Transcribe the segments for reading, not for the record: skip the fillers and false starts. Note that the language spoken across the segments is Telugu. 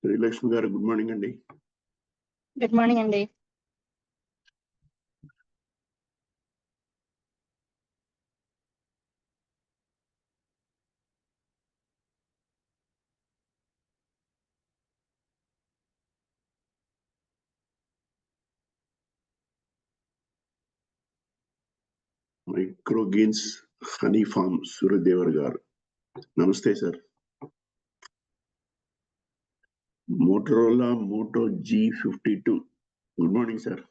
శ్రీలక్ష్మి గారు గుడ్ మార్నింగ్ అండి. గుడ్ మార్నింగ్ అండి. మైక్రోగెయిన్స్ హనీ ఫార్మ్ సూర్యదేవర్ గారు నమస్తే sir. Motorola Moto G52 good morning sir.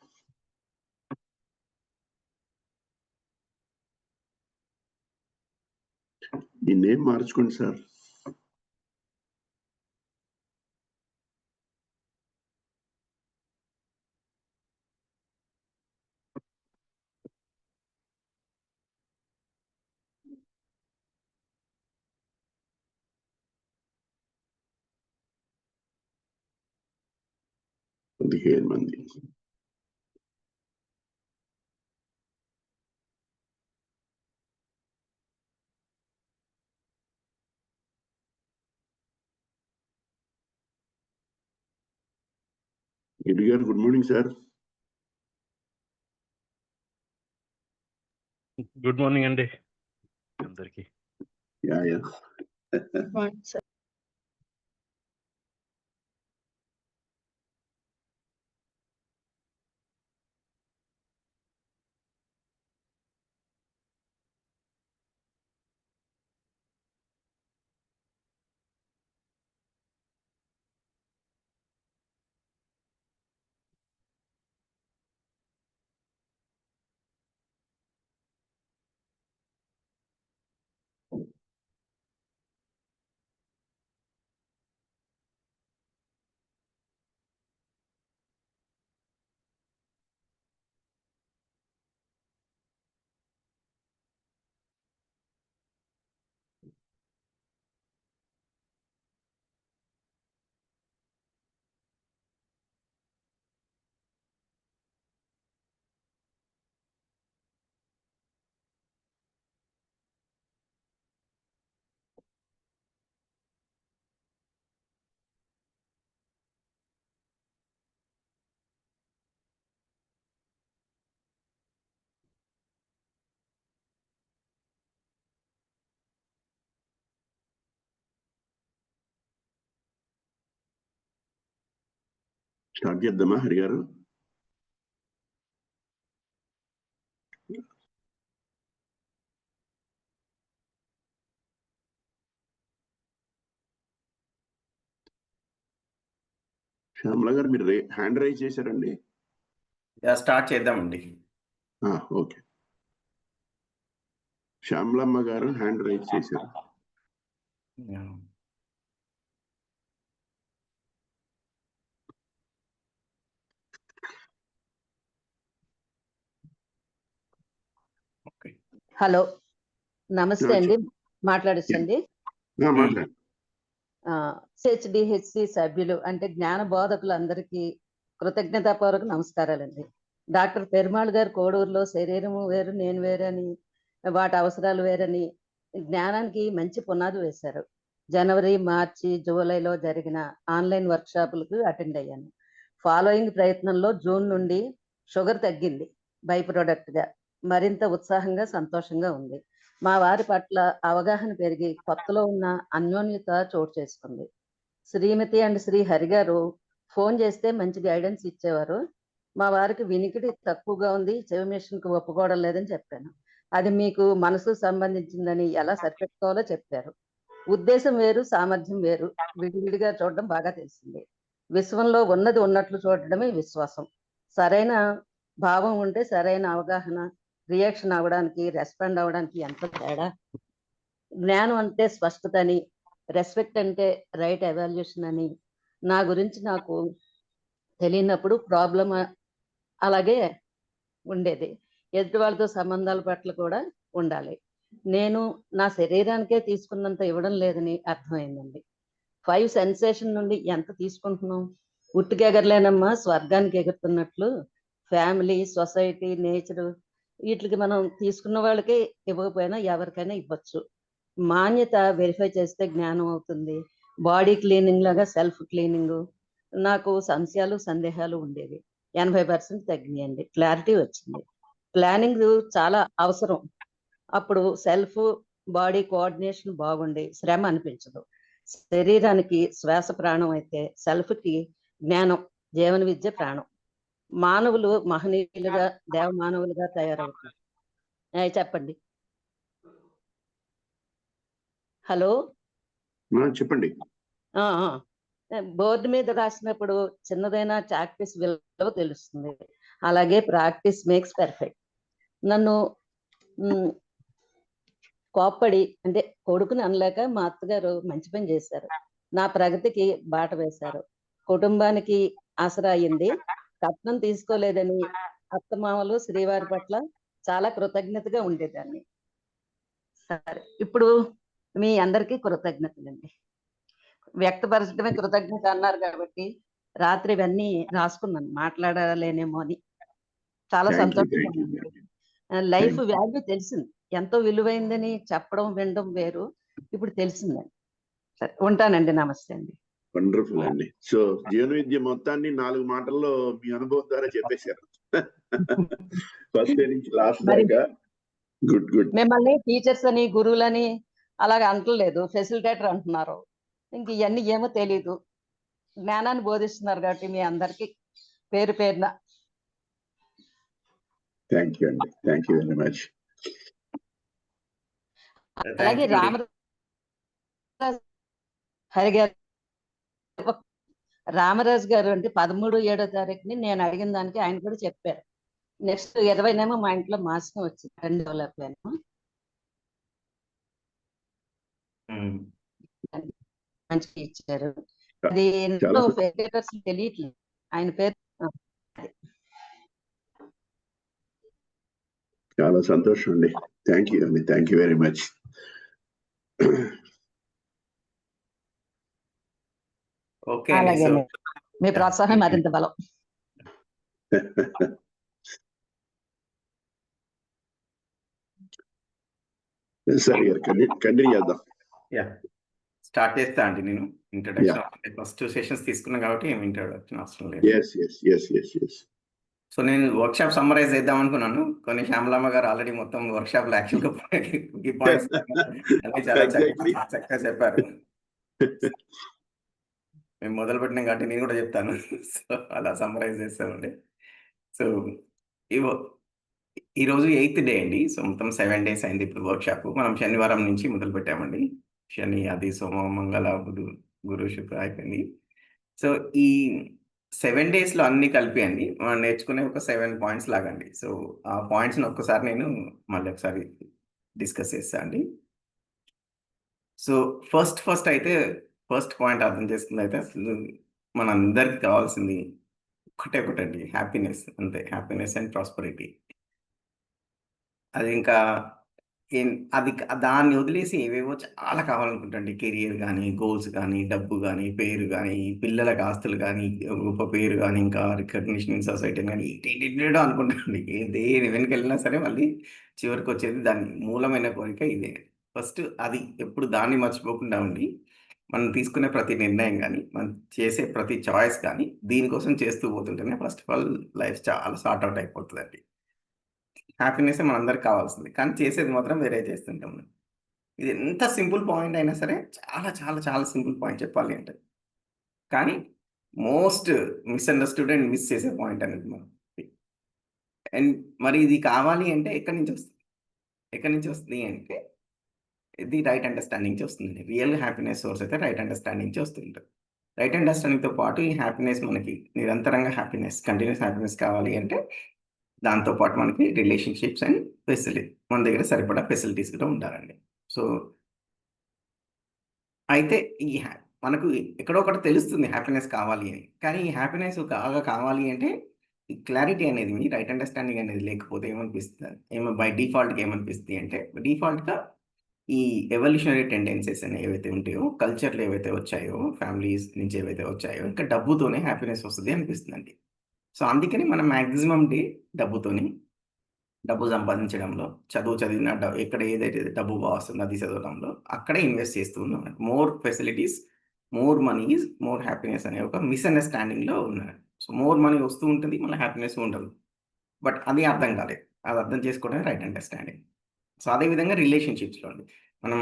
ఈ నేమ్ మార్చుకోండి సార్. మంది రెడ్డి గారు good morning sir. Good morning అండి అందరికి. స్టార్ట్ చేద్దామా హరి గారు? శ్యామల గారు మీరు హ్యాండ్ రైజ్ చేశారండి? స్టార్ట్ చేద్దామండి. ఓకే. శ్యామలమ్మ గారు హ్యాండ్ రైజ్ చేశారు. హలో నమస్తే అండి, మాట్లాడచ్చండి. హెచ్డిహెచ్సి సభ్యులు అంటే జ్ఞాన బోధకులు అందరికీ కృతజ్ఞతాపూర్వక నమస్కారాలండి. డాక్టర్ పెరుమాళ్ గారు కోడూరులో శరీరము వేరు నేను వేరని, వాటి అవసరాలు వేరని జ్ఞానానికి మంచి పునాది వేశారు. జనవరి, మార్చి, జూలైలో జరిగిన ఆన్లైన్ వర్క్షాపులకు అటెండ్ అయ్యాను. ఫాలోయింగ్ ప్రయత్నంలో జూన్ నుండి షుగర్ తగ్గింది. బై ప్రొడక్ట్గా మరింత ఉత్సాహంగా సంతోషంగా ఉంది. మా వారి పట్ల అవగాహన పెరిగి కొత్తలో ఉన్న అన్యోన్యత చోటు చేసుకుంది. శ్రీమతి అండ్ శ్రీ హరి గారు ఫోన్ చేస్తే మంచి గైడెన్స్ ఇచ్చేవారు. మా వారికి వినికిడి తక్కువగా ఉంది, చెవి మిషన్కి ఒప్పుకోవడం లేదని చెప్పాను. అది మీకు మనసు సంబంధించిందని ఎలా సరిపెట్టుకోవాలో చెప్పారు. ఉద్దేశం వేరు, సామర్థ్యం వేరు, విడివిడిగా చూడడం బాగా తెలిసింది. విశ్వంలో ఉన్నది ఉన్నట్లు చూడడమే విశ్వాసం. సరైన భావం ఉంటే సరైన అవగాహన, రియాక్షన్ అవ్వడానికి, రెస్పాండ్ అవ్వడానికి ఎంత తేడా. జ్ఞానం అంటే స్పష్టత అని, రెస్పెక్ట్ అంటే రైట్ ఎవాల్యుయేషన్ అని, నా గురించి నాకు తెలియనప్పుడు ప్రాబ్లం అలాగే ఉండేది. ఎదుటి వాళ్ళతో సంబంధాల పట్ల కూడా ఉండాలి. నేను నా శరీరానికే తీసుకున్నంత ఇవ్వడం లేదని అర్థమైందండి. 5 సెన్సేషన్ నుండి ఎంత తీసుకుంటున్నాం? ఉట్టుకి ఎగరలేనమ్మా స్వర్గానికి ఎగురుతున్నట్లు ఫ్యామిలీ, సొసైటీ, నేచర్ వీటికి మనం తీసుకున్న వాళ్ళకి ఇవ్వకపోయినా ఎవరికైనా ఇవ్వచ్చు. మాన్యత వెరిఫై చేస్తే జ్ఞానం అవుతుంది. బాడీ క్లీనింగ్ లాగా సెల్ఫ్ క్లీనింగ్. నాకు సంశయాలు, సందేహాలు ఉండేవి. 80% తగ్గినాయండి. క్లారిటీ వచ్చింది. ప్లానింగ్ చాలా అవసరం. అప్పుడు సెల్ఫ్ బాడీ కోఆర్డినేషన్ బాగుండి శ్రమ అనిపించదు. శరీరానికి శ్వాస ప్రాణం అయితే సెల్ఫ్కి జ్ఞానం, జీవన విద్య ప్రాణం. మానవులు మహనీయులుగా, దేవమానవులుగా తయారవుతారు. చెప్పండి. హలో, చెప్పండి. బోర్డు మీద రాసినప్పుడు చిన్నదైన ప్రాక్టీస్ విలువ తెలుస్తుంది. అలాగే ప్రాక్టీస్ మేక్స్ పర్ఫెక్ట్. నన్ను కోప్పడి అంటే కొడుకుని అనలేక మా అత్తగారు మంచి పని చేశారు. నా ప్రగతికి బాట వేశారు. కుటుంబానికి ఆసరా అయింది. కట్నం తీసుకోలేదని అత్తమామలు, శ్రీవారి పట్ల చాలా కృతజ్ఞతగా ఉండేదాన్ని. సరే, ఇప్పుడు మీ అందరికీ కృతజ్ఞతలండి. వ్యక్తపరచడమే కృతజ్ఞత అన్నారు కాబట్టి రాత్రి ఇవన్నీ రాసుకున్నాను, మాట్లాడలేనేమో అని. చాలా సంతోషంగా ఉంది. లైఫ్ వాల్యూ తెలిసింది, ఎంతో విలువైందని చెప్పడం, వినడం వేరు. ఇప్పుడు తెలిసిందండి. సరే, ఉంటానండి. నమస్తే అండి. వండర్ఫుల్ అండి. సో జీవన విద్య మొత్తాన్ని 4 మాటల్లో మీ అనుభవం ద్వారా చెప్పేశారు. ఫస్ట్ నుంచి లాస్ట్ దాకా. Good good. మిమ్మల్ని టీచర్స్ అని, గురువులని అలాగ అంటలేదు, ఫెసిలిటేటర్ అంటున్నారు. ఇంక ఇవన్నీ ఏమో తెలీదు. జ్ఞానాన్ని బోధిస్తున్నారు కాబట్టి మీ అందరికి పేరు పేరున థ్యాంక్ యూ అండి. Thank you very much. అలాగే రామరాజు గారు అంటే 13/7 నేను అడిగిన దానికి ఆయన కూడా చెప్పారు. నెక్స్ట్ 20 మా ఇంట్లో మాసం వచ్చింది. 2 డెవలప్ మంచిగా ఇచ్చారు. అది తెలియట్లేదు ఆయన పేరు. చాలా సంతోషం అండి. థ్యాంక్ యూ అండి. Thank you very much. Okay, మీ ప్రోత్సాహం మరింత బలం. సరే, కంటిన్యూ చేద్దాం. స్టార్ట్ చేస్తా అండి. నేను ఇంట్రడక్షన్ ఫస్ట్ సెషన్స్ తీసుకున్నాను కాబట్టి ఏమి ఇంట్రడక్షన్ అవసరం లేదు. సో నేను వర్క్ షాప్ సమ్మరైజ్ చేద్దాం అనుకున్నాను, కొన్ని శ్యామలమ్మ గారు ఆల్రెడీ మొత్తం వర్క్ షాప్ లో యాక్చువల్ గా పాయింట్స్ అన్ని చాలా చక్కగా చెప్పారు. మేము మొదలు పెట్టినాం కాబట్టి నేను కూడా చెప్తాను. సో అలా సమ్మరైజ్ చేస్తామండి. సో ఈరోజు 8th డే అండి. సో మొత్తం 7 days అయింది ఇప్పుడు వర్క్ షాప్. మనం శనివారం నుంచి మొదలు పెట్టామండి. శని, ఆది, సోమ, మంగళ, బుధ, గురు, శుక్ర అయిపోయింది. సో ఈ 7 days లో అన్ని కలిపి అండి మనం నేర్చుకునే ఒక 7 points లాగండి. సో ఆ పాయింట్స్ని ఒక్కసారి నేను మళ్ళీ ఒకసారి డిస్కస్ చేస్తా అండి. సో ఫస్ట్ అయితే ఫస్ట్ పాయింట్ అర్థం చేసుకుంది అయితే అసలు మనందరికి కావాల్సింది ఒకటండి, హ్యాపీనెస్. అంతే, హ్యాపీనెస్ అండ్ ప్రాస్పరిటీ. అది ఇంకా అది దాన్ని వదిలేసి ఏవేవో చాలా కావాలనుకుంటండి. కెరియర్ కానీ, గోల్స్ కానీ, డబ్బు కానీ, పేరు కానీ, పిల్లలకు ఆస్తులు కానీ, గొప్ప పేరు కానీ, ఇంకా రికగ్నిషన్ ఇన్ సొసైటీ కానీ ఏంటో అనుకుంటాండి. దేని వెనక వెళ్ళినా సరే మళ్ళీ చివరికి వచ్చేది దాని మూలమైన కోరిక ఇదే. ఫస్ట్ అది ఎప్పుడు దాన్ని మర్చిపోకుండా ఉండి మనం తీసుకునే ప్రతి నిర్ణయం కానీ, మనం చేసే ప్రతి చాయిస్ కానీ దీనికోసం చేస్తూ పోతుంటేనే ఫస్ట్ ఆఫ్ ఆల్ లైఫ్ చాలా సార్ట్ అవుట్ అయిపోతుందండి. హ్యాపీనెస్ మనందరికి కావాల్సింది, కానీ చేసేది మాత్రం వేరే చేస్తుంటాం. ఇది ఎంత సింపుల్ పాయింట్ అయినా సరే చాలా చాలా చాలా సింపుల్ పాయింట్ చెప్పాలి అంటే, కానీ మోస్ట్ మిస్అండర్స్టూడ్ అండ్ మిస్ చేసే పాయింట్ అనేది మనం. అండ్ మరి ఇది కావాలి అంటే ఎక్కడి నుంచి వస్తుంది అంటే ఇది రైట్ అండర్స్టాండింగ్ నుంచి వస్తుంది. రియల్ హ్యాపీనెస్ సోర్స్ అయితే రైట్ అండర్స్టాండింగ్ నుంచి వస్తుంటుంది. రైట్ అండర్స్టాండింగ్తో పాటు ఈ హ్యాపీనెస్ మనకి నిరంతరంగా హ్యాపీనెస్, కంటిన్యూస్ హ్యాపీనెస్ కావాలి అంటే దాంతోపాటు మనకి రిలేషన్షిప్స్ అండ్ ఫెసిలిటీ, మన దగ్గర సరిపడా ఫెసిలిటీస్ కూడా ఉండాలండి. సో అయితే ఈ మనకు ఎక్కడో ఒకటి తెలుస్తుంది హ్యాపీనెస్ కావాలి అని. కానీ ఈ హ్యాపీనెస్ బాగా కావాలి అంటే ఈ క్లారిటీ అనేది, మీ రైట్ అండర్‌స్టాండింగ్ అనేది లేకపోతే బై డిఫాల్ట్‌గా ఏమనిపిస్తుంది అంటే, డిఫాల్ట్‌గా ఈ ఎవల్యూషనరీ టెండెన్సీస్ అని ఏవైతే ఉంటాయో, కల్చర్‌లో ఏవైతే వచ్చాయో, ఫ్యామిలీస్ నుంచి ఏవైతే వచ్చాయో, ఇంకా డబ్బుతోనే హ్యాపీనెస్ వస్తది అనిపిస్తుందండి. సో అందుకని మనం మాక్సిమం డబ్బుతోని, డబ్బు సంపాదించడంలో, చదువు చదివిన ఎక్కడ ఏదైతే డబ్బు వస్తుందో అది చదవడంలో అక్కడే ఇన్వెస్ట్ చేస్తూ ఉన్నాం. More facilities, more money is more happiness అనే ఒక మిస్‌అండర్‌స్టాండింగ్‌లో ఉన్నారు. సో మోర్ మనీ వస్తూ ఉంటుంది, మళ్ళీ హ్యాపీనెస్ ఉండదు. బట్ అది అర్థం కాలేదు. అది అర్థం చేసుకోవడమే రైట్ అండర్‌స్టాండింగ్. సో అదే విధంగా రిలేషన్‌షిప్స్‌లో అండి. మనం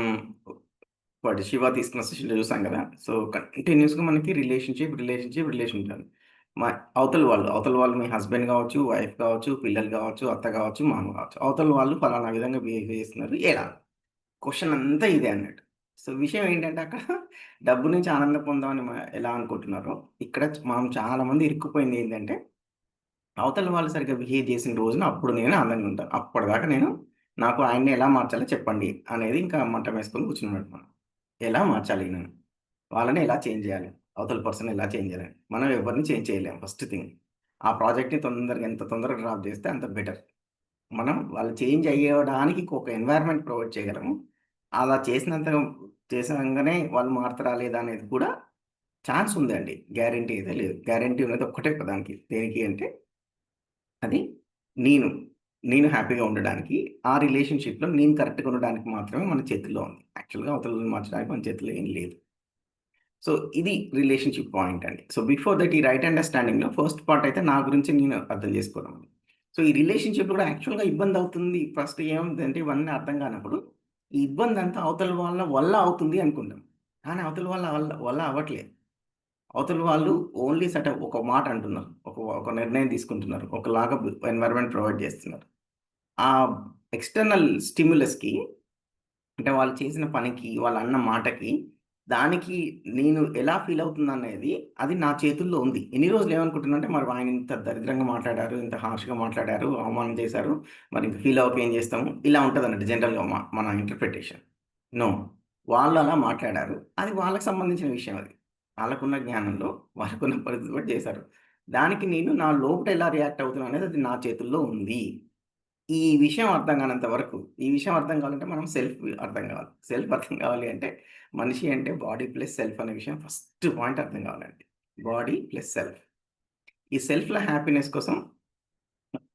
వాటి 'శివ' తీసుకున్న సెషన్‌లో చూసాం కదా! సో కంటిన్యూయస్‌గా మనకి రిలేషన్ ఉండాలి. మా అవతల వాళ్ళు మీ హస్బెండ్ కావచ్చు, వైఫ్ కావచ్చు, పిల్లలు కావచ్చు, అత్త కావచ్చు, మామ కావచ్చు. అవతల వాళ్ళు ఫలానా విధంగా బిహేవ్ చేస్తున్నారు. ఎలా? క్వెషన్ అంతా ఇదే అన్నట్టు. సో విషయం ఏంటంటే అక్కడ డబ్బు నుంచి ఆనందం పొందామని ఎలా అనుకుంటున్నారో, ఇక్కడ మనం చాలా మంది ఇరుక్కుపోయింది ఏంటంటే, అవతల వాళ్ళు సరిగ్గా బిహేవ్ చేసిన రోజున అప్పుడు నేను ఆనందంగా ఉంటాను. అప్పటిదాకా నాకు ఆయన్ని ఎలా మార్చాలో చెప్పండి అనేది ఇంకా మంటం వేసుకొని కూర్చున్నట్టు మనం. ఎలా మార్చాలి ఈయనని? వాళ్ళని ఎలా చేంజ్ చేయాలి? అవతల పర్సన్ ఎలా చేంజ్ చేయాలి? మనం ఎవరిని చేంజ్ చేయలేం ఫస్ట్ థింగ్. ఆ ప్రాజెక్ట్‌ని ఎంత తొందరగా డ్రాప్ చేస్తే అంత బెటర్. మనం వాళ్ళు చేంజ్ అయ్యడానికి ఒక ఎన్వైర్న్‌మెంట్ ప్రొవైడ్ చేయగలము. అలా చేసినంగానే వాళ్ళు మారుతారా లేదా అనేది కూడా ఛాన్స్ ఉందండి. గ్యారంటీ అయితే లేదు. గ్యారంటీ ఉన్నది ఒక్కటే దానికి. దేనికి అంటే అది నేను. నేను హ్యాపీగా ఉండడానికి, ఆ రిలేషన్‌షిప్‌లో నేను కరెక్ట్‌గా ఉండడానికి మాత్రమే మన చేతుల్లో ఉంది. యాక్చువల్‌గా అవతలోళ్ళని మార్చడానికి మన చేతుల్లో ఏం లేదు. సో ఇది రిలేషన్‌షిప్ పాయింట్ అండి. సో బిఫోర్ దట్ ఈ రైట్ అండర్‌స్టాండింగ్‌లో ఫస్ట్ పార్ట్ అయితే నా గురించి నేను అర్థం చేసుకోవడం. సో ఈ రిలేషన్‌షిప్‌లో కూడా యాక్చువల్‌గా ఇబ్బందవుతుంది. ఫస్ట్ ఏముందంటే ఇవన్నీ అర్థం కానప్పుడు, ఈ ఇబ్బందంతా అవతల వాళ్ళ వల్ల అవుతుంది అనుకుంటాం. కానీ అవతల వాళ్ళ వల్ల అవ్వట్లేదు. అవతల వాళ్ళు ఓన్లీ ఒక మాట అంటున్నారు. ఒక నిర్ణయం తీసుకుంటున్నారు. ఒకలాగా ఎన్వైర్న్‌మెంట్ ప్రొవైడ్ చేస్తున్నారు. ఆ ఎక్స్‌టర్నల్ స్టిమ్యులస్‌కి, అంటే వాళ్ళు చేసిన పనికి, వాళ్ళన్న మాటకి, దానికి నేను ఎలా ఫీల్ అవుతున్నాననేది అది నా చేతుల్లో ఉంది. ఎన్ని రోజులు ఏమనుకుంటున్నానంటే, మరి ఆయన ఇంత దరిద్రంగా మాట్లాడారు, ఇంత హార్ష్‌గా మాట్లాడారు, అవమానం చేశారు. మరి ఇంక ఫీల్ అవ్వక ఏం చేస్తాము? ఇలా ఉంటదన్నట్టు జనరల్‌గా మన ఇంటర్ప్రిటేషన్. నో. వాళ్ళు అలా మాట్లాడారు. అది వాళ్ళకి సంబంధించిన విషయం అది. వాళ్ళకున్న జ్ఞానంలో, వాళ్ళకున్న పరిస్థితి బట్టి చేశారు. దానికి నేను నా లోపట ఎలా రియాక్ట్ అవుతున్నాననేది అది నా చేతుల్లో ఉంది. ఈ విషయం అర్థం కానంత వరకు, ఈ విషయం అర్థం కావాలంటే మనం సెల్ఫ్ అర్థం కావాలి. సెల్ఫ్ అర్థం కావాలి అంటే, మనిషి అంటే బాడీ ప్లస్ సెల్ఫ్ అనే విషయం ఫస్ట్ పాయింట్ అర్థం కావాలండి. Body plus self. ఈ సెల్ఫ్‌లో హ్యాపీనెస్ కోసం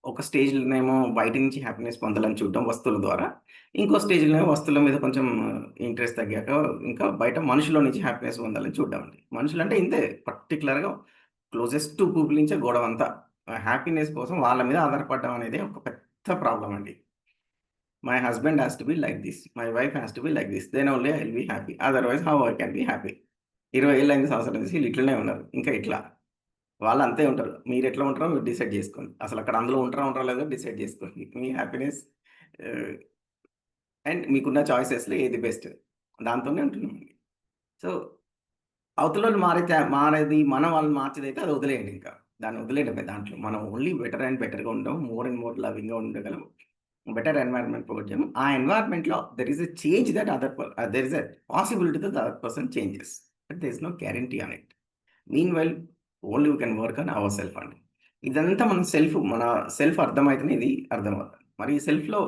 ఒక స్టేజ్‌లోనేమో బయట నుంచి హ్యాపీనెస్ పొందాలని చూడడం వస్తువుల ద్వారా. ఇంకో స్టేజ్‌లోనేమో వస్తువుల మీద కొంచెం ఇంట్రెస్ట్ తగ్గాక ఇంకా బయట మనుషుల నుంచి హ్యాపీనెస్ పొందాలని చూడడం అండి. మనుషులంటే ఇంతే పర్టిక్యులర్‌గా క్లోజెస్ట్ పీపుల్ నుంచే గొడవంతా. హ్యాపీనెస్ కోసం వాళ్ళ మీద ఆధారపడడం అనేది ఒక పెద్ద ప్రాబ్లమ్ అండి. My husband has to be like this. My wife has to be like this. Then only I will be happy. Otherwise how I can be happy. 20 ఏళ్లయింది, సంవత్సరం నుంచి వీళ్ళు ఇట్లనే ఉన్నారు. ఇంకా ఇట్లా. వాళ్ళు అంతే ఉంటారు. మీరెట్లా ఉంటారో మీరు డిసైడ్ జేసుకోండి. అసలక్కడ అందులో ఉంటారో లేదో డిసైడ్ జేసుకోండి. మీ హ్యాపీనెస్ ఆహ్, అండ్ మీకున్న చాయిసెస్‌లో ఏది బెస్ట్. దాంతోనే ఉంటున్నామండి. సో, అవతలోళ్ళు మారేది మనం వాళ్ళని మార్చేదైతే అది వదిలేయండి ఇంకా. దాన్ని వదిలేయడమే దాంట్లో. మనం ఓన్లీ బెటర్ అండ్ బెటర్‌గా ఉండడం. మోర్ అండ్ మోర్ లవింగ్‌గా ఉండగలం. బెటర్ ఎన్వైర్న్‌మెంట్ ప్రొవైడ్ చేయడం. ఆ ఎన్వైర్న్‌మెంట్‌లో there is a change that there is a possibility that the other person changes. But there is no guarantee on it. Meanwhile only we can work on our self అండి. ఇదంతా మన సెల్ఫ్ అర్థమైతేనే ఇది అర్థమవుతది. మరి ఈ సెల్ఫ్‌లో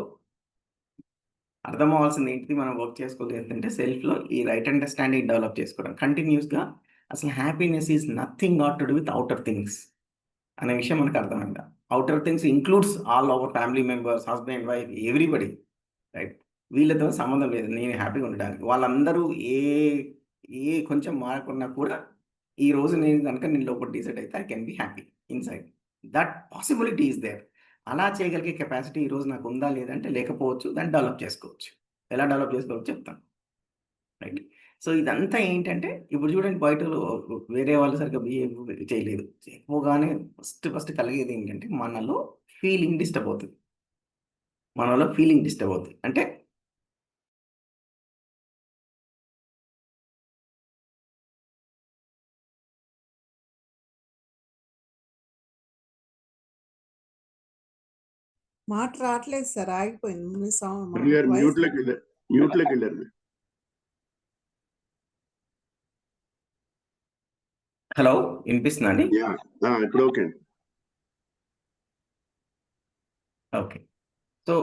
అర్థమవ్వాల్సింది ఏంటిది, మనం వర్క్ చేసుకోవాలి ఏంటంటే సెల్ఫ్‌లో ఈ రైట్ అండర్‌స్టాండింగ్ డెవలప్ చేసుకోవడం. కంటిన్యూయస్‌గా అసలు happiness is nothing got to do with outer things అనే విషయం మనకు అర్థమైందా? Outer things includes all our family members, husband, wife, everybody. Right. వీళ్ళతో సంబంధం లేదు నేను హ్యాపీగా ఉండడానికి. వాళ్ళందరూ ఏ ఏ కొంచెం మారకున్నా కూడా, ఈరోజు నేను లోపల డిసైడ్ అయితే I can be happy inside. That possibility is there. అలా చేయగలిగే కెపాసిటీ ఈరోజు నాకుందా లేదంటే లేకపోవచ్చు. దాన్ని డెవలప్ చేసుకోవచ్చు. ఎలా డెవలప్ చేసుకోవచ్చో చెప్తాను. రైట్. సో, ఇదంతా ఏంటంటే ఇప్పుడు చూడండి, బయటలో వేరే వాళ్ళు సరిగ్గా బిహేవ్ చేయలేదు. చేయకపోగానే ఫస్ట్ కలిగేదేంటంటే మనలో ఫీలింగ్ డిస్టర్బ్ అవుతది. అంటే మాట రావట్లేదు సార్, ఆగిపోయింది. మీ రవి గారు వాయిస్ మ్యూట్ లోకి వెళ్ళారు మీరు. హలో, వినిపిస్తుందా అండి? యా, ఇప్పుడు ఓకే అండి. ఓకే. సో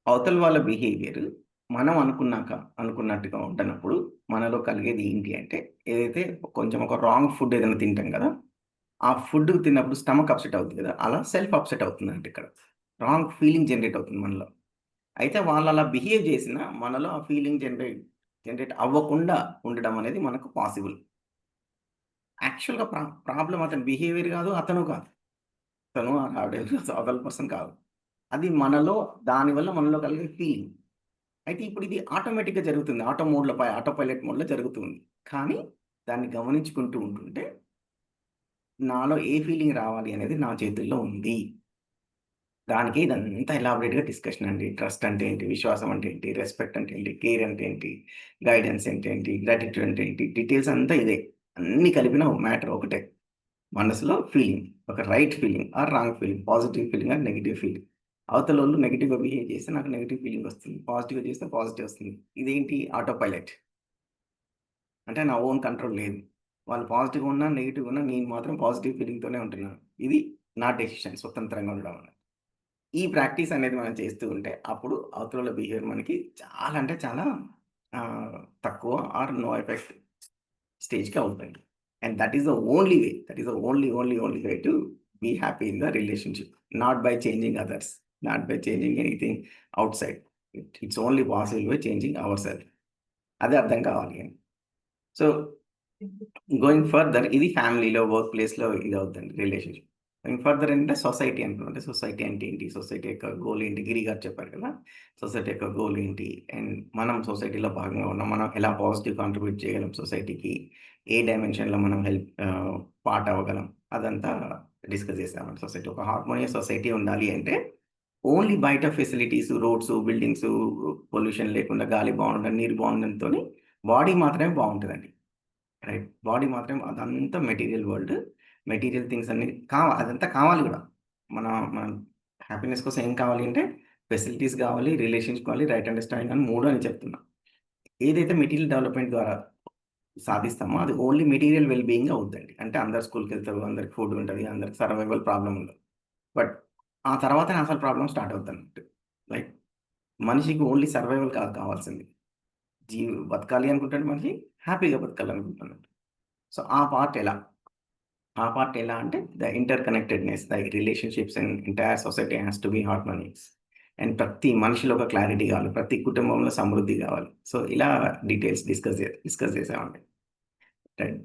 అవతల వాళ్ళ బిహేవియర్ మనం అనుకున్నట్టుగా ఉంటున్నప్పుడు మనలో కలిగేది ఏంటి అంటే, ఏదైతే కొంచెం ఒక రాంగ్ ఫుడ్ ఏదైనా తింటాం కదా, ఆ ఫుడ్ తిన్నప్పుడు స్టమక్ అప్సెట్ అవుతుంది కదా, అలా సెల్ఫ్ అప్సెట్ అవుతుంది అంటే ఇక్కడ రాంగ్ ఫీలింగ్ జనరేట్ అవుతుంది మనలో. అయితే వాళ్ళు అలా బిహేవ్ చేసిన మనలో ఆ ఫీలింగ్ జనరేట్ అవ్వకుండా ఉండడం అనేది మనకు పాసిబుల్. యాక్చువల్గా ప్రాబ్లం అతని బిహేవియర్ కాదు, అతను కాదు, తను అవతల పర్సన్ కాదు. అది మనలో, దానివల్ల మనలో కలిగే ఫీలింగ్. అయితే ఇప్పుడు ఇది ఆటోమేటిక్గా జరుగుతుంది, ఆటో పైలట్ మోడ్లో జరుగుతుంది. కానీ దాన్ని గమనించుకుంటూ ఉంటుంటే నాలో ఏ ఫీలింగ్ రావాలి అనేది నా చేతుల్లో ఉంది. దానికి ఇదంతా ఎలాబరేట్‌గా డిస్కషన్ అండి. ట్రస్ట్ అంటే ఏంటి? విశ్వాసం అంటే ఏంటి? రెస్పెక్ట్ అంటే ఏంటి? కేర్ అంటే ఏంటి? గైడెన్స్ అంటే ఏంటి? గ్రాటిట్యూడ్ అంటే ఏంటి? డీటెయిల్స్ అంతా ఇదే. అన్నీ కలిపిన మ్యాటర్ ఒకటే. మనసులో ఫీలింగ్. ఒక right feeling or wrong feeling. Positive feeling or negative feeling. అవతలోళ్ళు నెగెటివ్‌గా బిహేవ్ చేస్తే నాకు నెగెటివ్ ఫీలింగ్ వస్తుంది. పాజిటివ్‌గా చేస్తే పాజిటివ్ వస్తుంది. ఇదేంటి? Auto pilot. అంటే నా ఓన్ కంట్రోల్ లేదు. వాళ్ళు పాజిటివ్‌గా ఉన్నా, నెగెటివ్‌గా ఉన్నా నేను మాత్రం పాజిటివ్ ఫీలింగ్‌తోనే ఉంటున్నాను. ఇది నా డెసిషన్, స్వతంత్రంగా ఉండడం అనేది. ఈ ప్రాక్టీస్ అనేది మనం చేస్తూ ఉంటే అప్పుడు అవతల బిహేవియర్ మనకి చాలా అంటే చాలా తక్కువ ఆర్ నో ఎఫెక్ట్ స్టేజ్‌కి అవుతుంది. And that is the only way. That is the only way to be happy in the relationship. Not by changing others. Not by changing anything outside. It's only possible by changing our self. అదే అర్థం కావాలి అని. సో గోయింగ్ ఫర్దర్ ఇది ఫ్యామిలీలో, వర్క్ ప్లేస్‌లో ఇది అవుతుంది రిలేషన్‌షిప్. గోయింగ్ ఫర్దర్ అంటే సొసైటీ అనుకుంటే సొసైటీ అంటే ఏంటి? సొసైటీ యొక్క గోల్ ఏంటి? గిరి గారు చెప్పారు కదా! సొసైటీ యొక్క గోల్ ఏంటి? అండ్ మనం సొసైటీలో భాగంగా ఉన్నాం. మనం ఎలా పాజిటివ్ కాంట్రిబ్యూట్ చేయగలం సొసైటీకి? ఏ డైమెన్షన్‌లో మనం పార్ట్ అవ్వగలం? అదంతా డిస్కస్ చేసామండి. సొసైటీ ఒక హార్మోనియస్ సొసైటీ ఉండాలి అంటే ఓన్లీ బయట ఫెసిలిటీస్, రోడ్స్, బిల్డింగ్స్, పొల్యూషన్ లేకుండా గాలి బాగుండడం, నీరు బాగుండడంతోని బాడీ మాత్రమే బాగుంటదండి. రైట్. బాడీ మాత్రం అదంతా మెటీరియల్ వరల్డ్. మెటీరియల్ థింగ్స్ అన్నీ అదంతా కావాలి గూడా. మన మన హ్యాపీనెస్ కోసం ఏం కావాలి అంటే ఫెసిలిటీస్ కావాలి, రిలేషన్స్ కావాలి, రైట్ అండర్‌స్టాండింగ్ అని 3 అని చెప్తున్నా. ఏదైతే మెటీరియల్ డెవలప్‌మెంట్ ద్వారా సాధిస్తామో అది ఓన్లీ మెటీరియల్ వెల్ బీయింగ్ అవుద్దండి. అంటే అందరూ స్కూల్‌కెళ్తారు, అందరికి ఫుడ్ ఉంటది, అందరికి సర్వైవల్ ప్రాబ్లమ్ ఉండదు. బట్ ఆ తర్వాతనే అసలు ప్రాబ్లమ్ స్టార్ట్ అవుద్దన్నట్టు. రైట్. మనిషికి ఓన్లీ సర్వైవల్ కాదు కావాల్సింది. బతకాలి అనుకుంటాడు మనిషి, హ్యాపీగా బతకాలనుకుంటున్నాడు. సో ఆ పార్ట్ ఎలా అంటే the inter connectedness, the relationships and entire society has to B harmonious. And ప్రతి మనిషిలో ఒక క్లారిటీ కావాలి. ప్రతి కుటుంబంలో సమృద్ధి కావాలి. సో ఇలా డీటెయిల్స్ డిస్కస్ చేసామండి. రైట్.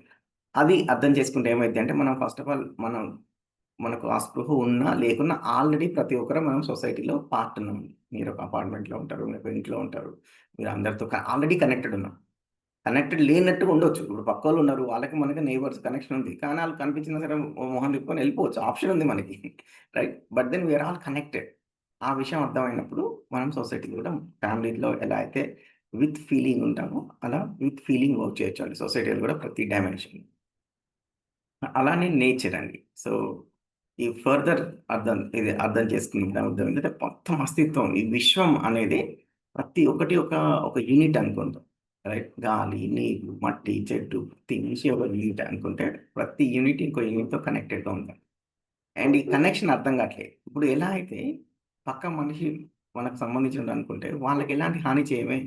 అది అర్థం చేసుకుంటే ఏమైద్ది అంటే మనం ఫస్ట్ ఆఫ్ ఆల్ మనకు ఆ స్పృహ ఉన్నా, లేకున్నా ఆల్రెడీ ప్రతి ఒక్కరం మనం సొసైటీలో పార్ట్ ఉన్నాం. మీరు ఒక అపార్ట్మెంట్‌లో ఉంటారు, మీరు ఇంట్లో ఉంటారు. మీరు అందరితో ఆల్రెడీ కనెక్టెడ్ ఉన్నాం. కనెక్టెడ్ లేనట్టుగా ఉండొచ్చు. ఇప్పుడు పక్కోళ్ళు ఉన్నారు. వాళ్ళకి మనకి నైబర్స్ కనెక్షన్ ఉంది. కానీ ఆళ్ళు కనిపించినా సరే మొహం తిప్పుకొని వెళ్ళిపోవచ్చు. ఆప్షన్ ఉంది మనకి. Right. But then we are all connected. ఆ విషయం అర్థమైనప్పుడు మనం సొసైటీలో కూడా ఫ్యామిలీలో ఎలా అయితే విత్ ఫీలింగ్ ఉంటామో అలా విత్ ఫీలింగ్ వర్క్ చేయొచ్చండి. సొసైటీలో కూడా ప్రతి డైమెన్షన్. అలానే నేచర్ అండి. సో ఈ ఫర్దర్ అర్థం చేసుకున్న దాని అర్థం ఏంటంటే మొత్తం అస్తిత్వం, ఈ విశ్వం అనేది ప్రతి ఒక్కటి ఒక యూనిట్ అనుకుంటాం. రైట్. గాలి, నీరు, మట్టి, చెట్టు ప్రతి మనిషి ఒక యూనిట్ అనుకుంటే ప్రతి యూనిట్ ఇంకో యూనిట్‌తో కనెక్టెడ్‌గా ఉంటాం. అండ్ ఈ కనెక్షన్ అర్థం కావట్లేదు. ఇప్పుడు ఎలా అయితే పక్క మనిషి మనకు సంబంధించినోడు అనుకుంటే వాళ్ళకి ఎలాంటి హాని చేయమే.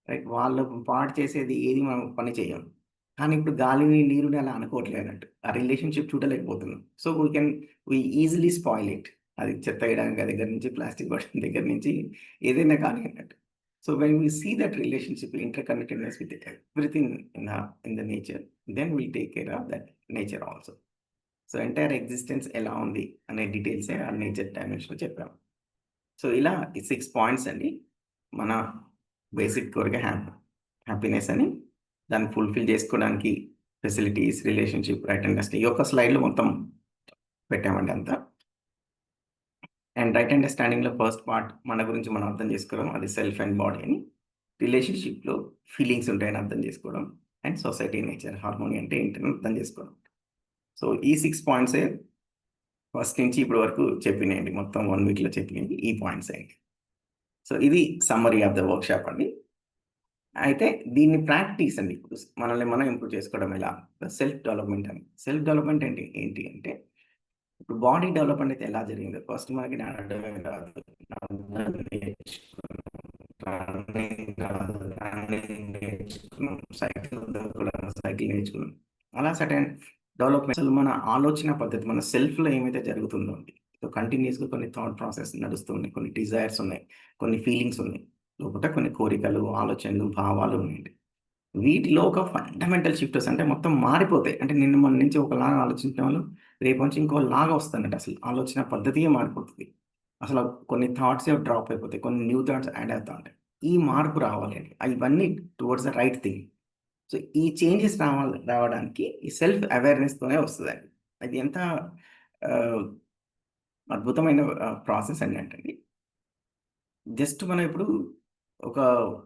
రైట్. వాళ్ళు పాడు చేసేది ఏది మనం పని చేయం. కానీ ఇప్పుడు గాలిని, నీరుని అలా అనుకోవట్లేదన్నట్టు. ఆ రిలేషన్‌షిప్ చూడలేకపోతున్నాం. So we easily spoil it. అది చెత్త వేయడానికి దగ్గర నుంచి, ప్లాస్టిక్ బాటిల్ దగ్గర నుంచి ఏదైనా కానీ అన్నట్టు. So when we see that relationship interconnectedness with everything in the nature, then will take care of that nature also. So entire existence ఎలా ఉంది అనే డీటెయిల్సే ఆ నేచర్ డైమెన్షన్‌లో చెప్పాము. సో ఇలా ఈ 6 పాయింట్స్ అండి. మన బేసిక్ కోరిక హ్యాపీనెస్ అని. దాన్ని ఫుల్‌ఫిల్ చేసుకోవడానికి ఫెసిలిటీస్, రిలేషన్‌షిప్, రైట్ అండర్‌స్టాండింగ్ ఈ ఒక్క స్లైడ్‌లో మొత్తం పెట్టామండి అంతా. అండ్ రైట్ అండర్‌స్టాండింగ్‌లో ఫస్ట్ పార్ట్ మన గురించి మనం అర్థం చేసుకోవడం, అది సెల్ఫ్ అండ్ బాడీ అని. రిలేషన్‌షిప్‌లో ఫీలింగ్స్ ఉంటాయని అర్థం చేసుకోవడం. అండ్ సొసైటీ నేచర్ హార్మోని అంటే ఏంటని అర్థం చేసుకోవడం. సో ఈ 6 పాయింట్సే ఫస్ట్ నుంచి ఇప్పటి వరకు చెప్పినాయండి. మొత్తం 1 వీక్‌లో చెప్పినవి ఈ పాయింట్స్ అండి. సో ఇది సమ్మరీ ఆఫ్ ద వర్క్‌షాప్ అండి. అయితే దీన్ని ప్రాక్టీస్ అండి. ఇప్పుడు మనల్ని మనం ఇంప్రూవ్ చేసుకోవడం ఎలా? సెల్ఫ్ డెవలప్‌మెంట్ అని. సెల్ఫ్ డెవలప్‌మెంట్ అంటే ఏంటి అంటే, ఇప్పుడు బాడీ డెవలప్‌మెంట్ అయితే ఎలా జరిగిందో ఫస్ట్ మనకి నడవడం రాదు. నడవడం నేర్చుకున్నాం. రన్నింగ్ నేర్చుకున్నాం. సైకిల్ తొక్కడం, సైకిల్ నేర్చుకున్నాం. అలా సర్టెన్ డెవలప్‌మెంట్ అసలు మన ఆలోచన పద్ధతి, మన సెల్ఫ్‌లో ఏమైతే జరుగుతుందో అండి. సో కంటిన్యూయస్‌గా కొన్ని థాట్ ప్రాసెస్ నడుస్తున్నాయి. కొన్ని డిజైర్స్ ఉన్నాయి. కొన్ని ఫీలింగ్స్ ఉన్నాయి. లోపట కొన్ని కోరికలు, ఆలోచనలు, భావాలు ఉన్నాయండి. వీటిలో ఒక ఫండమెంటల్ షిఫ్టర్స్ అంటే మొత్తం మారిపోతాయి. అంటే నిన్న మొన్న నుంచి ఒకలాగా ఆలోచించిన వాళ్ళు రేపు నుంచి ఇంకోలాగా వస్తారంట. అసలు ఆలోచన పద్ధతియే మారిపోతుంది. అసలు కొన్ని థాట్సే డ్రాప్ అయిపోతాయి. కొన్ని న్యూ థాట్స్ యాడ్ అవుతా ఉంటాయి. ఈ మార్పు రావాలి అండి. ఇవన్నీ towards the right thing. So ఈ చేంజెస్ రావడానికి ఈ సెల్ఫ్ అవేర్‌నెస్‌తోనే వస్తదండి. అది ఎంత ఆహ్, అద్భుతమైన ప్రాసెస్ ఏంటంటండి. జస్ట్ మనం ఇప్పుడు ఒక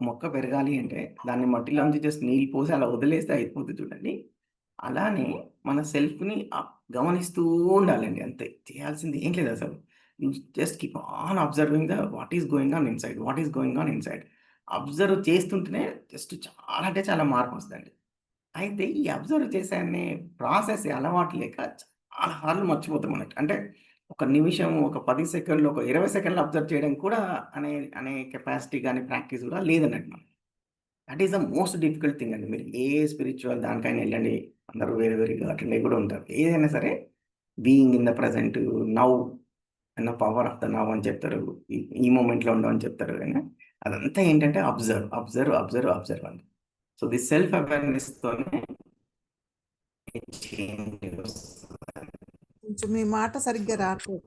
మొక్క పెరగాలి అంటే దాన్ని మట్టిలోంచి జస్ట్ నీళ్ళు పోసి అలా వదిలేస్తే అయిపోతుంది చూడండి. అలానే మన సెల్ఫ్‌ని గమనిస్తూ ఉండాలండి అంతే. చేయాల్సింది ఏం లేదసలు. You just keep on observing what is going on inside. What is going on inside. Observe చేస్తుంటేనే జస్ట్ చాలా అంటే చాలా మార్పొస్తదండి. అయితే ఈ అబ్జర్వ్ చేసే అనే ప్రాసెస్ అలవాటు లేక చాలా సార్లు మర్చిపోతాం అన్నట్టు. అంటే ఒక నిమిషం, ఒక 10 సెకండ్‌లు, ఒక 20 సెకండ్‌లు అబ్జర్వ్ చేయడం కూడా అనే అనే కెపాసిటీ గాని, ప్రాక్టీస్ కూడా లేదన్నట్టు మనకి. That is the most difficult thing అండి. మీరు ఏ స్పిరిచ్యువల్ దానికైనా ఎళ్ళండి. అందరూ వేరే వేరేగా అటెండ్ అయ్యి కూడా ఉంటారు. ఏదైనా సరే being in the present, now అన్న పవర్ ఆఫ్ ద నౌ అని చెప్తారు. ఈ ఈ మొమెంట్‌లో ఉండమని చెప్తారు గానీ, అదంతా ఏంటంటే అబ్జర్వ్, అబ్జర్వ్, అబ్జర్వ్, అబ్జర్వ్ అండి. సో ది సెల్ఫ్ అవేర్‌నెస్‌తోనే చేంజ్ వస్తదండి. కొంచెం మీ మాట సరిగ్గా రావట్లేదు.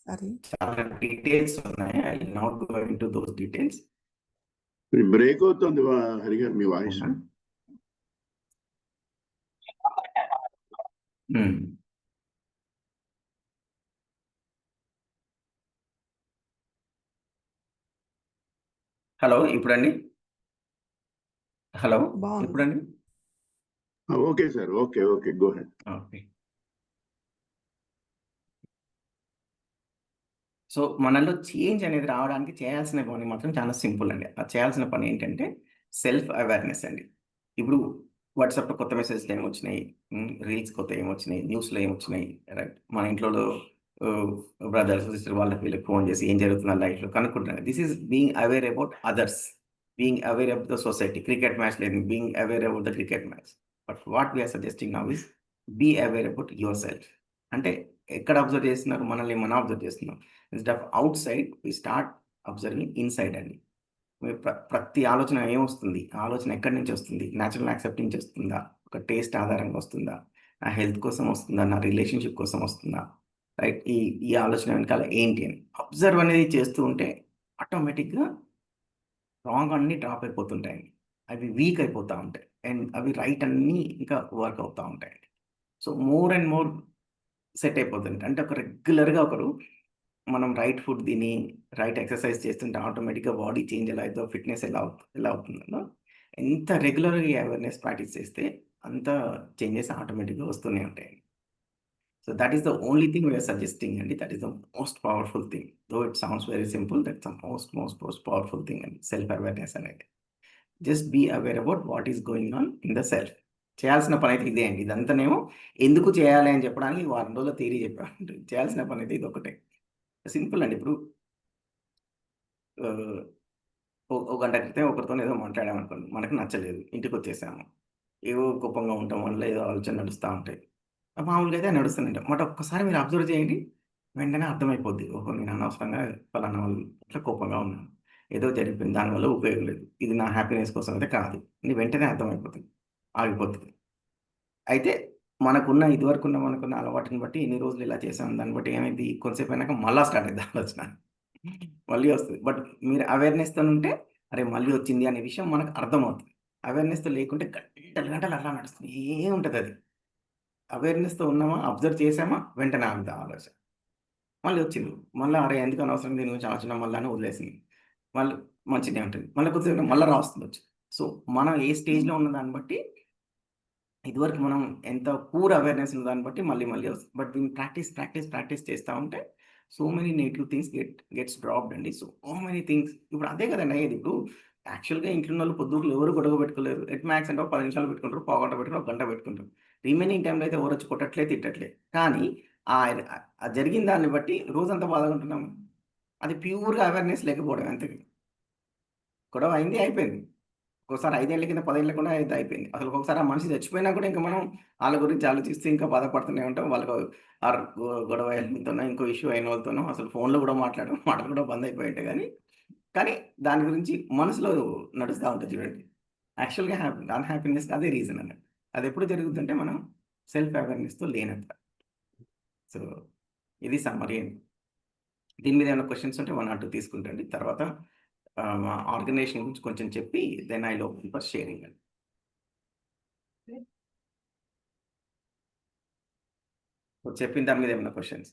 సారీ. చాలా డీటెయిల్స్ ఉన్నాయి. I will not go into those details. Break అవుతుంది హరిగారు మీ వాయిస్. అవునా? హ్మ్. హలో! ఇప్పుడండి? హలో! బాగుంది. ఇప్పుడండి? Okay sir. Okay. Okay. Go ahead. Okay. So, మనలో చేంజ్ అనేది రావడానికి చేయాల్సిన పని మాత్రం చాలా సింపుల్ అండి. చేయాల్సిన పని ఏంటంటే సెల్ఫ్ అవేర్‌నెస్ అండి. ఇప్పుడు వాట్సాప్‌లో కొత్త మెసేజ్‌లు ఏమొచ్చినాయి, రీల్స్ కొత్తవి ఏమొచ్చినాయి, న్యూస్‌లో ఏమొచ్చినాయి, రైట్. మన ఇంట్లో ఆహ్, బ్రదర్స్, సిస్టర్ వాళ్ళకి వీళ్ళకి ఫోన్ చేసి ఏం జరుగుతుంది లైఫ్‌లో కనుక్కుంటున్నారు. This is being aware about others. Being aware of the society. Cricket match లేదు. Being aware about the cricket match. But what we are suggesting now is be aware about your self. అంటే ఎక్కడ అబ్జర్వ్ చేస్తున్నారు? మనల్ని మనం అబ్జర్వ్ చేస్తున్నాం. Instead of outside we start observing inside అండి. మీరు ప్రతి ఆలోచన ఏమొస్తుంది? ఆ ఆలోచన ఎక్కడి నుంచి వస్తుంది? నేచురల్ యాక్సెప్ట్ నుంచి వస్తుందా? ఒక టేస్ట్ ఆధారంగా వస్తుందా? నా హెల్త్ కోసం వస్తుందా? నా రిలేషన్‌షిప్ కోసం వస్తుందా? రైట్. ఈ ఈ ఆలోచన వెనకాల ఏంటి అని అబ్జర్వ్ అనేది చేస్తూ ఉంటే ఆటోమేటిక్‌గా రాంగ్ అన్నీ డ్రాప్ అయిపోతుంటాయండి. అవి వీక్ అయిపోతా ఉంటాయి. అండ్ అవి రైట్ అన్నీ ఇంకా వర్క్ అవుతా ఉంటాయండి. So, more and more set అయిపోతుంది. అంటే ఒక రెగ్యులర్‌గా ఒకరు మనం రైట్ ఫుడ్ తిని, రైట్ ఎక్సర్‌సైజ్ చేస్తుంటే ఆటోమేటిక్‌గా బాడీ చేంజ్ ఎలా అయిద్దో, ఫిట్‌నెస్ ఎలా అవుతుందో, ఎంత రెగ్యులర్‌గా ఈ అవేర్‌నెస్ ప్రాక్టీస్ చేస్తే అంత చేంజెస్ ఆటోమేటిక్‌గా వస్తూనే ఉంటాయండి. So, that is the only thing we are suggesting అండి. That is the most powerful thing. Though it sounds very simple, that's the most powerful thing అండి. సెల్ఫ్ అవేర్‌నెస్ అనేది. Just be aware about what is going on in the self. చేయాల్సిన పనైతే ఇదే అండి. ఇదంతానేమో ఎందుకు చేయాలి అని చెప్పడానికి వారం రోజుల థియరీ చెప్పామండి. చేయాల్సిన పనైతే ఇదొక్కటే. సింపుల్ అండి. ఇప్పుడు ఆహ్, ఓ గంట క్రితం ఒకరితోని ఏదో మాట్లాడామనుకోండి. మనకు నచ్చలేదు. ఇంటికొచ్చేసాము. ఏవో కోపంగా ఉండటం వల్ల ఏదో ఆలోచనలు నడుస్తా ఉంటాయి. మామూలుగా అయితే నడుస్తుంటాయి. బట్ ఒక్కసారి మీరు అబ్జర్వ్ చేయండి. వెంటనే అర్థమైపోద్ది. ఓహో! నేను అనవసరంగా పలానా వాళ్ళు ఇట్లా కోపంగా ఉన్నాను. ఏదో జరిగిపోయింది. దానివల్ల ఉపయోగం లేదు. ఇది నా హ్యాపీనెస్ కోసం అయితే కాదు. అని వెంటనే అర్థమైపోతుంది. ఆగిపోతది. అయితే మనకున్న అలవాటుని బట్టి ఎన్ని రోజులు ఇలా చేసాం దాన్ని బట్టి ఏమైద్ది కొంతసేపు అయినాక మళ్ళా స్టార్ట్ అయిద్ది ఆలోచన. మళ్ళీ వస్తది. బట్ మీరు అవేర్‌నెస్‌తోనుంటే అరే! మళ్ళీ వచ్చింది అనే విషయం మనకు అర్థమవుతది. అవేర్‌నెస్‌తో లేకుంటే గంటలు గంటలు అలా నడుస్తూనే ఉంటదది. అవేర్‌నెస్‌తో ఉన్నామా, అబ్జర్వ్ చేసామా, వెంటనే ఆగుద్ది ఆ ఆలోచన. మళ్ళీ వచ్చింది. మళ్ళా అరే! ఎందుకు అనవసరంగా దీని గురించి ఆలోచన మళ్ళా అని వదిలేసింది. మళ్ళీ మంచిగనే ఉంటుంది. మళ్ళా కొద్దిసేపు మళ్ళా రాస్తుందొచ్చి. సో, మనం ఏ స్టేజ్‌లో ఉన్న దాన్ని బట్టి ఇదివరకు మనం ఎంత పూర్ అవేర్నెస్ ఉన్న దాన్ని బట్టి మళ్ళీ మళ్ళీ వస్తుంది. బట్ దీన్ని ప్రాక్టీస్ చేస్తూ ఉంటే so many negative things gets dropped అండి. సో మెనీ థింగ్స్ ఇప్పుడు అదే కదండి అయ్యేది. ఇప్పుడు యాక్చువల్గా ఇంట్లో వాళ్ళు పొద్దుగులు ఎవరు గొడవ పెట్టుకోలేరు. ఎట్ మ్యాక్స్ అంటే 10 నిమిషాలు పెట్టుకుంటారు, పావుగంట పెట్టుకుంటారు, 1 గంట పెట్టుకుంటారు. రిమైనింగ్ టైంలో అయితే ఎవరు వచ్చి కొట్టట్లే, తిట్టట్లే. కానీ ఆ జరిగిన దాన్ని బట్టి రోజంతా బాధగా ఉంటున్నాము. అది ప్యూర్గా అవేర్నెస్ లేకపోవడం అంతే. గొడవ అయింది, అయిపోయింది. ఒక్కోసారి 5 ఏళ్ల కింద 10 ఏళ్ల కూడా అయితే అయిపోయింది. అసలు ఒక్కొక్కసారి ఆ మనిషి చచ్చిపోయినా కూడా ఇంకా మనం వాళ్ళ గురించి ఆలోచిస్తూ ఇంకా బాధపడుతూనే ఉంటాం. వాళ్ళకు గొడవ అయినతోనో, ఇంకో ఇష్యూ అయిన వాళ్ళతోనో అసలు ఫోన్లో కూడా మాటలు కూడా బంద్ అయిపోయి ఉంటాయి. కానీ దాని గురించి మనసులో నడుస్తూ ఉంటుంది చూడండి. యాక్చువల్గా అన్హ్యాపీనెస్ అదే రీజన్ అన్నట్టు. అది ఎప్పుడు జరుగుతుందంటే మనం సెల్ఫ్ అవేర్నెస్తో లేనంత. సో ఇది సమ్మరీ అండి. దీని మీద ఏమైనా క్వశ్చన్స్ ఉంటే 1 or 2 తీసుకుంటండి. తర్వాత మా ఆర్గనైజేషన్ గురించి కొంచెం చెప్పి then I open for sharing అండి. చెప్పిన దాని మీద ఏమైనా క్వశ్చన్స్?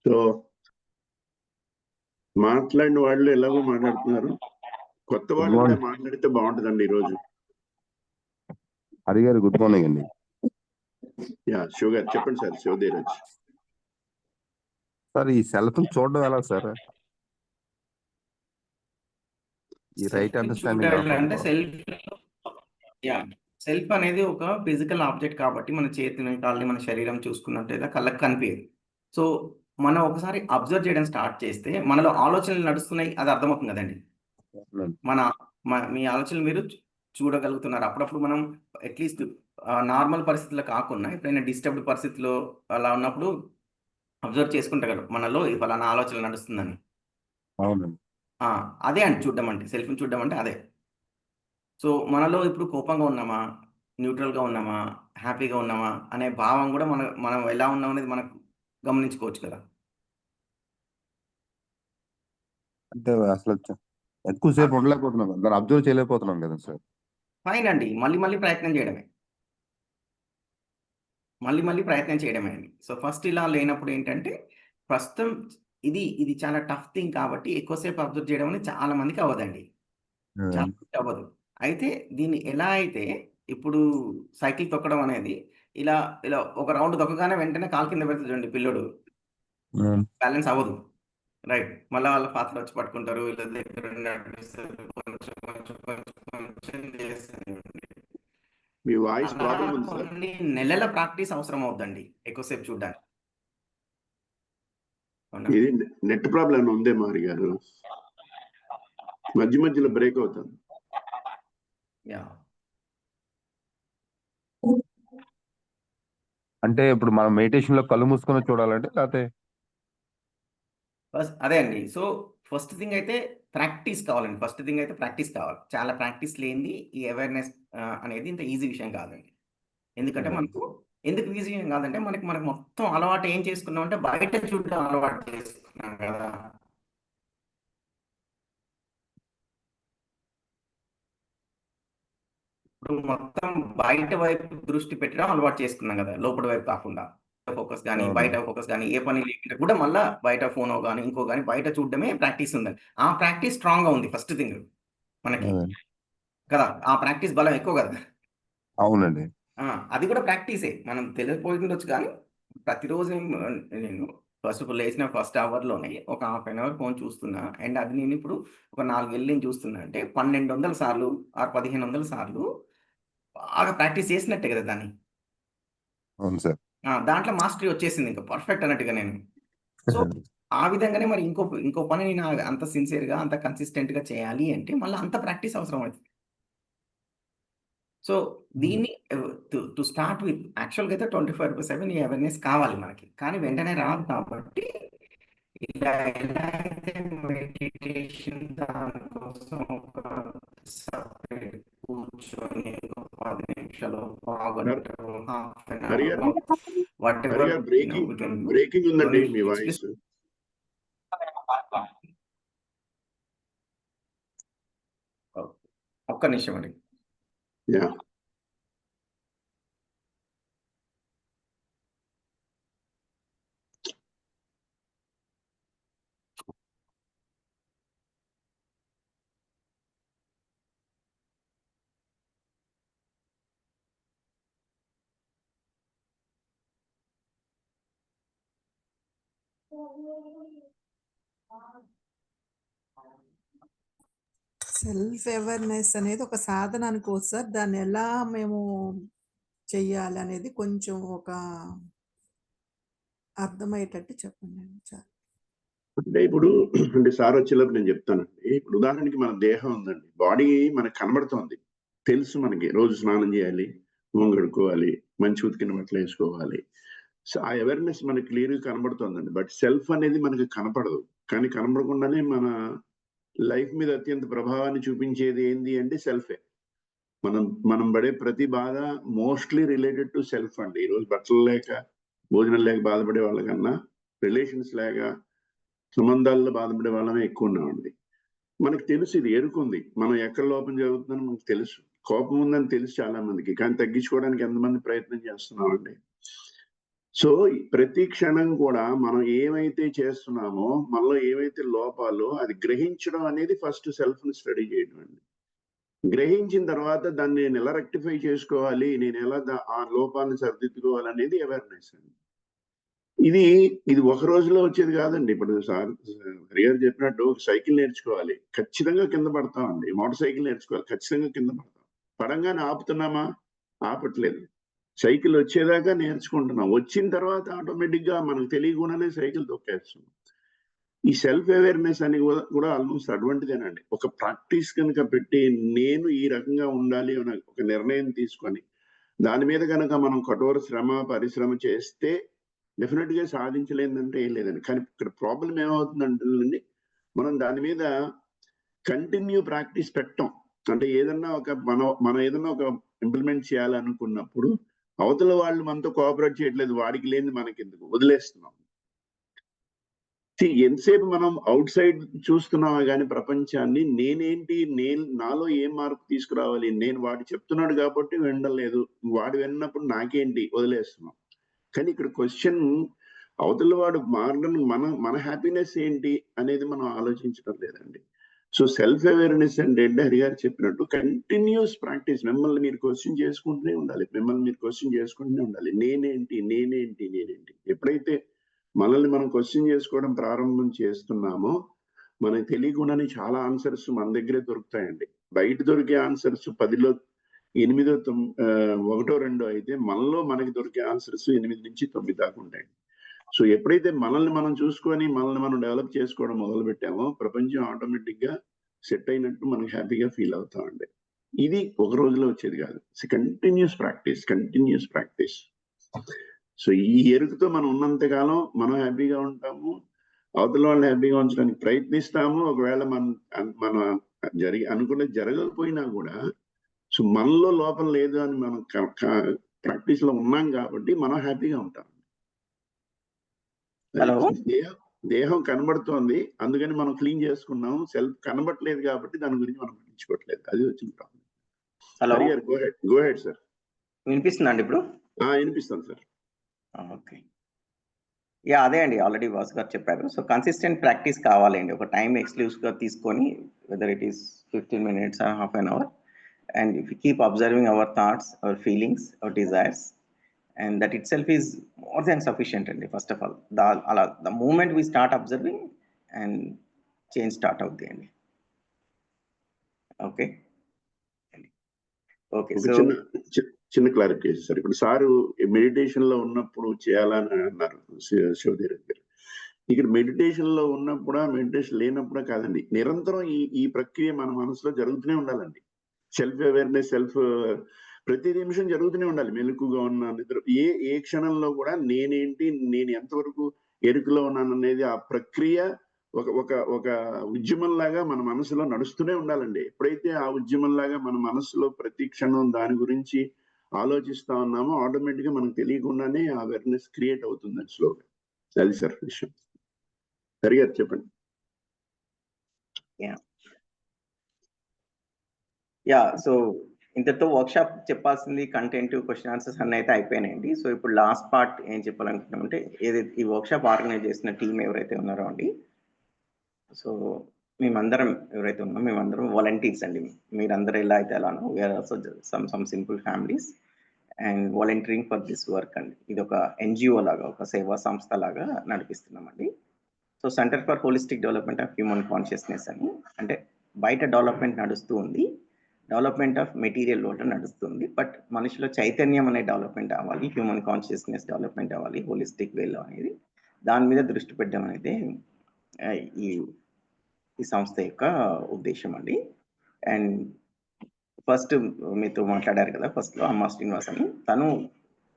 సో మాట్లాడిన వాళ్ళు ఎలాగో మాట్లాడుతున్నారు. కొత్త వాళ్ళు కూడా మాట్లాడితే బాగుంటుందండి ఈరోజు. హరి గారు గుడ్ మార్నింగ్ అండి. శివ గారు చెప్పండి సార్. శివధీరజ్ సార్, ఈ సెల్ఫ్ చూడడం ఎలా సార్? ఈ రైట్ అండర్స్టాండింగ్ అంటే సెల్ఫ్ అనేది ఒక ఫిజికల్ ఆబ్జెక్ట్ కాబట్టి మన చేతిని, కాళ్ళని, మన శరీరం చూసుకున్నట్టయితే కళ్ళకి కనిపించదు. సో మనం ఒకసారి అబ్జర్వ్ చేయడం స్టార్ట్ చేస్తే మనలో ఆలోచనలు నడుస్తున్నాయి, అది అర్థమవుతుంది కదండి. మీ ఆలోచనలు మీరు చూడగలుగుతున్నారు. అప్పుడప్పుడు మనం అట్లీస్ట్ నార్మల్ పరిస్థితుల్లో కాకుండా ఎప్పుడైనా డిస్టర్బ్డ్ పరిస్థితిలో అలా ఉన్నప్పుడు అబ్జర్వ్ చేసుకుంటారు మనలో ఫలానా ఆలోచనలు నడుస్తుందని. అవునండి. అదే అండి చూడడం అంటే, సెల్ఫ్ని చూడడం అంటే అదే. సో మనలో ఇప్పుడు కోపంగా ఉన్నామా, న్యూట్రల్గా ఉన్నామా, హ్యాపీగా ఉన్నామా అనే భావం కూడా మనం ఎలా ఉన్నాం అనేది మనకు గమనించుకోవచ్చు కదా. అంటే అసలు ఎక్కువసేపు ఉండలేకపోతున్నాం, దాన్ని అబ్జర్వ్ చేయలేకపోతున్నాం కదా సార్. ఫైన్ అండి, మళ్ళీ ప్రయత్నం చేయడమే. మళ్ళీ ప్రయత్నం చేయడమే అండి. సో ఫస్ట్ ఇలా లేనప్పుడు ఏంటంటే ప్రస్తుతం ఇది చాలా టఫ్ థింగ్ కాబట్టి ఎక్కువసేపు అబ్జర్వ్ చేయడం అనేది చాలా మందికి అవ్వదండి. చాలా మందికి అవ్వదు. అయితే దీన్ని ఎలా అయితే ఇప్పుడు సైకిల్ తొక్కడం అనేది ఇలా ఒక రౌండ్ తొక్కగానే వెంటనే కాలు కింద పెడుతుంది చూడండి పిల్లోడు, బ్యాలెన్స్ అవ్వదు. రైట్, మళ్ళీ వాళ్ళ ఫాదర్ వచ్చి పట్టుకుంటారు, వీళ్ళ దగ్గర కొంచెం మీ వాయిస్ ప్రాబ్లం ఉంది సార్. నెలల ప్రాక్టీస్ అవసరం అవుతుందండి ఎక్కువసేపు చూడడానికి. ఇది నెట్ ప్రాబ్లం ఉందే మారి గారు, మధ్యలో బ్రేక్ అవుతుంది. అంటే ఇప్పుడు మనం మెడిటేషన్ లో కళ్ళు మూసుకొని చూడాలంటే లేకపోతే అదే అండి. సో ఫస్ట్ థింగ్ అయితే ప్రాక్టీస్ కావాలండి. చాలా ప్రాక్టీస్ లేనిది ఈ అవేర్నెస్ అనేది ఇంత ఈజీ విషయం కాదండి. ఎందుకంటే ఎందుకు ఈజీ విషయం కాదంటే మనకు మొత్తం అలవాటు ఏం చేసుకున్నాం అంటే బయట చూడడం అలవాటు చేసుకున్నాం కదా. ఇప్పుడు మొత్తం బయట వైపు దృష్టి పెట్టడం అలవాటు చేసుకున్నాం కదా, లోపల వైపు కాకుండా. ఫోకస్ కానీ, బయట ఫోకస్ కానీ, ఏ పని లేకుండా కూడా మళ్ళీ బయట ఫోనో కానీ ఇంకో కానీ బయట చూడడమే ప్రాక్టీస్ ఉందండి. ఆ ప్రాక్టీస్ స్ట్రాంగ్గా ఉంది ఫస్ట్ థింగ్ మనకి కదా. ఆ ప్రాక్టీస్ బలం ఎక్కువ కదా. అవునండి. అది కూడా ప్రాక్టీసే, మనం తెలియకపోయిండొచ్చు కానీ ప్రతిరోజు నేను ఫస్ట్ ఆఫ్ ఆల్ లేచిన ఫస్ట్ అవర్లోనే ఒక ½ an hour ఫోన్ చూస్తున్నా. అండ్ అది నేను ఇప్పుడు ఒక 4 ఏళ్ళు నేను చూస్తున్నా అంటే 1200 సార్లు 1500 సార్లు బాగా ప్రాక్టీస్ చేసినట్టే కదా దాన్ని. అవును సార్. దాంట్లో మాస్టరీ వచ్చేసింది ఇంకా పర్ఫెక్ట్ అన్నట్టుగా నేను. సో ఆ విధంగానే మరి ఇంకో పని నేను అంత సిన్సియర్గా అంత కన్సిస్టెంట్గా చేయాలి అంటే మళ్ళీ అంత ప్రాక్టీస్ అవసరం అవుతుంది. సో దీన్ని టు స్టార్ట్ విత్ యాక్చువల్గా అయితే 24/7 ఈ అవేర్నెస్ కావాలి మనకి, కానీ వెంటనే రాదు. కాబట్టి ఇలా ఎలా అయితే మెడిటేషన్ దానికోసం ఒక సపరేట్ కూర్చొని 10 నిమిషాలు, బ్రేకింగ్ ఉందండి మీ వాయిస్. ఒక్క నిమిషం అండి. సెల్ఫ్ అవేర్నెస్ అనేది ఒక సాధన అనుకోవచ్చు సార్. దాన్ని ఎలా మేము చెయ్యాలి అనేది కొంచెం ఒక అర్థమయ్యేటట్టు చెప్పండి చాలు. అంటే ఇప్పుడు అంటే సార్ వచ్చేలోపు నేను చెప్తానండి. ఇప్పుడు ఉదాహరణకి మన దేహం ఉందండి, బాడీ మనకు కనబడుతోంది, తెలుసు మనకి రోజు స్నానం చేయాలి, మొహం కడుక్కోవాలి, మంచి ఉతికిన బట్టలు వేసుకోవాలి. సో ఆ అవేర్నెస్ మనకి క్లియర్గా కనబడుతోందండి. బట్ సెల్ఫ్ అనేది మనకి కనపడదు. కానీ కనబడకుండానే మన లైఫ్ మీద అత్యంత ప్రభావాన్ని చూపించేది ఏంది అంటే సెల్ఫే. మనం పడే ప్రతి బాధ మోస్ట్లీ రిలేటెడ్ టు సెల్ఫ్ అండి. ఈరోజు బట్టలు లేక, భోజనం లేక బాధపడే వాళ్ళకన్నా రిలేషన్స్ లేక, సంబంధాల్లో బాధపడే వాళ్ళమే ఎక్కువ ఉన్నామండి. మనకు తెలుసు, ఇది ఎరుకుంది, మనం ఎక్కడ లోపం జరుగుతుందని మనకు తెలుసు. కోపం ఉందని తెలుసు చాలా మందికి, కానీ తగ్గించుకోవడానికి ఎంతమంది ప్రయత్నం చేస్తున్నామండి. సో ప్రతి క్షణం కూడా మనం ఏమైతే చేస్తున్నామో, మనలో ఏవైతే లోపాలో అది గ్రహించడం అనేది ఫస్ట్ సెల్ఫ్ ని స్టడీ చేయడం అండి. గ్రహించిన తర్వాత దాన్ని నేను ఎలా రెక్టిఫై చేసుకోవాలి, నేను ఎలా ఆ లోపాన్ని సరిదిద్దుకోవాలి అనేది అవేర్నెస్ అండి. ఇది ఒక రోజులో వచ్చేది కాదండి. ఇప్పుడు సార్ గారు చెప్పినట్టు సైకిల్ నేర్చుకోవాలి, ఖచ్చితంగా కింద పడతామండి. మోటార్ సైకిల్ నేర్చుకోవాలి, ఖచ్చితంగా కింద పడతాం. పడంగానే ఆపుతున్నామా? ఆపట్లేదు. సైకిల్ వచ్చేదాకా నేర్చుకుంటున్నాం. వచ్చిన తర్వాత ఆటోమేటిక్ గా మనకు తెలియకుండానే సైకిల్ తొక్కేస్తున్నాం. ఈ సెల్ఫ్ అవేర్నెస్ అని కూడా ఆల్మోస్ట్ అటువంటిదేనండి. ఒక ప్రాక్టీస్ కనుక పెట్టి నేను ఈ రకంగా ఉండాలి అని ఒక నిర్ణయం తీసుకొని దాని మీద కనుక మనం కఠోర పరిశ్రమ చేస్తే డెఫినెట్ గా సాధించలేదంటే ఏం లేదండి. కానీ ఇక్కడ ప్రాబ్లం ఏమవుతుందంటే మనం దాని మీద కంటిన్యూ ప్రాక్టీస్ పెట్టాం. అంటే ఏదన్నా మనం ఏదన్నా ఒక ఇంప్లిమెంట్ చేయాలనుకున్నప్పుడు అవతల వాళ్ళు మనతో కోఆపరేట్ చేయట్లేదు, వాడికి లేని మనకెందుకు, వదిలేస్తున్నాం. ఎంతసేపు మనం అవుట్ సైడ్ చూస్తున్నామా కానీ ప్రపంచాన్ని, నేనేంటి, నాలో ఏం మార్పు తీసుకురావాలి, నేను వాడు చెప్తున్నాడు కాబట్టి వినలేదు, వాడు విన్నప్పుడు నాకేంటి, వదిలేస్తున్నాం. కానీ ఇక్కడ క్వశ్చన్ అవతల వాడు మారడం, మన హ్యాపీనెస్ ఏంటి అనేది మనం ఆలోచించడం లేదండి. సో సెల్ఫ్ అవేర్నెస్ అంటే హరి గారు చెప్పినట్టు కంటిన్యూస్ ప్రాక్టీస్. మిమ్మల్ని మీరు క్వశ్చన్ చేసుకుంటూనే ఉండాలి. నేనేంటి. ఎప్పుడైతే మనల్ని మనం క్వశ్చన్ చేసుకోవడం ప్రారంభం చేస్తున్నామో మనకు తెలియకుండానే చాలా ఆన్సర్స్ మన దగ్గరే దొరుకుతాయండి. బయట దొరికే ఆన్సర్స్ 10లో 8, 1, 2 అయితే మనలో మనకి దొరికే ఆన్సర్స్ 8 నుంచి 9 దాకా ఉంటాయి. సో ఎప్పుడైతే మనల్ని మనం చూసుకొని మనల్ని మనం డెవలప్ చేసుకోవడం మొదలు పెట్టామో ప్రపంచం ఆటోమేటిక్ గా సెట్ అయినట్టు మనం హ్యాపీగా ఫీల్ అవుతామండి. ఇది ఒక రోజులో వచ్చేది కాదు. Continuous practice. సో ఈ ఎరుకుతో మనం ఉన్నంతకాలం మనం హ్యాపీగా ఉంటాము, అవతల వాళ్ళని హ్యాపీగా ఉంచడానికి ప్రయత్నిస్తాము. ఒకవేళ మన అనుకున్నది జరగకపోయినా కూడా సో మనలో లోపం లేదు అని మనం ప్రాక్టీస్ లో ఉన్నాం కాబట్టి మనం హ్యాపీగా ఉంటాం. దేహం కనబడుతోంది, అందుకని మనం క్లీన్ చేసుకున్నాం. సెల్ఫ్ కనబడట్లేదు కాబట్టి దాని గురించి మనం పట్టించుకోవట్లేదు. అది వచ్చిన problem. Hello, go head sir. వినిపిస్తుందండి ఇప్పుడు? వినిపిస్తాను సార్. ఓకే, అదే అండి, ఆల్రెడీ వాసు గారు చెప్పారు. సో కన్సిస్టెంట్ ప్రాక్టీస్ కావాలండి. ఒక టైం ఎక్స్క్లూసివ్గా తీసుకొని, whether it is 15 minutes or half an hour, and if we keep observing our thoughts, our feelings, our desires, and that itself is more than sufficient. And first of all, the moment we start observing and change start out the end. Okay. So చిన్న క్లారిఫికేషన్ సార్. ఇప్పుడు సారు మెడిటేషన్ లో ఉన్నప్పుడు చేయాలని అన్నారు శివధీర్ గారు. ఇక్కడ మెడిటేషన్ లో ఉన్నప్పుడా, మెడిటేషన్ లేనప్పుడా కాదండి, నిరంతరం ఈ ప్రక్రియ మన మనసులో జరుగుతూనే ఉండాలండి. సెల్ఫ్ అవేర్నెస్, ప్రతి నిమిషం జరుగుతూనే ఉండాలి. మెలకుగా ఉన్న నిద్ర, ఏ క్షణంలో కూడా నేనేంటి, నేను ఎంతవరకు ఎరుకలో ఉన్నాను అనేది ఆ ప్రక్రియ ఒక ఉద్యమం లాగా మన మనసులో నడుస్తూనే ఉండాలండి. ఎప్పుడైతే ఆ ఉద్యమం లాగా మన మనసులో ప్రతి క్షణం దాని గురించి ఆలోచిస్తా ఉన్నామో ఆటోమేటిక్ గా మనకు తెలియకుండానే ఆ అవేర్నెస్ క్రియేట్ అవుతుంది స్లోగా. అది సార్ విషయం. హరి గారు చెప్పండి. సో ఇంతతో వర్క్షాప్ చెప్పాల్సింది కంటెంట్, క్వశ్చన్ ఆన్సర్స్ అన్నీ అయితే అయిపోయినాయండి. సో ఇప్పుడు లాస్ట్ పార్ట్ ఏం చెప్పాలనుకుంటున్నామంటే, ఏదైతే ఈ వర్క్షాప్ ఆర్గనైజ్ చేసిన టీం ఎవరైతే ఉన్నారో అండి, సో మేమందరం ఎవరైతే ఉన్నామో మేమందరం వాలంటీర్స్ అండి. మీరందరూ ఎలా అయితే అలానో we are also some simple families and volunteering for this work అండి. ఇది ఒక ఎన్జిఓ లాగా, ఒక సేవా సంస్థ లాగా నడిపిస్తున్నామండి. So centre for holistic development of human consciousness అని, అంటే బయట డెవలప్మెంట్ నడుస్తూ ఉంది, డెవలప్మెంట్ ఆఫ్ మెటీరియల్ వరల్డ్ నడుస్తుంది, బట్ మనిషిలో చైతన్యం అనే డెవలప్మెంట్ అవ్వాలి, హ్యూమన్ కాన్షియస్నెస్ డెవలప్మెంట్ అవ్వాలి హోలిస్టిక్ వేలో అనేది, దాని మీద దృష్టి పెట్టడం అనేది ఈ ఈ సంస్థ యొక్క ఉద్దేశం అండి. అండ్ ఫస్ట్ మీతో మాట్లాడారు కదా ఫస్ట్లో అమ్మ శ్రీనివాస్ అని, తను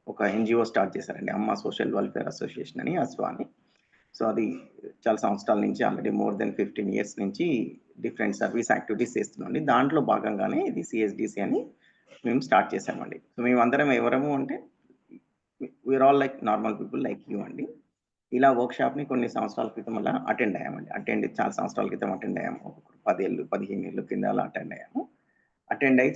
ఒక ఎన్జిఓ స్టార్ట్ చేశారండి, అమ్మ సోషల్ వెల్ఫేర్ అసోసియేషన్ అని, అస్వా అని. సో అది చాలా సంవత్సరాల నుంచి ఆల్రెడీ మోర్ దెన్ 15 years నుంచి డిఫరెంట్ సర్వీస్ యాక్టివిటీస్ చేస్తున్నాండి. దాంట్లో భాగంగానే ఇది సిఎస్డిసి అని మేము స్టార్ట్ చేసామండి. సో మేమందరం ఎవరము అంటే we are all like normal people like you అండి. ఇలా వర్క్షాప్ని కొన్ని సంవత్సరాల క్రితం అలా అటెండ్ అయ్యామండి. చాలా సంవత్సరాల క్రితం అటెండ్ అయ్యాము, 10 ఏళ్ళు 15 ఏళ్ళు కింద అలా అటెండ్ అయ్యాము. అటెండ్ అయ్యి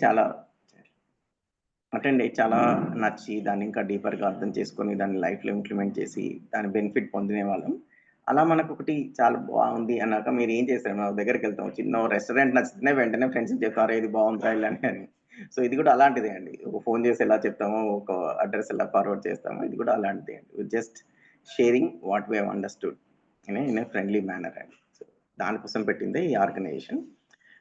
చాలా నచ్చి దాన్ని ఇంకా డీపర్గా అర్థం చేసుకొని దాన్ని లైఫ్లో ఇంప్లిమెంట్ చేసి దాని బెనిఫిట్ పొందిన వాళ్ళం. అలా మనకు ఒకటి చాలా బాగుంది అన్నాక మీరు ఏం చేస్తారు, మన దగ్గరికి వెళ్తాం, చిన్న రెస్టారెంట్ నచ్చితేనే వెంటనే ఫ్రెండ్స్ చెప్తారు ఇది బాగుందా ఇలా అని. సో ఇది కూడా అలాంటిదే అండి, ఒక ఫోన్ చేసి ఎలా చెప్తామో, ఒక అడ్రస్ ఎలా ఫార్వర్డ్ చేస్తామో, ఇది కూడా అలాంటిదే అండి. Just sharing what we have understood in a friendly manner అండి. సో దానికోసం పెట్టిందే ఈ ఆర్గనైజేషన్.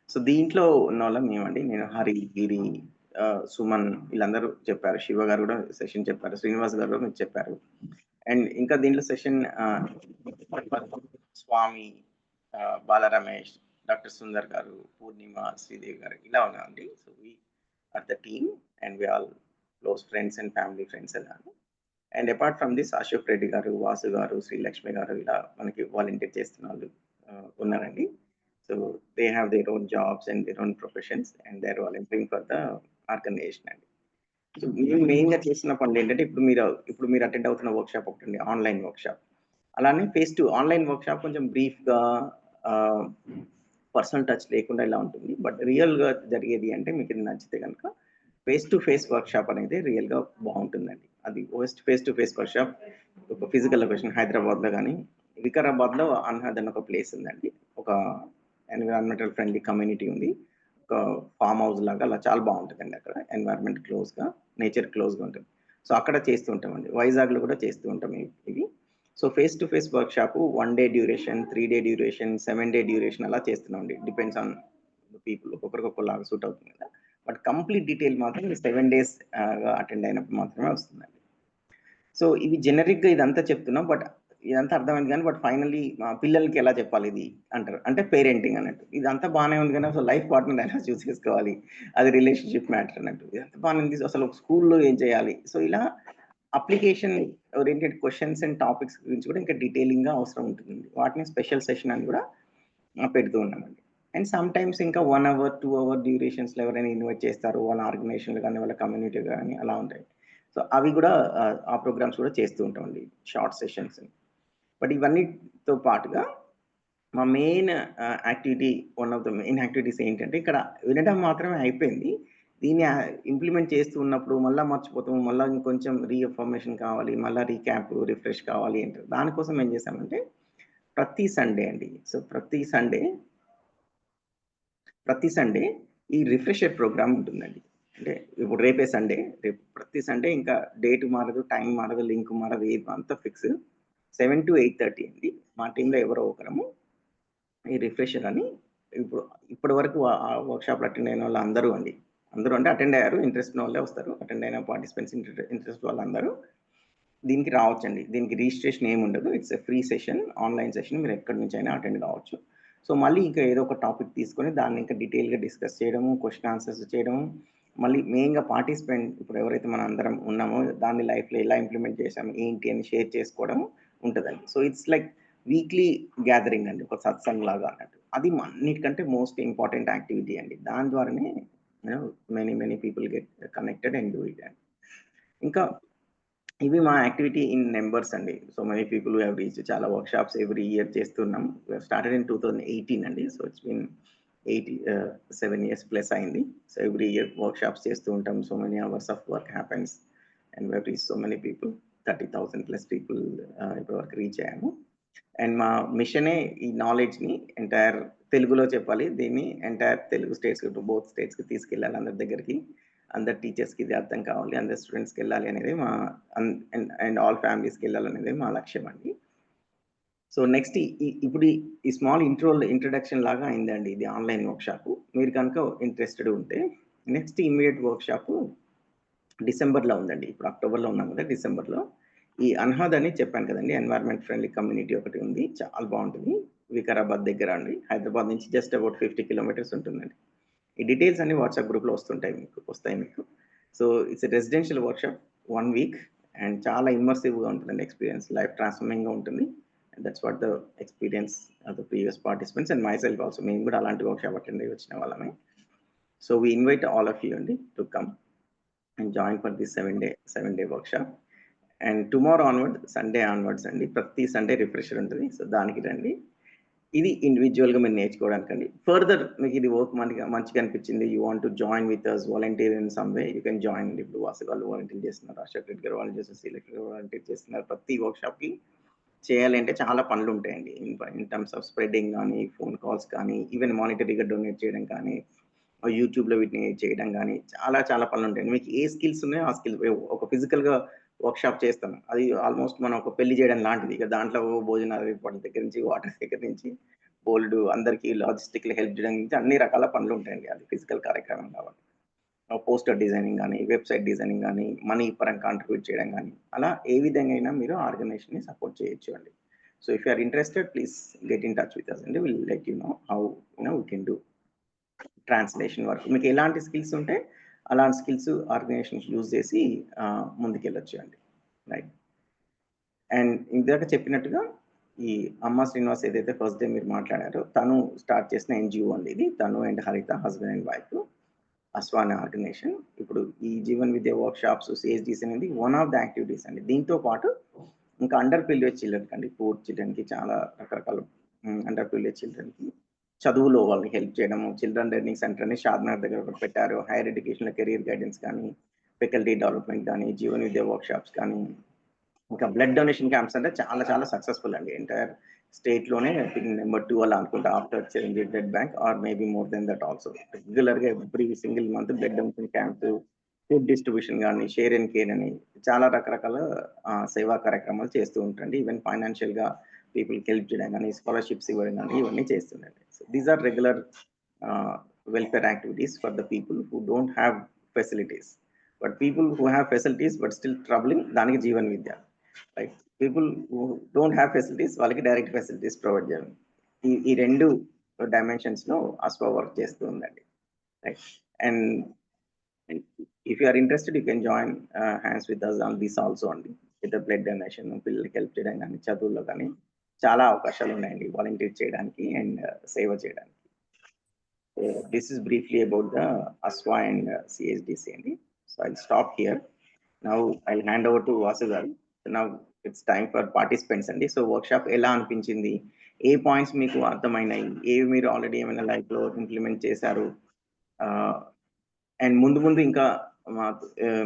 సో దీంట్లో ఉన్న వాళ్ళం మేమండి, నేను హరి, గిరి, సుమన్ వీళ్ళందరూ చెప్పారు, శివ గారు కూడా సెషన్ చెప్పారు, శ్రీనివాస్ గారు కూడా చెప్పారు. అండ్ ఇంకా దీంట్లో సెషన్ స్వామి, బాల రమేష్, డాక్టర్ సుందర్ గారు, పూర్ణిమ, శ్రీదేవి గారు ఇలా ఉన్నామండి. So we are the team and we all close friends and family friends అన్నాను. And apart from this Ashok Reddy గారు, వాసు గారు, శ్రీలక్ష్మి గారు ఇలా మనకి వాలంటీర్ చేస్తున్న వాళ్ళు ఉన్నారండి. So they have their own jobs and their own professions and they are volunteering for the organization అండి. సో మేము మెయిన్గా చేసిన పనులు ఏంటంటే, ఇప్పుడు మీరు అటెండ్ అవుతున్న వర్క్షాప్ ఒకటి ఆన్లైన్ వర్క్షాప్, అలానే ఫేస్ టు ఆన్లైన్ వర్క్షాప్ కొంచెం బ్రీఫ్గా పర్సనల్ టచ్ లేకుండా ఇలా ఉంటుంది. బట్ రియల్గా జరిగేది అంటే మీకు ఇది నచ్చితే కనుక ఫేస్ టు ఫేస్ వర్క్షాప్ అనేది రియల్గా బాగుంటుందండి. అది ఫేస్ టు ఫేస్ వర్క్షాప్ ఒక ఫిజికల్ లొకేషన్ హైదరాబాద్లో కానీ, వికారాబాద్లో అన్హద్ అని ఒక ప్లేస్ ఉందండి, ఒక ఎన్విరాన్మెంటల్ ఫ్రెండ్లీ కమ్యూనిటీ ఉంది, ఒక ఫామ్ హౌస్ లాగా, అలా చాలా బాగుంటుందండి. అక్కడ ఎన్వైరన్మెంట్ క్లోజ్గా, నేచర్ క్లోజ్గా ఉంటుంది. సో అక్కడ చేస్తూ ఉంటామండి. వైజాగ్లో కూడా చేస్తూ ఉంటాం ఇవి. So face to face workshop 1 day duration, 3 day duration, 7 day duration అలా చేస్తున్నామండి. డిపెండ్స్ ఆన్ పీపుల్, ఒక్కొక్కరికి ఒక్కొక్కలాగా సూట్ అవుతుంది కదా. బట్ కంప్లీట్ డీటెయిల్ మాత్రం 7 days అటెండ్ అయినప్పుడు మాత్రమే వస్తుందండి. సో ఇవి జెనరిక్గా ఇదంతా చెప్తున్నాం, బట్ ఇదంతా అర్థమైంది కానీ, బట్ ఫైనల్లీ పిల్లలకి ఎలా చెప్పాలి ఇది అంటారు, అంటే పేరెంటింగ్ అన్నట్టు. ఇదంతా బాగానే ఉంది కానీ అసలు లైఫ్ పార్ట్నర్ ఎలా చూస్ చేసుకోవాలి, అది రిలేషన్షిప్ మ్యాటర్ అన్నట్టు. ఇదంతా బాగానే ఉంది, అసలు ఒక స్కూల్లో ఏం చేయాలి. సో ఇలా application oriented questions and topics గురించి కూడా ఇంకా డీటెయిలింగ్గా అవసరం ఉంటుంది. వాటిని స్పెషల్ సెషన్ అని కూడా పెడుతూ ఉన్నామండి. అండ్ సమ్ టైమ్స్ ఇంకా 1 hour 2 hour డ్యూరేషన్స్లో ఎవరైనా ఇన్వైట్ చేస్తారు, వాళ్ళ ఆర్గనైజేషన్లు కానీ వాళ్ళ కమ్యూనిటీ కానీ అలా ఉంటాయి. సో అవి కూడా ఆ ప్రోగ్రామ్స్ కూడా చేస్తూ ఉంటామండి, షార్ట్ సెషన్స్. బట్ ఇవన్నీతో పాటుగా మా main activity, one of the main activities ఏంటంటే, ఇక్కడ వినడం మాత్రమే అయిపోయింది, దీన్ని ఇంప్లిమెంట్ చేస్తూ ఉన్నప్పుడు మళ్ళీ మర్చిపోతాము, మళ్ళీ ఇంకొంచెం రీఇన్ఫర్మేషన్ కావాలి, మళ్ళీ రీక్యాప్ రిఫ్రెష్ కావాలి అంటారు. దానికోసం ఏం చేశామంటే ప్రతి సండే అండి, సో ప్రతి సండే ఈ రిఫ్రెషర్ ప్రోగ్రామ్ ఉంటుందండి. అంటే ఇప్పుడు రేపే సండే, రేపు ప్రతి సండే ఇంకా డేట్ మారదు, టైం మారదు, లింక్ మారదు, ఏది అంతా ఫిక్స్ 7 to 8:30 అండి. మా టీంలో ఎవరో ఒకరము ఈ రిఫ్రెషర్ అని, ఇప్పటి వరకు ఆ వర్క్షాప్లో అటెండ్ అయిన వాళ్ళు అందరూ అంటే అటెండ్ అయ్యారు, ఇంట్రెస్ట్ ఉన్న వాళ్ళే వస్తారు, అటెండ్ అయిన పార్టిసిపెంట్స్ ఇంట్రెస్ట్ వాళ్ళందరూ దీనికి రావచ్చండి. దీనికి రిజిస్ట్రేషన్ ఏమి ఉండదు, it's a free session, online session, మీరు ఎక్కడి నుంచి అయినా అటెండ్ కావచ్చు. సో మళ్ళీ ఇంకా ఏదో ఒక టాపిక్ తీసుకొని దాన్ని ఇంకా డీటెయిల్గా డిస్కస్ చేయడము, క్వశ్చన్ ఆన్సర్స్ చేయడము, మళ్ళీ మెయిన్గా పార్టిసిపెంట్ ఇప్పుడు ఎవరైతే మనం అందరం ఉన్నామో దాన్ని లైఫ్లో ఎలా ఇంప్లిమెంట్ చేసాము ఏంటి అని షేర్ చేసుకోవడం ఉంటుందండి. So it's like weekly gathering అండి, ఒక సత్సంగ్ లాగా అన్నట్టు. అది అన్నిటికంటే మోస్ట్ ఇంపార్టెంట్ యాక్టివిటీ అండి. దాని ద్వారానే many people get connected and do it అండి. ఇంకా ఇవి మా యాక్టివిటీ ఇన్ నెంబర్స్ అండి. So many people have reach, చాలా వర్క్షాప్స్ ఎవ్రీ ఇయర్ చేస్తున్నాం. స్టార్టెడ్ ఇన్ 2018 అండి. So it's been 7 years plus అయింది. సో ఎవ్రీ ఇయర్ వర్క్షాప్స్ చేస్తూ ఉంటాం. So many hours of work happens and we have reach so many people, 30,000 plus people ఇప్పటి వరకు రీచ్ అయ్యాము. అండ్ మా మిషనే ఈ నాలెడ్జ్ని ఎంటైర్ తెలుగులో చెప్పాలి, దీన్ని ఎంటైర్ తెలుగు స్టేట్స్కి, బోత్ స్టేట్స్కి తీసుకెళ్ళాలి, అందరి దగ్గరికి, అందరు టీచర్స్కి ఇది అర్థం కావాలి, అందరు స్టూడెంట్స్కి వెళ్ళాలి అనేది మా అండ్ ఆల్ ఫ్యామిలీస్కి వెళ్ళాలనేది మా లక్ష్యం అండి. సో నెక్స్ట్ ఇప్పుడు ఈ స్మాల్ ఇంట్రడక్షన్ లాగా అయిందండి ఇది ఆన్లైన్ వర్క్షాప్. మీరు కనుక ఇంట్రెస్టెడ్ ఉంటే నెక్స్ట్ ఇమ్మీడియట్ వర్క్షాప్ డిసెంబర్లో ఉందండి. ఇప్పుడు అక్టోబర్లో ఉన్నాం కదా, డిసెంబర్లో ఈ అన్హాద్ అని చెప్పాను కదండి, ఎన్వైరన్మెంట్ ఫ్రెండ్లీ కమ్యూనిటీ ఒకటి ఉంది, చాలా బాగుంటుంది. వికారాబాద్ దగ్గర అండి, హైదరాబాద్ నుంచి జస్ట్ అబౌట్ 50 కిలోమీటర్స్ ఉంటుందండి. ఈ డీటెయిల్స్ అన్ని వాట్సాప్ గ్రూప్లో వస్తాయి మీకు. So it's residential workshop 1 week and చాలా ఇమ్మర్సివ్గా ఉంటుందండి ఎక్స్పీరియన్స్, లైఫ్ ట్రాన్స్ఫార్మింగ్గా ఉంటుంది. And that's what the experience of the previous participants and my self also. మేము కూడా అలాంటి వర్క్షాప్ అటెండ్ అయ్యి వచ్చిన వాళ్ళమే. So we invite all of you అండి to come and join for this 7-day workshop. And tomorrow onward, Sunday onwards అండి, ప్రతి సండే రిఫ్రెషర్ ఉంటుంది. సో దానికి రండి. ఇది ఇండివిజువల్గా మీరు నేర్చుకోవడానికి అండి. ఫర్దర్ మీకు ఇది వర్క్ మంచిగా అనిపించింది, you want to join with us, volunteer in some way, you can join అండి. ఇప్పుడు వాసు వాళ్ళు వాలంటీర్ చేస్తున్నారు, అశోక్ రెడ్డి గారు వాలంటీర్ చేస్తున్నారు, శ్రీలక్ష్మి గారు వాలంటీర్ చేస్తున్నారు. ప్రతి వర్క్షాప్కి చేయాలి అంటే చాలా పనులు ఉంటాయండి, ఇన్ టర్మ్స్ ఆఫ్ స్ప్రెడింగ్ కానీ, ఫోన్ కాల్స్ కానీ, ఈవెన్ మానిటరీగా డొనేట్ చేయడం కానీ, యూట్యూబ్లో వీటిని చేయడం కానీ, చాలా పనులు ఉంటాయండి. మీకు ఏ స్కిల్స్ ఉన్నాయో ఆ స్కిల్, ఒక ఫిజికల్గా వర్క్షాప్ చేస్తాం, అది ఆల్మోస్ట్ మనం ఒక పెళ్లి చేయడం లాంటిది. ఇక దాంట్లో భోజనాలు ఏర్పాటు దగ్గర నుంచి, వాటర్ దగ్గర నుంచి, బోల్డ్ అందరికీ లాజిస్టిక్లో హెల్ప్ చేయడం నుంచి అన్ని రకాల పనులు ఉంటాయండి. అది ఫిజికల్ కార్యక్రమం కాబట్టి పోస్టర్ డిజైనింగ్ కానీ, వెబ్సైట్ డిజైనింగ్ కానీ, మనీ పరంగా కాంట్రిబ్యూట్ చేయడం కానీ, అలా ఏ విధంగా అయినా మీరు ఆర్గనైజేషన్ని సపోర్ట్ చేయొచ్చు అండి. So if you are interested please get in touch with us అండి, will let you know how we can do translation work. మీకు ఎలాంటి స్కిల్స్ ఉంటే అలాంటి స్కిల్స్ ఆర్గనైజేషన్ యూజ్ చేసి ముందుకెళ్ళొచ్చు అండి, రైట్. అండ్ ఇందాక చెప్పినట్టుగా ఈ అమ్మ శ్రీనివాస్ ఏదైతే ఫస్ట్ డే మీరు మాట్లాడారో, తను స్టార్ట్ చేసిన ఎన్జిఓ అండి ఇది. తను and Haritha, husband and wife, అస్వాన్ ఆర్గనైజేషన్. ఇప్పుడు ఈ Jeevan Vidya workshops, CSDC అనేది వన్ ఆఫ్ ద యాక్టివిటీస్ అండి. దీంతో పాటు ఇంకా అండర్ ప్రివిలేజ్ చిల్డ్రన్ కండి, పూర్ చిల్డ్రన్కి, చాలా రకరకాల అండర్ ప్రివిలేజ్ చిల్డ్రన్కి చదువులో వాళ్ళని హెల్ప్ చేయడము. చిల్డ్రన్ లెర్నింగ్ సెంటర్ అని షాద్నగర్ దగ్గర ఒకటి పెట్టారు. హైయర్ ఎడ్యుకేషన్లో కెరీర్ గైడెన్స్ కానీ, ఫ్యాకల్టీ డెవలప్మెంట్ కానీ, జీవన్ విద్య వర్క్ షాప్స్ కానీ, ఇంకా బ్లడ్ డొనేషన్ క్యాంప్స్ అంటే చాలా సక్సెస్ఫుల్ అండి. ఎంటైర్ స్టేట్లోనే నెంబర్ 2 అలా అనుకుంటా, after Chiranjeevi blood bank, or maybe more then that also. రెగ్యులర్గా every single month blood donation camps, food distribution కానీ, షేర్ అండ్ కేర్ అని చాలా రకరకాల సేవా కార్యక్రమాలు చేస్తూ ఉంటారండి. ఈవెన్ ఫైనాన్షియల్గా పీపుల్కి హెల్ప్ చేయడం కానీ, స్కాలర్షిప్స్ ఇవ్వడం కానీ, ఇవన్నీ చేస్తుండండి. So these are regular welfare activities for the people who don't have facilities. But people who have facilities but still troubling, దానికి Jeevan Vidya, right. People who don't have facilities, వాళ్ళకి డైరెక్ట్ ఫెసిలిటీస్ ప్రొవైడ్ చేయాలి. ఈ 2 డైమెన్షన్స్లో అస్వా వర్క్ చేస్తూ ఉందండి, right. And if you are interested, you can join hands with us on this also అండి. విత్ బ్లడ్ డొనేషన్, పిల్లలకి హెల్ప్ చేయడం కానీ, చదువుల్లో కానీ చాలా అవకాశాలు ఉన్నాయండి వాలంటీర్ చేయడానికి అండ్ సేవ చేయడానికి. This is briefly about the Aswa and CSDC అండి. So I stop here. Now I hand over to Vasu గారు. Now it's time for participants అండి. సో వర్క్షాప్ ఎలా అనిపించింది, ఏ పాయింట్స్ మీకు అర్థమైనాయి, ఏవి మీరు ఆల్రెడీ ఏమైనా లైఫ్లో ఇంప్లిమెంట్ చేశారు, అండ్ ముందు ఇంకా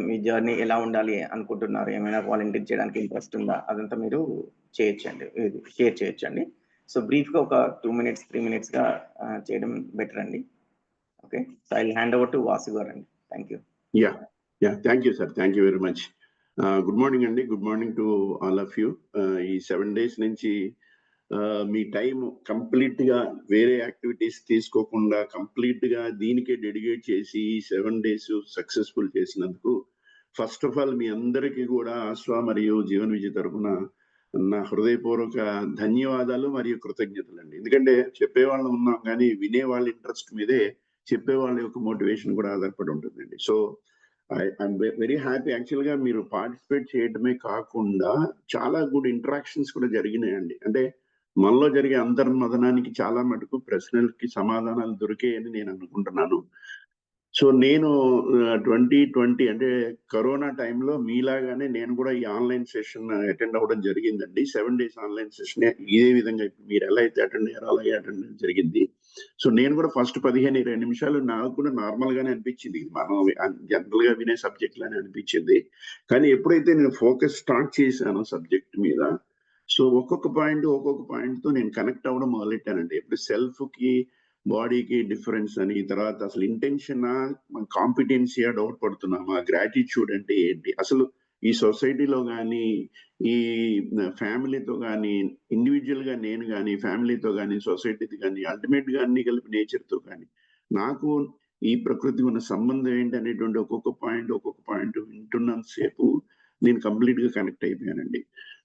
మీ జర్నీ ఎలా ఉండాలి అనుకుంటున్నారు, ఏమైనా వాలంటీర్ చేయడానికి ఇంట్రెస్ట్ ఉందా, అదంతా మీరు చేయొచ్చండి, షేర్ చేయొచ్చండి. సో బ్రీఫ్గా ఒక 2 minutes 3 minutes చేయడం బెటర్ అండి. Okay, so I hand over to Vasu గారు అండి. Thank you. Thank you sir, thank you very much. Good morning అండి, good morning to all of you. ఈ 7 days నుంచి మీ టైం కంప్లీట్ గా వేరే యాక్టివిటీస్ తీసుకోకుండా కంప్లీట్ గా దీనికే డెడికేట్ చేసి 7 days సక్సెస్ఫుల్ చేసినందుకు ఫస్ట్ ఆఫ్ ఆల్ మీ అందరికీ కూడా అస్వా మరియు జీవన్ విద్య తరఫున నా హృదయపూర్వక ధన్యవాదాలు మరియు కృతజ్ఞతలు అండి. ఎందుకంటే చెప్పేవాళ్ళం ఉన్నాం కానీ వినేవాళ్ళ ఇంట్రెస్ట్ మీదే చెప్పేవాళ్ళ యొక్క మోటివేషన్ కూడా ఆధారపడి ఉంటుందండి. So I'm very happy. యాక్చువల్గా మీరు పార్టిసిపేట్ చేయడమే కాకుండా చాలా గుడ్ ఇంటరాక్షన్స్ కూడా జరిగినాయండి. అంటే మనలో జరిగే అంతర్మదనానికి చాలా మటుకు ప్రశ్నలకి సమాధానాలు దొరికాయని నేను అనుకుంటున్నాను. సో నేను 2020 అంటే కరోనా టైంలో మీలాగానే నేను కూడా ఈ ఆన్లైన్ సెషన్ అటెండ్ అవ్వడం జరిగిందండి. 7 days ఆన్లైన్ సెషన్ ఇదే విధంగా మీరు ఎలా అయితే అటెండ్ అయ్యారో అలాగే అటెండ్ జరిగింది. సో నేను కూడా ఫస్ట్ 15-20 నిమిషాలు నాకు కూడా నార్మల్ గానే అనిపించింది, మనం జనరల్ గా వినే సబ్జెక్ట్ లానే అనిపించింది. కానీ ఎప్పుడైతే నేను ఫోకస్ స్టార్ట్ చేశానో సబ్జెక్ట్ మీద, సో ఒక్కొక్క పాయింట్ తో నేను కనెక్ట్ అవ్వడం మొదలెట్టానండి. ఇప్పుడు సెల్ఫ్ కి బాడీకి డిఫరెన్స్ అని, తర్వాత అసలు ఇంటెన్షన్ కాంపిటెన్సీయా డౌట్ పడుతున్నామా, గ్రాటిట్యూడ్ అంటే ఏంటి, అసలు ఈ సొసైటీలో కానీ, ఈ ఫ్యామిలీతో కానీ, ఇండివిజువల్గా నేను కానీ, ఫ్యామిలీతో కానీ, సొసైటీతో కానీ, అల్టిమేట్గా అన్ని కలిపి నేచర్తో కానీ, నాకు ఈ ప్రకృతికి ఉన్న సంబంధం ఏంటి అనేటువంటి ఒక్కొక్క పాయింట్ వింటున్నంతసేపు నేను కంప్లీట్ గా కనెక్ట్ అయిపోయానండి.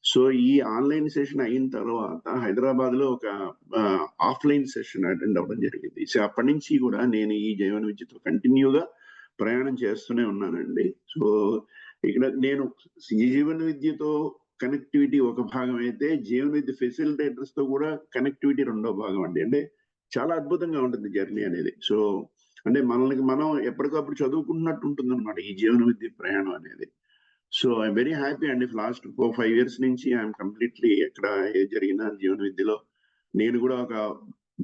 సో ఈ ఆన్లైన్ సెషన్ అయిన తర్వాత హైదరాబాద్ లో ఒక ఆఫ్లైన్ సెషన్ అటెండ్ అవ్వడం జరిగింది. సో అప్పటి నుంచి కూడా నేను ఈ జీవన విద్యతో కంటిన్యూగా ప్రయాణం చేస్తూనే ఉన్నానండి. సో ఇక్కడ నేను ఈ జీవన విద్యతో కనెక్టివిటీ ఒక భాగం అయితే, జీవన విద్య ఫెసిలిటేటర్స్ తో కూడా కనెక్టివిటీ రెండో భాగం అండి. అంటే చాలా అద్భుతంగా ఉంటుంది జర్నీ అనేది. సో అంటే మనల్ని మనం ఎప్పటికప్పుడు చదువుకున్నట్టు ఉంటుంది అనమాట ఈ జీవన విద్య ప్రయాణం అనేది. సో ఐఎమ్ వెరీ హ్యాపీ అండి. లాస్ట్ 4-5 years నుంచి ఐఎమ్ కంప్లీట్లీ ఎక్కడ ఏది జరిగినా జీవన విద్యలో నేను కూడా ఒక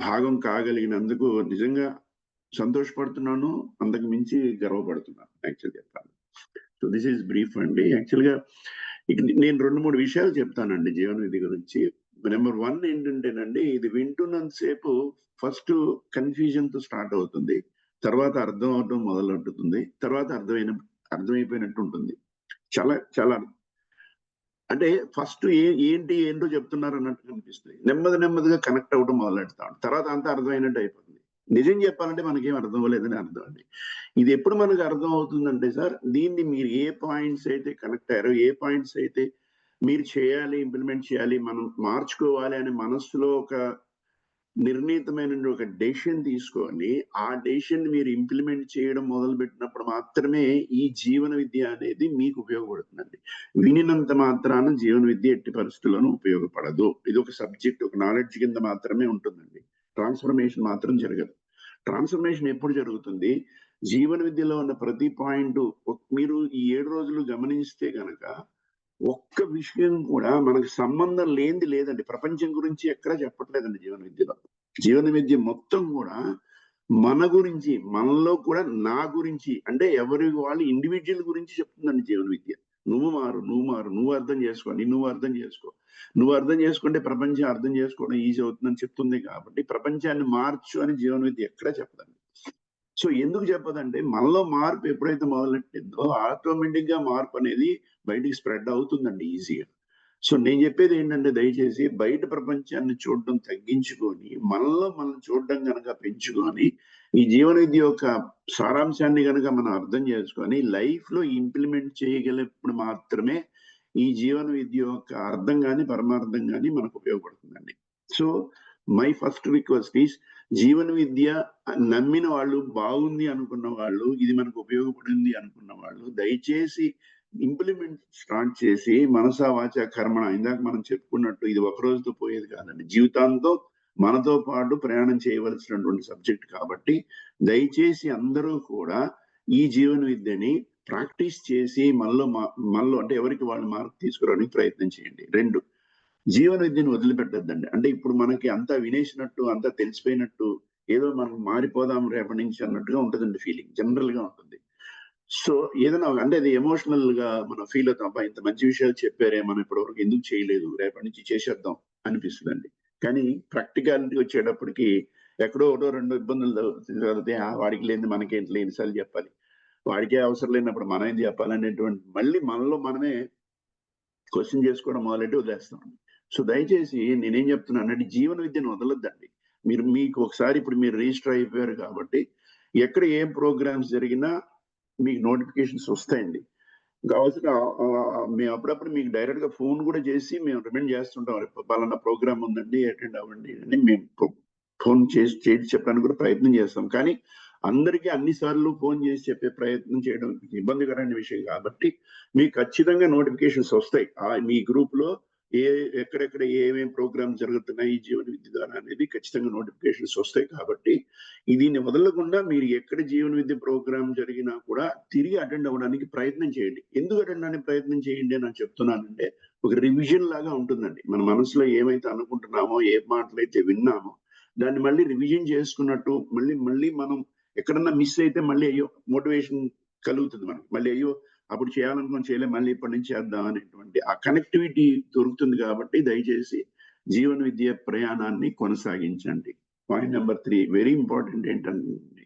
భాగం కాగలిగినందుకు నిజంగా సంతోషపడుతున్నాను, అంతకు మించి గర్వపడుతున్నాను యాక్చువల్ చెప్పాలి. సో దిస్ ఈస్ బ్రీఫ్ అండి. యాక్చువల్గా నేను 2-3 విషయాలు చెప్తానండి జీవన విద్య గురించి. నెంబర్ 1 ఏంటంటేనండి, ఇది వింటున్నంతసేపు ఫస్ట్ కన్ఫ్యూజన్ తో స్టార్ట్ అవుతుంది, తర్వాత అర్థం అవటం మొదలవుతుంది, తర్వాత అర్థమైపోయినట్టు ఉంటుంది. చాలా చాలా అంటే ఫస్ట్ ఏంటో చెప్తున్నారు అన్నట్టు అనిపిస్తుంది. నెమ్మదిగా కనెక్ట్ అవ్వడం మొదలెడతాం, తర్వాత అంతా అర్థమైనట్టు అయిపోతుంది. నిజం చెప్పాలంటే మనకేం అర్థం అవ్వలేదని అర్థం అండి. ఇది ఎప్పుడు మనకు అర్థం అవుతుందంటే సార్, దీన్ని మీరు ఏ పాయింట్స్ అయితే కనెక్ట్ అయ్యారో, ఏ పాయింట్స్ అయితే మీరు చేయాలి, ఇంప్లిమెంట్ చేయాలి, మనం మార్చుకోవాలి అనే మనస్సులో ఒక నిర్ణీతమైన ఒక డెసిషన్ తీసుకొని ఆ డెసిషన్ మీరు ఇంప్లిమెంట్ చేయడం మొదలు పెట్టినప్పుడు మాత్రమే ఈ జీవన విద్య అనేది మీకు ఉపయోగపడుతుందండి. వినినంత మాత్రాన జీవన విద్య ఎట్టి పరిస్థితుల్లోనూ ఉపయోగపడదు. ఇది ఒక సబ్జెక్ట్, ఒక నాలెడ్జ్ కింద మాత్రమే ఉంటుందండి. ట్రాన్స్ఫర్మేషన్ మాత్రం జరగదు. ట్రాన్స్ఫర్మేషన్ ఎప్పుడు జరుగుతుంది? జీవన విద్యలో ఉన్న ప్రతి పాయింట్ మీరు ఈ 7 రోజులు గమనిస్తే గనక ఒక్క విషయం కూడా మనకు సంబంధం లేనిది లేదండి. ప్రపంచం గురించి ఎక్కడా చెప్పట్లేదండి జీవన విద్యలో. జీవన విద్య మొత్తం కూడా మన గురించి, మనలో కూడా నా గురించి, అంటే ఎవరి వాళ్ళు ఇండివిజువల్ గురించి చెప్తుందండి జీవన విద్య. నువ్వు మారు, నువ్వు అర్థం చేసుకో, నువ్వు అర్థం చేసుకుంటే ప్రపంచం అర్థం చేసుకోవడం ఈజీ అవుతుందని చెప్తుంది. కాబట్టి ప్రపంచాన్ని మార్చు అని జీవన విద్య ఎక్కడా చెప్పదండి. సో ఎందుకు చెప్పదంటే, మనలో మార్పు ఎప్పుడైతే మొదలెట్టిందో ఆటోమేటిక్ గా మార్పు అనేది బయటికి స్ప్రెడ్ అవుతుందండి ఈజీగా. సో నేను చెప్పేది ఏంటంటే, దయచేసి బయట ప్రపంచాన్ని చూడడం తగ్గించుకొని మనలో మనం చూడడం కనుక పెంచుకొని ఈ జీవన విద్య యొక్క సారాంశాన్ని కనుక మనం అర్థం చేసుకొని లైఫ్ లో ఇంప్లిమెంట్ చేయగలిగినప్పుడు మాత్రమే ఈ జీవన విద్య యొక్క అర్థం కానీ పరమార్థం కానీ మనకు ఉపయోగపడుతుందండి. So my first request is, జీవన విద్య నమ్మిన వాళ్ళు, బాగుంది అనుకున్న వాళ్ళు, ఇది మనకు ఉపయోగపడింది అనుకున్న వాళ్ళు దయచేసి ఇంప్లిమెంట్ స్టార్ట్ చేసి మనసా వాచ కర్మణ, ఇందాక మనం చెప్పుకున్నట్టు ఇది ఒక రోజుతో పోయేది కాదండి, జీవితాంతం మనతో పాటు ప్రయాణం చేయవలసినటువంటి సబ్జెక్ట్. కాబట్టి దయచేసి అందరూ కూడా ఈ జీవన విద్యని ప్రాక్టీస్ చేసి మనలో అంటే ఎవరికి వాళ్ళు మార్పు తీసుకురావడానికి ప్రయత్నం చేయండి. 2, జీవన విద్యను వదిలిపెట్టద్దండి. అంటే ఇప్పుడు మనకి అంతా వినేసినట్టు, అంతా తెలిసిపోయినట్టు, ఏదో మనం మారిపోదాం రేపటి నుంచి అన్నట్టుగా ఉంటుందండి ఫీలింగ్, జనరల్ గా ఉంటుంది. సో ఏదైనా అంటే అది ఎమోషనల్ గా మనం ఫీల్ అవుతాం, అబ్బా ఇంత మంచి విషయాలు చెప్పారే, మనం ఇప్పటివరకు ఎందుకు చేయలేదు, రేపటి నుంచి చేసేద్దాం అనిపిస్తుందండి. కానీ ప్రాక్టికాలిటీ వచ్చేటప్పటికి ఎక్కడో 1-2 ఇబ్బందులు తగ్గితే, వాడికి లేని మనకేంటి ఎన్నిసార్లు చెప్పాలి, వాడికే అవసరం లేనప్పుడు మనం ఏం చెప్పాలనేటువంటి మళ్ళీ మనలో మనమే క్వశ్చన్ చేసుకోవడం మొదలెట్టి వదిలేస్తామండి. సో దయచేసి నేనేం చెప్తున్నానంటే, జీవన విద్యను వదలొద్దండి. మీకు ఒకసారి ఇప్పుడు మీరు రిజిస్టర్ అయిపోయారు కాబట్టి ఎక్కడ ఏం ప్రోగ్రామ్స్ జరిగినా మీకు నోటిఫికేషన్స్ వస్తాయండి. కావాల్సిన మేము అప్పుడప్పుడు మీకు డైరెక్ట్ గా ఫోన్ కూడా చేసి మేము రిమైండ్ చేస్తుంటాం, పలానా ప్రోగ్రామ్ ఉందండి అటెండ్ అవ్వండి అని మేము ఫోన్ చేసి చెప్పడానికి కూడా ప్రయత్నం చేస్తాం. కానీ అందరికీ అన్నిసార్లు ఫోన్ చేసి చెప్పే ప్రయత్నం చేయడం ఇబ్బందికరమైన విషయం కాబట్టి మీకు ఖచ్చితంగా నోటిఫికేషన్స్ వస్తాయి. మీ గ్రూప్ లో ఎక్కడెక్కడ ఏమేమి ప్రోగ్రామ్స్ జరుగుతున్నాయి ఈ జీవన విద్య ద్వారా అనేది ఖచ్చితంగా నోటిఫికేషన్స్ వస్తాయి. కాబట్టి దీన్ని వదలకుండా మీరు ఎక్కడ జీవన విద్య ప్రోగ్రామ్ జరిగినా కూడా తిరిగి అటెండ్ అవ్వడానికి ప్రయత్నం చేయండి. ఎందుకు అటెండ్ అనే ప్రయత్నం చేయండి అని నేను చెప్తున్నానంటే, ఒక రివిజన్ లాగా ఉంటుందండి. మన మనసులో ఏమైతే అనుకుంటున్నామో, ఏ మాటలైతే విన్నామో దాన్ని మళ్ళీ రివిజన్ చేసుకున్నట్టు, మళ్ళీ మనం ఎక్కడన్నా మిస్ అయితే మళ్ళీ అయ్యో మోటివేషన్ కలుగుతుంది మనకి, మళ్ళీ అయ్యో అప్పుడు చేయాలనుకుని చేయలే, మళ్ళీ ఇప్పటి నుంచి చేద్దాం అనేటువంటి ఆ కనెక్టివిటీ దొరుకుతుంది. కాబట్టి దయచేసి జీవన విద్య ప్రయాణాన్ని కొనసాగించండి. పాయింట్ నెంబర్ 3 వెరీ ఇంపార్టెంట్ ఏంటంటే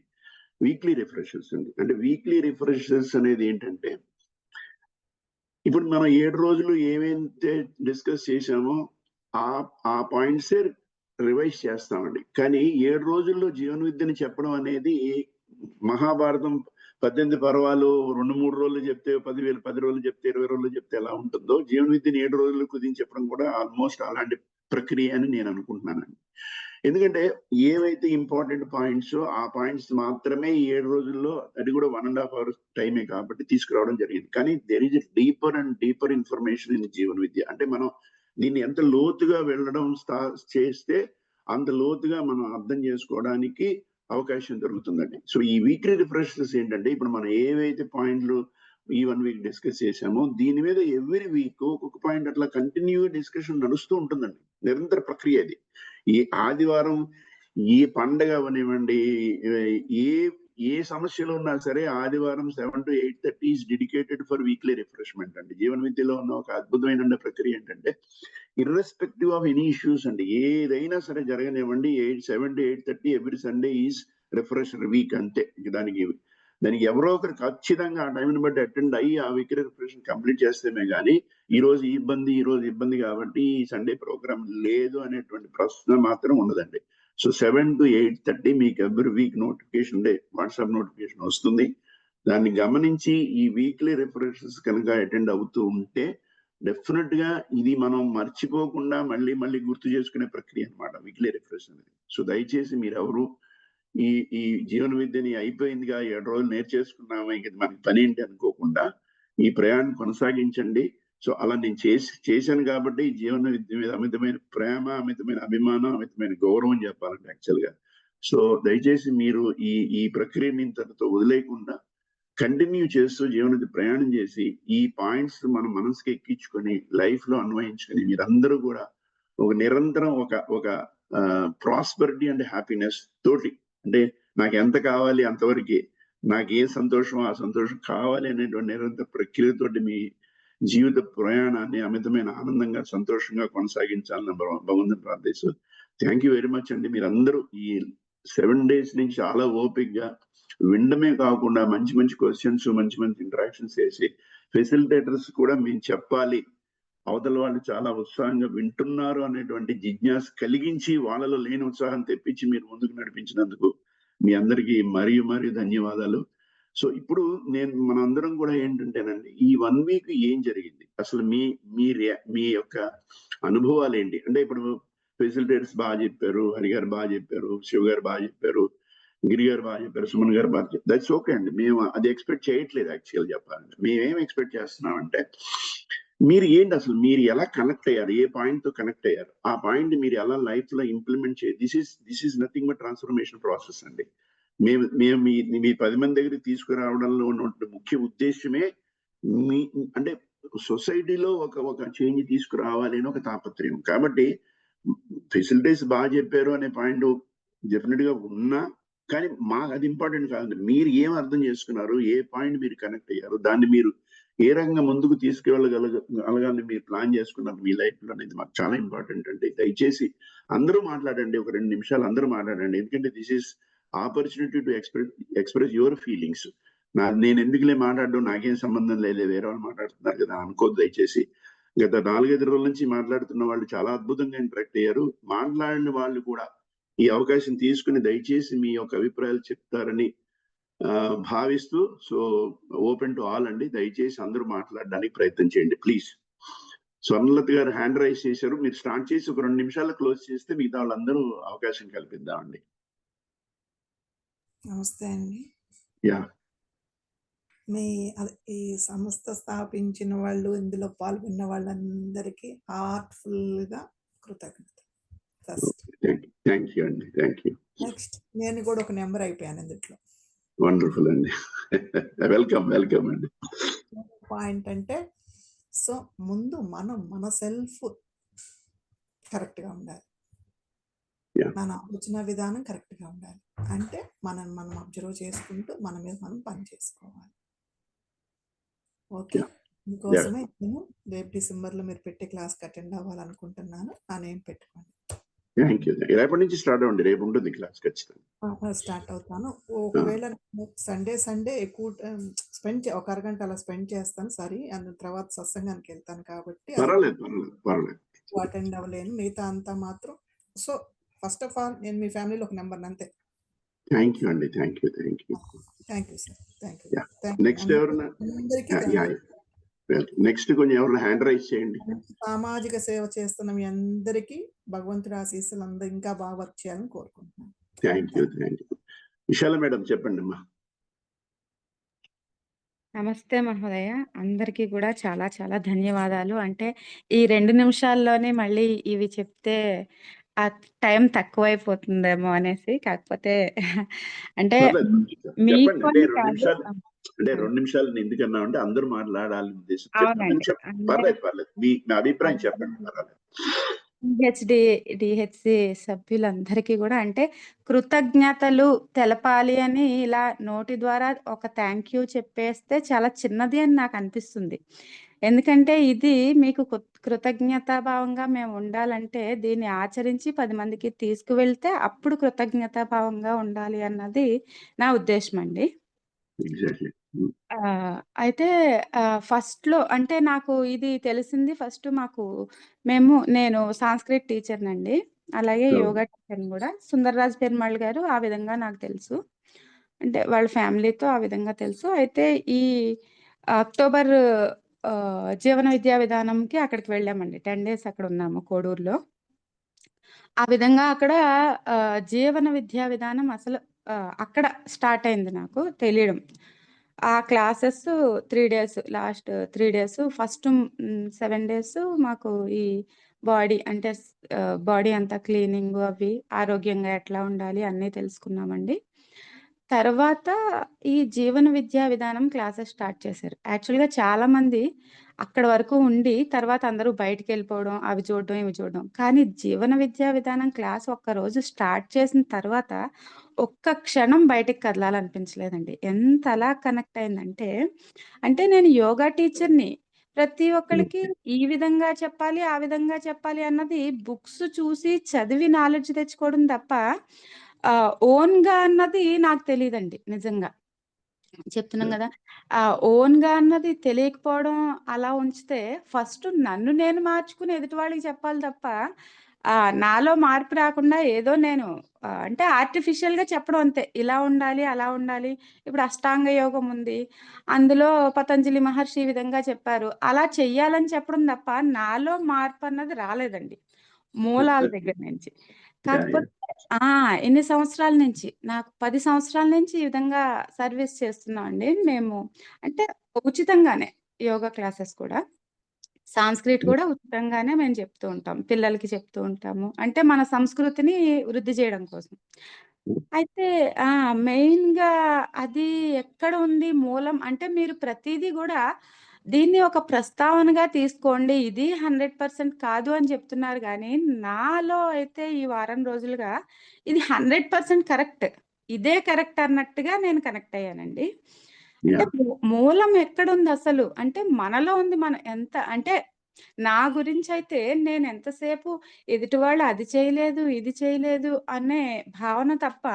వీక్లీ రిఫ్రెషర్స్ అండి. అంటే వీక్లీ రిఫ్రెషర్స్ అనేది ఏంటంటే, ఇప్పుడు మనం 7 రోజులు ఏవైతే డిస్కస్ చేశామో ఆ పాయింట్సే రివైజ్ చేస్తామండి. కానీ 7 రోజుల్లో జీవన విద్యని చెప్పడం అనేది మహాభారతం 18 పర్వాలు 2-3 రోజులు చెప్తే 10 రోజులు చెప్తే 20 రోజులు చెప్తే ఎలా ఉంటుందో జీవన విద్యని 7 రోజులు కుదించి చెప్పడం కూడా ఆల్మోస్ట్ అలాంటి ప్రక్రియ అని నేను అనుకుంటున్నానండి. ఎందుకంటే ఏవైతే ఇంపార్టెంట్ పాయింట్స్ ఆ పాయింట్స్ మాత్రమే 7 రోజుల్లో, అది కూడా 1.5 hours టైమే కాబట్టి తీసుకురావడం జరిగింది. కానీ there is deeper and deeper information in జీవన విద్య. అంటే మనం దీన్ని ఎంత లోతుగా వెళ్ళడం చేస్తే అంత లోతుగా మనం అర్థం చేసుకోవడానికి అవకాశం దొరుకుతుందండి. సో ఈ వీక్లీ రిఫ్రెషర్స్ ఏంటంటే ఇప్పుడు మనం ఏవైతే పాయింట్లు ఈ 1 week డిస్కస్ చేశామో దీని మీద ఎవ్రీ వీక్ ఒక్కొక్క పాయింట్ అట్లా కంటిన్యూ డిస్కషన్ నడుస్తూ ఉంటుందండి. నిరంతర ప్రక్రియ అది. ఈ ఆదివారం ఈ పండగ అవనివ్వండి, ఏ సమస్యలు ఉన్నా సరే ఆదివారం 7 to 8:30 is dedicated for weekly refreshment అండి. జీవన విద్యలో ఉన్న ఒక అద్భుతమైన ప్రక్రియ ఏంటంటే ఇర్రెస్పెక్టివ్ ఆఫ్ ఎనీ ఇష్యూస్ అండి, ఏదైనా సరే జరగనివ్వండి 7 to 8:30 every Sunday is refresher week అంతే. దానికి ఎవరో ఒకరు ఖచ్చితంగా ఆ టైంని బట్టి అటెండ్ అయ్యి ఆ వీక్లీ రిఫ్రెషన్ కంప్లీట్ చేస్తేనే కానీ ఈ రోజు ఇబ్బంది కాబట్టి ఈ సండే ప్రోగ్రామ్ లేదు అనేటువంటి ప్రశ్న మాత్రం ఉండదండి. సో 7 to 8:30 మీకు every week notification WhatsApp notification వస్తుంది. దాన్ని గమనించి ఈ వీక్లీ రిఫ్రెషన్స్ కనుక అటెండ్ అవుతూ ఉంటే డెఫినెట్ గా ఇది మనం మర్చిపోకుండా మళ్ళీ గుర్తు చేసుకునే ప్రక్రియ అనమాట వీక్లీ రిఫ్రెష్ అనేది. సో దయచేసి మీరు ఎవరు ఈ జీవన విద్యని అయిపోయిందిగా 7 రోజులు నేర్చేసుకున్నాము ఇంక మనకి పని ఏంటి అనుకోకుండా ఈ ప్రయాణం కొనసాగించండి. సో అలా నేను చేశాను కాబట్టి ఈ జీవన విద్య మీద అమితమైన ప్రేమ, అమితమైన అభిమానం, అమితమైన గౌరవం చెప్పాలంటే యాక్చువల్ గా. సో దయచేసి మీరు ఈ ప్రక్రియని ఇంతటితో వదిలేయకుండా కంటిన్యూ చేస్తూ జీవన విద్య ప్రయాణం చేసి ఈ పాయింట్స్ మన మనసుకి ఎక్కించుకొని లైఫ్ లో అన్వయించుకొని మీరందరూ కూడా ఒక నిరంతరం ఒక ప్రాస్పరిటీ అండ్ హ్యాపీనెస్ తోటి, అంటే నాకు ఎంత కావాలి అంతవరకు, నాకు ఏ సంతోషం ఆ సంతోషం కావాలి అనేటువంటి నిరంతర ప్రక్రియతోటి మీ జీవిత ప్రయాణాన్ని అమితమైన ఆనందంగా సంతోషంగా కొనసాగించాలని భగవంతుని ప్రార్థిస్తూ థ్యాంక్ యూ వెరీ మచ్ అండి. మీరందరూ ఈ 7 days నుంచి చాలా ఓపిక్గా వినడమే కాకుండా మంచి క్వశ్చన్స్, మంచి ఇంటరాక్షన్స్ చేసి ఫెసిలిటేటర్స్ కూడా మేము చెప్పాలి, అవతల వాళ్ళు చాలా ఉత్సాహంగా వింటున్నారు అనేటువంటి జిజ్ఞాస కలిగించి వాళ్ళలో లేని ఉత్సాహం తెప్పించి మీరు ముందుకు నడిపించినందుకు మీ అందరికీ మరియు ధన్యవాదాలు. సో ఇప్పుడు మనందరం కూడా ఏంటంటేనండి ఈ 1 week ఏం జరిగింది, అసలు మీ యొక్క అనుభవాలు ఏంటి అంటే ఇప్పుడు ఫెసిలిటేటర్స్ బాగా చెప్పారు, హరి గారు బాగా చెప్పారు, శివ గారు బాగా చెప్పారు, గిరి గారు బాగా చెప్పారు, సుమన్ గారు బాగా చెప్పారు. దట్స్ ఓకే అండి, మేము అది ఎక్స్పెక్ట్ చేయట్లేదు. యాక్చువల్ చెప్పాలంటే మేమేం ఎక్స్పెక్ట్ చేస్తున్నామంటే మీరు ఏంటి అసలు మీరు ఎలా కనెక్ట్ అయ్యారు, ఏ పాయింట్ తో కనెక్ట్ అయ్యారు, ఆ పాయింట్ మీరు ఎలా లైఫ్ లో ఇంప్లిమెంట్ చేయాలి. This is nothing but transformation process అండి. మేము మీ 10 మంది దగ్గరికి తీసుకురావడంలో ఉన్న ముఖ్య ఉద్దేశమే అంటే సొసైటీలో ఒక చేంజ్ తీసుకురావాలి అని ఒక తాపత్రయం. కాబట్టి ఫెసిలిటీస్ బాగా చెప్పారు అనే పాయింట్ డెఫినెట్ గా ఉన్నా కానీ మాకు అది ఇంపార్టెంట్ కాదు. మీరు ఏం అర్థం చేసుకున్నారు, ఏ పాయింట్ మీరు కనెక్ట్ అయ్యారు, దాన్ని మీరు ఏ రకంగా ముందుకు తీసుకెళ్ళగలగాలని మీరు ప్లాన్ చేసుకున్నారు మీ లైఫ్ లో అనేది మాకు చాలా ఇంపార్టెంట్ అండి. దయచేసి అందరూ మాట్లాడండి, ఒక 2 నిమిషాలు అందరూ మాట్లాడండి. ఎందుకంటే this is opportunity to express your feelings. నేను ఎందుకులే మాట్లాడడం, నాకేం సంబంధం లేదు, వేరే వాళ్ళు మాట్లాడుతున్నారు కదా అనుకోద్దు దయచేసి. గత 4-5 రోజుల నుంచి మాట్లాడుతున్న వాళ్ళు చాలా అద్భుతంగా ఇంటరాక్ట్ అయ్యారు. మాట్లాడిన వాళ్ళు కూడా ఈ అవకాశం తీసుకుని దయచేసి మీ యొక్క అభిప్రాయాలు చెప్తారని భావిస్తూ, సో ఓపెన్ టు ఆల్ అండి. దయచేసి అందరూ మాట్లాడడానికి ప్రయత్నం చేయండి ప్లీజ్. స్వర్ణలత గారు హ్యాండ్ రైజ్ చేశారు, మీరు స్టార్ట్ చేసి ఒక 2 నిమిషాలు క్లోజ్ చేస్తే మిగతా వాళ్ళందరూ అవకాశం కల్పిద్దామండి. నమస్తే అండి. యా, ఈ సంస్థ స్థాపించిన వాళ్ళు, ఇందులో పాల్గొన్న వాళ్ళందరికీ హార్ట్ఫుల్ గా కృతజ్ఞత. థ్యాంక్ యూ అండి, థ్యాంక్ యూ. నెక్స్ట్ నేను కూడా ఒక నెంబర్ అయిపోయాను ఇందులో. వండర్ఫుల్ అండి, వెల్కమ్ అండి. పాయింట్ అంటే సో ముందు మన సెల్ఫ్ కరెక్ట్ గా ఉండాలి, మన ఆలోచన విధానం కరెక్ట్ గా ఉండాలి. అంటే మనం అబ్జర్వ్ చేసుకుంటూ మన మీద మనం పని చేసుకోవాలి. ఓకే, అందుకోసమే నేను రేపు డిసెంబర్లో మీరు పెట్టే క్లాస్కి అటెండ్ అవ్వాలనుకుంటున్నాను. నా నేమ్ పెట్టుకోండి. Thank you. రేపటి నుంచి స్టార్ట్ అవ్వండి. రేపు ఉంటుంది క్లాస్ ఖచ్చితంగా. స్టార్ట్ అవుతాను. ఒకవేళ సండే ఎక్కువ స్పెండ్ ఒక అరగంట అలా స్పెండ్ చేస్తాను. సరే అందు తర్వాత సత్సంగానికి వెళ్తాను కాబట్టి పర్లేదు. అటెండ్ అవ్వలేను. మిగతా అంతా మాత్రం. సో ఫస్ట్ ఆఫ్ ఆల్ నేను మీ ఫ్యామిలీలో ఒక నెంబర్ అంతే. థ్యాంక్ యూ అండి. Thank you sir. Thank yeah. You. Next ఎవరన్నా అందరికీ నెక్స్ట్ కొంచెం ఎవరైనా హ్యాండ్ రైజ్ చేయండి. సామాజిక సేవ చేస్తున్న మీ అందరికీ భగవంతుడి ఆశీస్సులు అందరూ ఇంకా బాగా వర్క్ చేయాలని కోరుకుంటున్నాను. Thank you. విశాల మేడం చెప్పండి అమ్మా. నమస్తే మహోదయ. అందరికీ కూడా చాలా చాలా ధన్యవాదాలు. అంటే ఈ 2 నిమిషాల్లోనే మళ్ళీ ఇవి చెప్తే ఆ టైం తక్కువైపోతుందేమో అనేసి. కాకపోతే అంటే చెప్పండి. మీకు అంటే అని 2 కాదు. నిమిషాలు అంటే 2 నిమిషాలు ఎందుకన్నా అంటే అందరూ మాట్లాడాలని ఉద్దేశం. అవునండి. పర్లేదు. మీ అభిప్రాయం చెప్పండి. పర్వాలేదు. డిహెచ్సి సభ్యులందరికీ కూడా అంటే కృతజ్ఞతలు తెలపాలి అని ఇలా నోటి ద్వారా ఒక థ్యాంక్ యూ చెప్పేస్తే చాలా చిన్నది అని నాకు అనిపిస్తుంది. ఎందుకంటే ఇది మీకు కృతజ్ఞతాభావంగా మేము ఉండాలంటే దీన్ని ఆచరించి 10 మందికి తీసుకువెళ్తే అప్పుడు కృతజ్ఞతాభావంగా ఉండాలి అన్నది నా ఉద్దేశం అండి. ఎగ్జాక్ట్లీ. అయితే ఫస్ట్‌లో అంటే నాకు ఇది తెలిసింది ఫస్ట్ నేను సాంస్క్రిట్ టీచర్‌నండి. అలాగే యోగా టీచర్‌ని గూడా. సుందర్‌రాజ్ పెరుమాళ్ గారు ఆ విధంగా నాకు తెలుసు. అంటే వాళ్ళ ఫ్యామిలీతో ఆ విధంగా తెలుసు. అయితే ఈ అక్టోబర్ జీవన విద్యా విధానంకి అక్కడికి వెళ్ళామండి. 10 డేస్ అక్కడ ఉన్నాము కోడూరులో. ఆ విధంగా అక్కడ జీవన విద్యా విధానం అసలు అక్కడ స్టార్ట్ అయింది నాకు తెలియడం. ఆ classes 3 days last 3 days first 7 days మాకు ఈ బాడీ అంటే బాడీ అంతా క్లీనింగ్ అవి ఆరోగ్యంగా ఎట్లా ఉండాలి అన్నీ తెలుసుకున్నామండి. తర్వాత ఈ జీవన విద్యా విధానం క్లాసెస్ స్టార్ట్ చేశారు. యాక్చువల్‌గా చాలామంది అక్కడి వరకు ఉండి తర్వాత అందరూ బయటికెళ్ళిపోవడం, అవి చూడడం, ఇవి చూడడం. కానీ జీవన విద్యా విధానం క్లాస్ ఒక్కరోజు స్టార్ట్ చేసిన తర్వాత ఒక్క క్షణం బయటికి కదలాలనిపించలేదండి. ఎంతలా కనెక్ట్ అయిందంటే, అంటే నేను యోగా టీచర్‌ని. ప్రతి ఒక్కళ్ళకి ఈ విధంగా చెప్పాలి, ఆ విధంగా చెప్పాలి అన్నది బుక్స్ చూసి చదివి నాలెడ్జ్ తెచ్చుకోవడం తప్ప ఓన్‌గా అన్నది నాకు తెలీదండి నిజంగా. చెప్తున్నాం గదా! ఓన్‌గా అన్నది తెలియకపోవడం అలా ఉంచితే ఫస్ట్ నన్ను నేను మార్చుకుని ఎదుటి వాళ్ళకి చెప్పాలి తప్ప నాలో మార్పు రాకుండా ఏదో నేను అంటే ఆర్టిఫిషియల్‌గా చెప్పడం అంతే. ఇలా ఉండాలి, అలా ఉండాలి. ఇప్పుడు అష్టాంగ యోగం ఉంది. అందులో పతంజలి మహర్షి ఈ విధంగా చెప్పారు. అలా చెయ్యాలని చెప్పడం తప్ప నాలో మార్పు అన్నది రాలేదండి. మూలాల దగ్గర నుంచి. కాకపోతే ఎన్ని సంవత్సరాల నుంచి నాకు 10 సంవత్సరాల నుంచి ఈ విధంగా సర్వీస్ చేస్తున్నామండి మేము. అంటే ఉచితంగానే యోగా క్లాసెస్ కూడా. సాంస్క్రిట్ కూడా ఉచితంగానే మేము చెప్తూ ఉంటాం. పిల్లలకి చెప్తూ ఉంటాము. అంటే మన సంస్కృతిని వృద్ధి చేయడం కోసం. అయితే మెయిన్‌గా అది ఎక్కడ ఉంది మూలం అంటే మీరు ప్రతీదీ గూడా దీన్ని ఒక ప్రస్తావనగా తీసుకోండి. ఇది 100% కాదు అని చెప్తున్నారు గానీ, నాలో అయితే ఈ వారం రోజులుగా ఇది 100% కరెక్ట్. ఇదే కరెక్ట్ అన్నట్టుగా నేను కనెక్ట్ అయ్యానండి. అంటే మూలం ఎక్కడుందసలు? అంటే మనలో ఉంది. మన ఎంత అంటే నా గురించైతే నేను ఎంతసేపు ఎదుటి వాళ్ళు అది చేయలేదు, ఇది చేయలేదు అనే భావన తప్ప,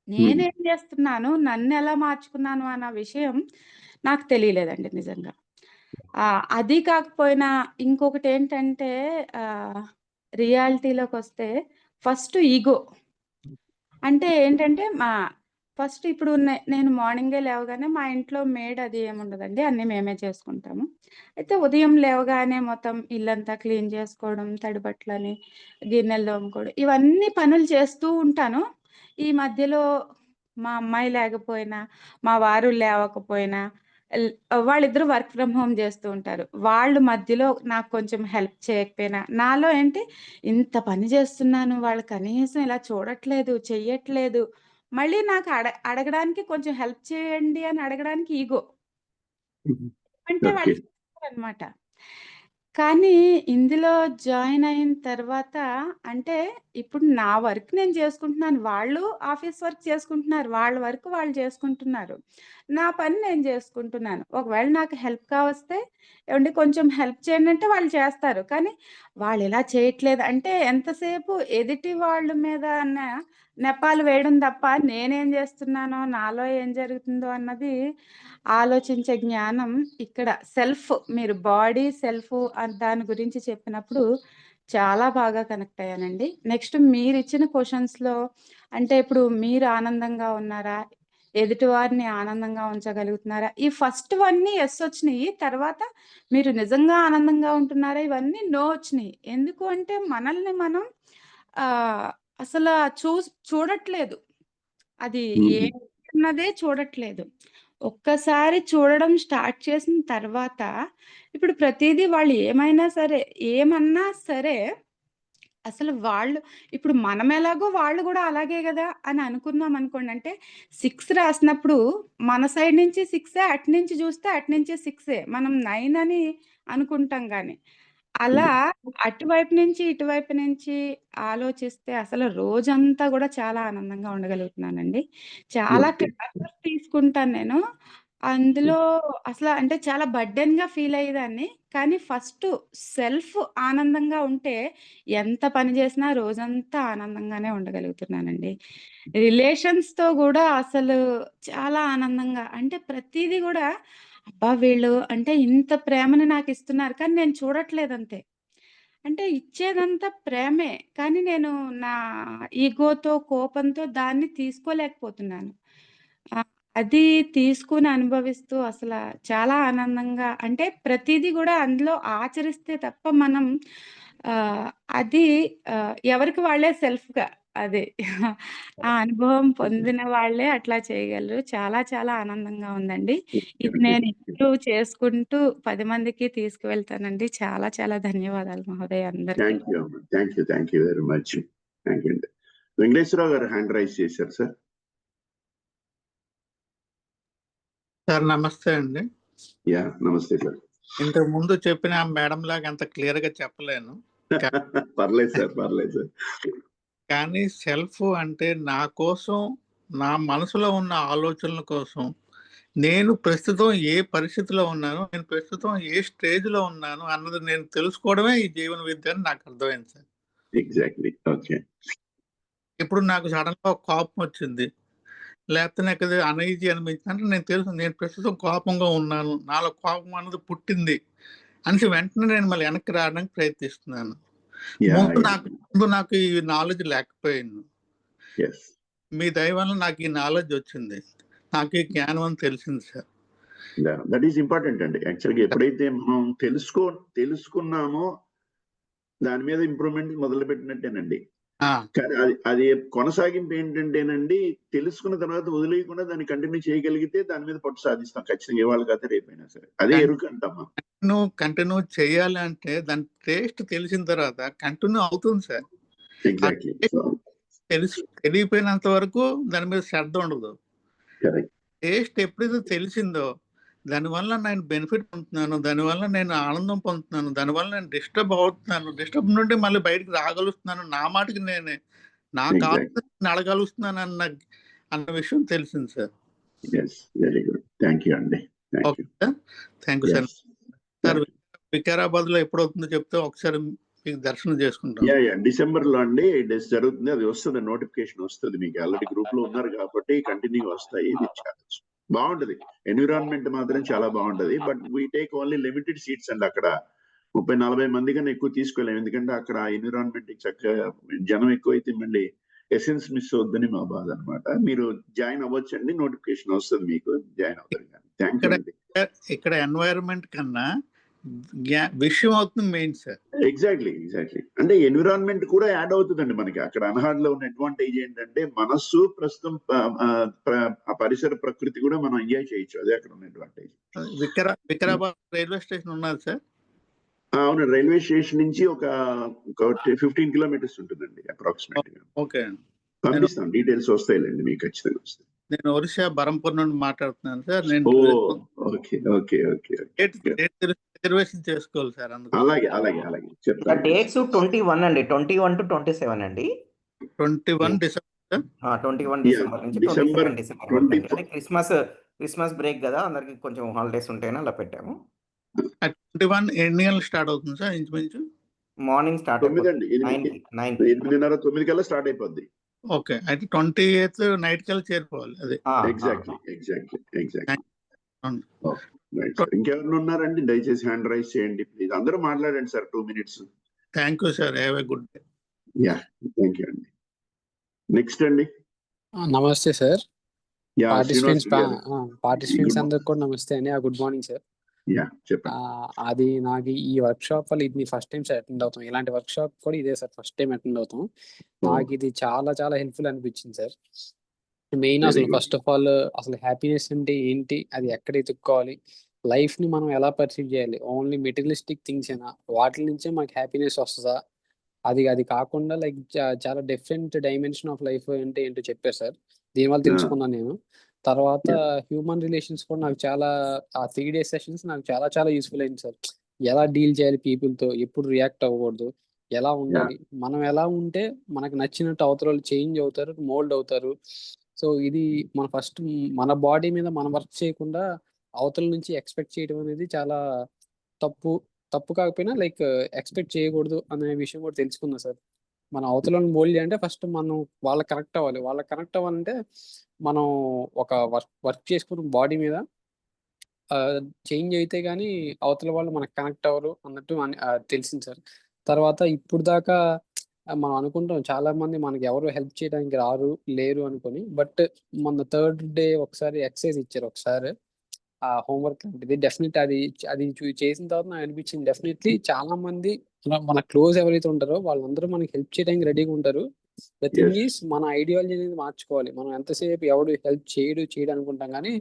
నేనేం చేస్తున్నాను, నన్నెలా మార్చుకున్నాను అన్న విషయం నాకు తెలియలేదండి నిజంగా. అది కాకపోయినా ఇంకొకటేంటంటే రియాలిటీలోకొస్తే ఫస్ట్ ఈగో. అంటే ఏంటంటే ఫస్ట్ ఇప్పుడు నేను మార్నింగే లేవగానే మా ఇంట్లో మేడ్ అది ఏముండదండి. అన్నీ మేమే చేసుకుంటాము. అయితే ఉదయం లేవగానే మొత్తం ఇల్లంతా క్లీన్ చేసుకోవడం, తడి బట్టలని, గిన్నెలు తోముకోవడం ఇవన్నీ పనులు చేస్తూ ఉంటాను. ఈ మధ్యలో మా అమ్మాయి లేకపోయినా, మా వారు లేవకపోయినా వాళ్ళిద్దరూ వర్క్ ఫ్రమ్ హోమ్ చేస్తూ ఉంటారు. వాళ్ళు మధ్యలో నాకు కొంచెం హెల్ప్ చేయకపోయినా, నాలో ఏంటి ఇంత పని చేస్తున్నాను, వాళ్ళు కనీసం ఇలా చూడట్లేదు, చెయ్యట్లేదు. మళ్ళీ నాకు అడగడానికి కొంచెం హెల్ప్ చేయండి అని అడగడానికి ఈగో. అంటే వాళ్ళు చేస్తారనమాట. కానీ ఇందులో జాయిన్ అయిన తర్వాత అంటే ఇప్పుడు నా వర్క్ నేను చేసుకుంటున్నాను. వాళ్ళు ఆఫీస్ వర్క్ చేసుకుంటున్నారు. వాళ్ళ వర్క్ వాళ్ళు చేసుకుంటున్నారు. నా పని నేను చేసుకుంటున్నాను. ఒకవేళ నాకు హెల్ప్ కావస్తే ఏవండీ కొంచెం హెల్ప్ చేయండి అంటే వాళ్ళు చేస్తారు. కానీ వాళ్ళు ఇలా చేయట్లేదు అంటే ఎంతసేపు ఎదుటి వాళ్ళ మీద నెపాలు వేయడం తప్ప నేనేం చేస్తున్నానో, నాలో ఏం జరుగుతుందో అన్నది ఆలోచించే జ్ఞానం ఇక్కడ మీరు బాడీ, దాని గురించి చెప్పినప్పుడు చాలా బాగా కనెక్ట్ అయ్యానండి. నెక్స్ట్ మీరిచ్చిన క్వెషన్స్‌లో అంటే ఇప్పుడు మీరు ఆనందంగా ఉన్నారా? ఎదుటివారిని ఆనందంగా ఉంచగలుగుతున్నారా? ఈ ఫస్ట్‌వన్నీ యెస్ వచ్చినియి. తర్వాత మీరు నిజంగా ఆనందంగా ఉంటున్నారా? ఇవన్నీ నో వచ్చినియి. ఎందుకు అంటే మనల్ని మనం ఆహ్, అసల చూడట్లేదు. అది ఏంటన్నదే చూడట్లేదు. ఒక్కసారి చూడడం స్టార్ట్ చేసిన తర్వాత, ఇప్పుడు ప్రతీదీ వాళ్ళు ఏమన్నా సరే, అసలు ఇప్పుడు మనమెలాగో వాళ్ళు గూడా అలాగే గదా! అని అనుకున్నామనుకోండి. అంటే 6 రాసినప్పుడు మన సైడ్ నుంచి 6 అటు నుంచి జూస్తే అటు నుంచి 6 మనం 9 అని అనుకుంటాం గానీ, అలా అటువైపు నుంచి, ఇటువైపు నుంచి ఆలోచిస్తే అసలు రోజంతా గూడా చాలా ఆనందంగా ఉండగలుగుతున్నానండి. చాలా ఓకే. క్లాసెస్ తీసుకుంటాను నేను. అందులో అంటే చాలా బర్డెన్‌గా ఫీల్ అయ్యేదాన్ని. కానీ ఫస్టు సెల్ఫ్ ఆనందంగా ఉంటే ఎంత పని జేసినా రోజంతా ఆనందంగానే ఉండగలుగుతున్నానండి. రిలేషన్స్‌తో గూడా అసలు చాలా ఆనందంగా అంటే ప్రతీది గూడా అబ్బా! వీళ్ళు అంటే ఇంత ప్రేమని నాకిస్తున్నారు. కానీ నేను చూడట్లేదంతే. అంటే ఇచ్చేదంతా ప్రేమే. కానీ నేను నా ఈగోతో, కోపంతో దాన్ని తీసుకోలేకపోతున్నాను. అది తీసుకొని అనుభవిస్తూ చాలా ఆనందంగా అంటే ప్రతీదీ గూడా అందులో ఆచరిస్తే తప్ప మనం ఆహ్, అది ఎవరికి వాళ్ళే సెల్ఫ్‌గా అదే. ఆ అనుభవం పొందిన వాళ్ళే అట్లా చేయగలరు. చాలా చాలా ఆనందంగా ఉందండి. ఇది నేను ఇంప్రూవ్ చేసుకుంటూ 10 మందికి తీసుకువెళ్తానండి. చాలా చాలా ధన్యవాదాలు మహోదయ అందరికీ. థ్యాంక్ యూ అమ్మా. Thank you very much. Thank you అండి. వెంకటేశ్వరరావు గారు హ్యాండ్ రైజ్ చేశారు సార్. సార్ నమస్తే అండి. నమస్తే సార్. ఇంతకు ముందు చెప్పిన మేడం లాగా అంత క్లియర్ గా చెప్పలేను. పర్లేదు సార్. కానీ సెల్ఫ్ అంటే నా కోసం, నా మనసులో ఉన్న ఆలోచనల కోసం, నేను ప్రస్తుతం ఏ పరిస్థితిలో ఉన్నాను, నేను ప్రస్తుతం ఏ స్టేజ్ లో ఉన్నాను అన్నది నేను తెలుసుకోవడమే ఈ జీవన విద్య అని నాకు అర్థమైంది సార్. ఎగ్జాక్ట్లీ. ఓకే. ఇప్పుడు నాకు సడన్ గా కోపం వచ్చింది, లేకపోతే నాకు అనీజీ అనిపించింది అంటే నేను ప్రస్తుతం కోపంగా ఉన్నాను, నాలో కోపం అన్నది పుట్టింది అని వెంటనే నేను మళ్ళీ వెనక్కి రావడానికి ప్రయత్నిస్తున్నాను. ముందు నాకు ఈ నాలెడ్జ్ లేకపోయింది. మీ దయ వల్ల నాకు ఈ నాలెడ్జ్ వచ్చింది, నాకు ఈ జ్ఞానం అని తెలిసింది సార్. దట్ ఈస్ ఇంపార్టెంట్ అండి. యాక్చువల్గా ఎప్పుడైతే మనం తెలుసుకున్నామో దాని మీద ఇంప్రూవ్మెంట్ మొదలు పెట్టినట్టేనండి. కానీ అది కొనసాగింపు ఏంటంటేనండి, తెలుసుకున్న తర్వాత వదిలేయకుండా దాన్ని కంటిన్యూ చేయగలిగితే దాని మీద పట్టు సాధిస్తాం ఖచ్చితంగా, ఇవాళ కాదు రేపైనా సరే. అదే ఎరుక అంటామా. కంటిన్యూ చేయాలి అంటే దాని టేస్ట్ తెలిసిన తర్వాత కంటిన్యూ అవుతుంది సార్. ఎగ్జాక్ట్లీ. తెలియపోయినంత వరకు దాని మీద శ్రద్ధ ఉండదు. టేస్ట్ ఎప్పుడైతే తెలిసిందో దానివల్ల నేను బెనిఫిట్ పొందుతున్నాను, దానివల్ల నేను ఆనందం పొందుతున్నాను, దానివల్ల నేను డిస్టర్బ్ అవుతున్నాను, డిస్టర్బ్ నుండి మళ్ళీ బయటకు రాగలుగుతున్నాను, నా మాటకి నేనే నా కావాల్సిన అడగలుగుతున్నాను అన్న విషయం తెలిసింది sir. Very good. Thank you అండి. Thank you sir. Sir Vikarabad లో ఎప్పుడవుతుందో చెప్తే ఒకసారి మీకు దర్శనం చేసుకుంటాం. డిసెంబర్ లో అండి జరుగుతుంది. అది వస్తుంది, నోటిఫికేషన్ వస్తుంది మీకు. ఆల్రెడీ గ్రూప్ లో ఉన్నారు కాబట్టి కంటిన్యూ వస్తాయి. బాగుంటది. ఎన్విరాన్మెంట్ మాత్రం చాలా బాగుంటది. But we take only limited seats అండి. అక్కడ 30-40 మంది కన్నా ఎక్కువ తీసుకోలేము. ఎందుకంటే అక్కడ ఎన్విరాన్మెంట్ చక్కగా జనం ఎక్కువైతే మళ్ళీ ఎసెన్స్ మిస్ అవుద్దని మా బాధ అనమాట. మీరు జాయిన్ అవ్వచ్చండి, నోటిఫికేషన్ వస్తుంది మీకు, జాయిన్ అవుతారు. థ్యాంక్ యూ అండి. ఇక్కడ ఎన్వైరన్మెంట్ కన్నా విషయం అవుతుంది మెయిన్ సార్. ఎగ్జాక్ట్లీ. అంటే ఎన్విరాన్మెంట్ కూడా యాడ్ అవుతుందండి మనకి. అక్కడ అన్హాడ్ లో ఉన్న అడ్వాంటేజ్ ఏంటంటే మనస్సు ప్రస్తుతం ఆ పరిసర ప్రకృతి కూడా మనం ఎంజాయ్ చేయొచ్చు. అదే అక్కడ ఉన్న అడ్వాంటేజ్. వికారాబాద్ రైల్వే స్టేషన్ ఉన్నది సార్. అవును, రైల్వే స్టేషన్ నుంచి ఒక 15 కిలోమీటర్స్ ఉంటుందండి అప్రాక్సిమేట్ గా. ఓకే, పంపిస్తాం, డీటెయిల్స్ వస్తాయిలేండి మీకు, ఖచ్చితంగా వస్తాయి. నేను ఒరిస్సా బరంపూర్ నుండి మాట్లాడుతున్నాను సార్. నేను రిజర్వేషన్ చేసుకోవాలి సార్. అందుకు అలాగే అలాగే అలాగే చెప్తాను. డేట్స్ 21 అండి, 21 to 27 అండి. 21 డిసెంబర్ 21 Yeah, డిసెంబర్ నుంచి December 27 డిసెంబర్ వరకు అండి. 24 అంటే క్రిస్మస్ బ్రేక్ కదా, అందరికి కొంచెం హాలిడేస్ ఉంటాయని అలా పెట్టాము. 21 ఎన్ని గంటలకు స్టార్ట్ అవుతుంది సార్ ఇంచుమించు? మార్నింగ్ స్టార్ట్ 9 అండి, 8:30 9 కల్లా స్టార్ట్ అయిపోద్ది. ఓకే, అయితే 28th నైట్ కల్లా చేరిపోవాలి. అదే ఎగ్జాక్ట్లీ. అవును. Right sir. ఇంకెవరైనా ఉన్నారండి? దయచేసి హ్యాండ్ రైజ్ చేయండి ప్లీజ్. అందరూ మాట్లాడండి sir 2 minutes. Thank you sir. Have a good day. Yeah, thank you అండి. నెక్స్ట్ అండి. నమస్తే సార్. యా, పార్టిసిపెంట్స్ శ్రీనివాస్ గారు. పార్టిసిపెంట్స్ అందరికి కూడా నమస్తే అండి. Good morning sir. యా, చెప్పండి. అది నాకు ఈ వర్క్ షాప్ వల్ల ఇది ఫస్ట్ టైం సార్ అటెండ్ అవుతాం. ఇలాంటి వర్క్ షాప్ కూడా ఇదే సార్ ఫస్ట్ టైం అటెండ్ అవుతాం. నాకు ఇది చాలా చాలా హెల్ప్ఫుల్ అనిపించింది సార్. మెయిన్ అసలు ఫస్ట్ ఆఫ్ ఆల్ అసలు హ్యాపీనెస్ అంటే ఏంటి, అది ఎక్కడ ఎత్తుక్కోవాలి, లైఫ్ ని మనం ఎలా పర్సీవ్ చేయాలి, ఓన్లీ మెటీరియలిస్టిక్ థింగ్స్ ఏనా, వాటి నుంచే మనకి హ్యాపీనెస్ వస్తుందా, అది కాకుండా లైక్ చాలా డిఫరెంట్ డైమెన్షన్ ఆఫ్ లైఫ్ అంటే ఏంటో చెప్పారు సార్. దీనివల్ల తెలుసుకున్నాను నేను. తర్వాత హ్యూమన్ రిలేషన్స్ కూడా నాకు చాలా ఆ 3 days సెషన్స్ నాకు చాలా చాలా యూస్ఫుల్ అయింది సార్. ఎలా డీల్ చేయాలి పీపుల్ తో, ఎప్పుడు రియాక్ట్ అవ్వకూడదు, ఎలా ఉండాలి, మనం ఎలా ఉంటే మనకు నచ్చినట్టు అవతల వాళ్ళు చేంజ్ అవుతారు, మోల్డ్ అవుతారు. సో ఇది మన ఫస్ట్ మన బాడీ మీద మనం వర్క్ చేయకుండా అవతల నుంచి ఎక్స్పెక్ట్ చేయడం అనేది చాలా తప్పు కాకపోయినా లైక్ ఎక్స్పెక్ట్ చేయకూడదు అనే విషయం కూడా తెలుసుకున్నా సార్. మన అవతలను మోల్డ్ చేయాలంటే ఫస్ట్ మనం వాళ్ళకి కనెక్ట్ అవ్వాలి. వాళ్ళకి కనెక్ట్ అవ్వాలంటే మనం ఒక వర్క్ చేసుకున్న బాడీ మీద చేంజ్ అయితే కానీ అవతల వాళ్ళు మనకు కనెక్ట్ అవ్వరు అన్నట్టు తెలిసింది సార్. తర్వాత ఇప్పుడు దాకా మనం అనుకుంటాం చాలా మంది మనకి ఎవరు హెల్ప్ చేయడానికి లేరు అనుకొని, బట్ మన 3rd day ఒకసారి ఎక్సర్సైజ్ ఇచ్చారు. ఒకసారి ఆ హోంవర్క్ లాంటిది డెఫినెట్ అది చేసిన తర్వాత నాకు అనిపించింది డెఫినెట్లీ చాలా మంది మన క్లోజ్ ఎవరైతే ఉంటారో వాళ్ళందరూ మనకి హెల్ప్ చేయడానికి రెడీగా ఉంటారు. ద థింగ్ ఈస్ మన ఐడియాలజీ అనేది మార్చుకోవాలి. మనం ఎంతసేపు ఎవడు హెల్ప్ చేయడు అనుకుంటాం కానీ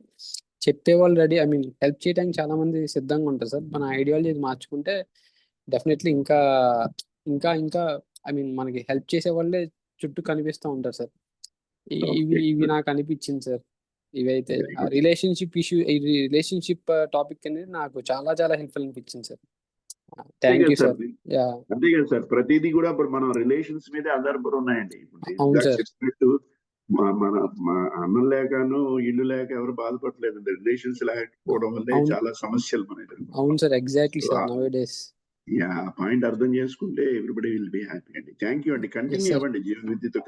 చెప్పేవాళ్ళు రెడీ, హెల్ప్ చేయడానికి చాలా మంది సిద్ధంగా ఉంటారు సార్. మన ఐడియాలజీ మార్చుకుంటే డెఫినెట్లీ ఇంకా ఇంకా ఇంకా మనకి హెల్ప్ చేసే వాళ్ళే చుట్టూ కనిపిస్తూ ఉంటారు సార్. ఇవి నాకు అనిపించింది సార్. ఇవైతే రిలేషన్షిప్ టాపిక్ అనేది నాకు చాలా చాలా హెల్ప్ఫుల్ అనిపించింది సార్. Thank you sir. అంతే కదా సార్, ప్రతిదీ కూడా ఇప్పుడు మనం రిలేషన్స్ మీదే ఆధారపడి ఉన్నాయండి. అవును సార్. చెప్పినట్టు మా అన్నం లేకను ఇల్లు లేక ఎవరు బాధపడలేదు, రిలేషన్స్ లేకపోవడం వల్లే చాలా సమస్యలు మన ఎదురు. అవును sir, exactly sir. Now days point అర్థం చేసుకుంటే ఎవ్రీబడి విల్ బి హ్యాపీ అండి. థ్యాంక్ యూ అండి. కంటిన్యూ అవ్వండి జీవన్ విద్యతో.